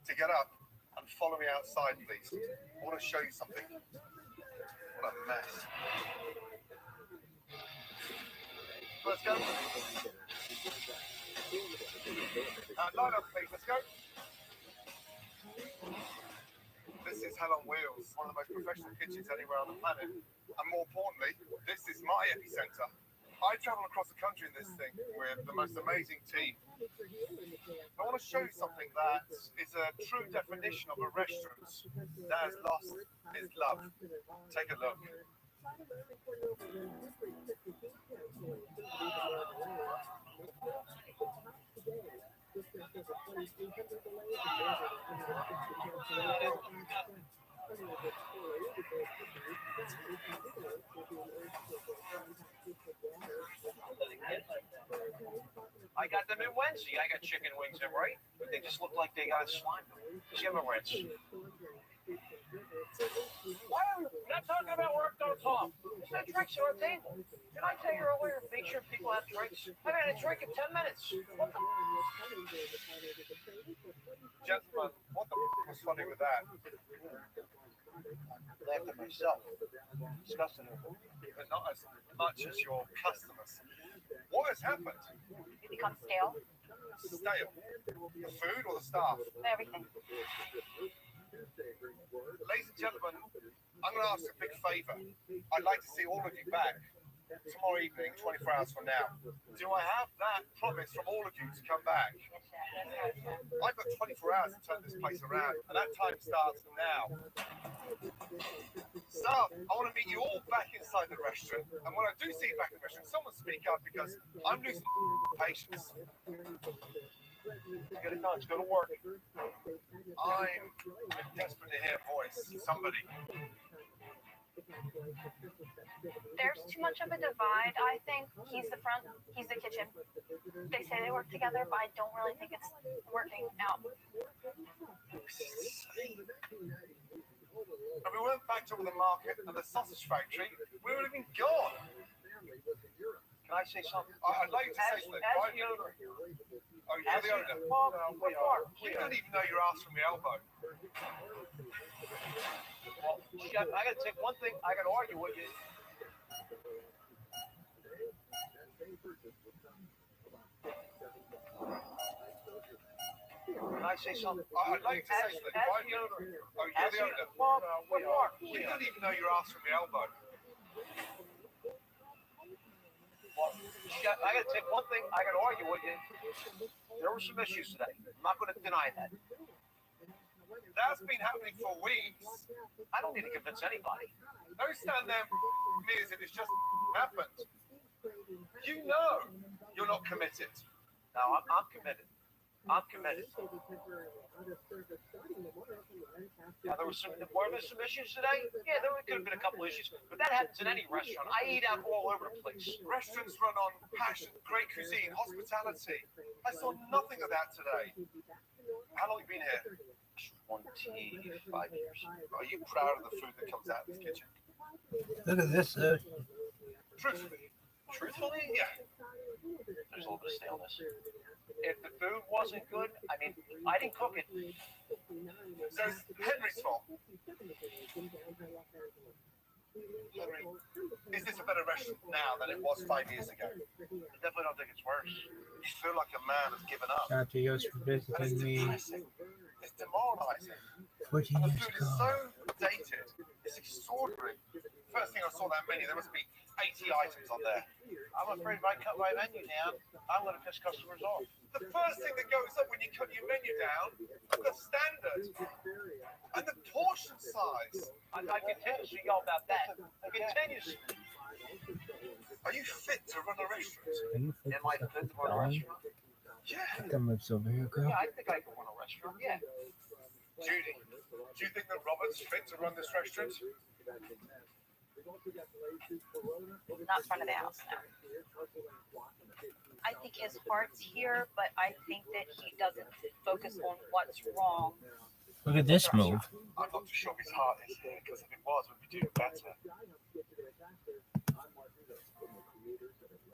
to get up and follow me outside, please. I want to show you something. What a mess. Let's go. Line up, please. Let's go. This is Hell on Wheels, one of the most professional kitchens anywhere on the planet. And more importantly, this is my epicenter. I travel across the country in this thing with the most amazing team. I want to show you something that is a true definition of a restaurant that has lost its love. Take a look. I got them in Wednesday. I got chicken wings in, right? But they just look like they got slime. Just give them a rinse. Why are we not talking about work, don't talk? There's no drinks on our table. Did I tell you earlier, make sure people have drinks? I got a drink in 10 minutes. What the? Gentlemen, what the was funny with that? Laughed at myself. Disgusting. But not as much as your customers. What has happened? It becomes stale. Stale. The food or the staff? Everything. Ladies and gentlemen, I'm going to ask a big favour. I'd like to see all of you back tomorrow evening, 24 hours from now. Do I have that promise from all of you to come back? I've got 24 hours to turn this place around, and that time starts now. So, I want to meet you all back inside the restaurant, and when I do see you back in the restaurant, someone speak up because I'm losing patience. Get it done. Let's go to work. I'm desperate to hear a voice. Somebody. There's too much of a divide. I think he's the front, he's the kitchen. They say they work together, but I don't really think it's working out. If we went back to the market and the sausage factory, we would have been gone. Can I say something? I'd like to say something. As the owner. Oh, you're the owner. Well, we are. You don't even know your ass from your elbow. Well, I got to take one thing. I got to argue with you. Can I say something? I'd like to say something. As the owner. Oh, you're the owner. Well, we are. You don't even know your ass from your elbow. Well, I got to take one thing. I got to argue with you. There were some issues today. I'm not going to deny that. That's been happening for weeks. I don't need to convince anybody. Don't stand there me as if it's just happened. You know you're not committed. No, I'm committed. I'm committed. Now, were there some issues today? Yeah, there could have been a couple issues, but that happens in any restaurant. I eat out all over the place. Restaurants run on passion, great cuisine, hospitality. I saw nothing of that today. How long have you been here? 25 years. Are you proud of the food that comes out of this kitchen? Look at this. Truthfully? Truthfully? Yeah. There's a little bit of staleness. If the food wasn't good, I mean, I didn't cook it. So it's Henry's fault. Henry, is this a better restaurant now than it was 5 years ago? I definitely don't think it's worse. You feel like a man has given up. Shout out to Yost for visiting me It's demoralizing. 14 And the years food ago. is so dated. It's extraordinary. First thing I saw that menu, there must be 80 items on there. I'm afraid if I cut my menu down, I'm going to piss customers off. The first thing that goes up when you cut your menu down is the standard and the portion size. I continuously yell about that. Continuously. Are you fit to run a restaurant? Am I fit to run a restaurant? Yeah. Come up over here, girl. Yeah, I think I can run a restaurant. Yeah. Judy, do you think that Robert's fit to run this restaurant? Not front of the house, no. I think his heart's here, but I think that he doesn't focus on what's wrong. Look at this move. I'm not too sure if his heart is here, because if it was, we'd be doing better.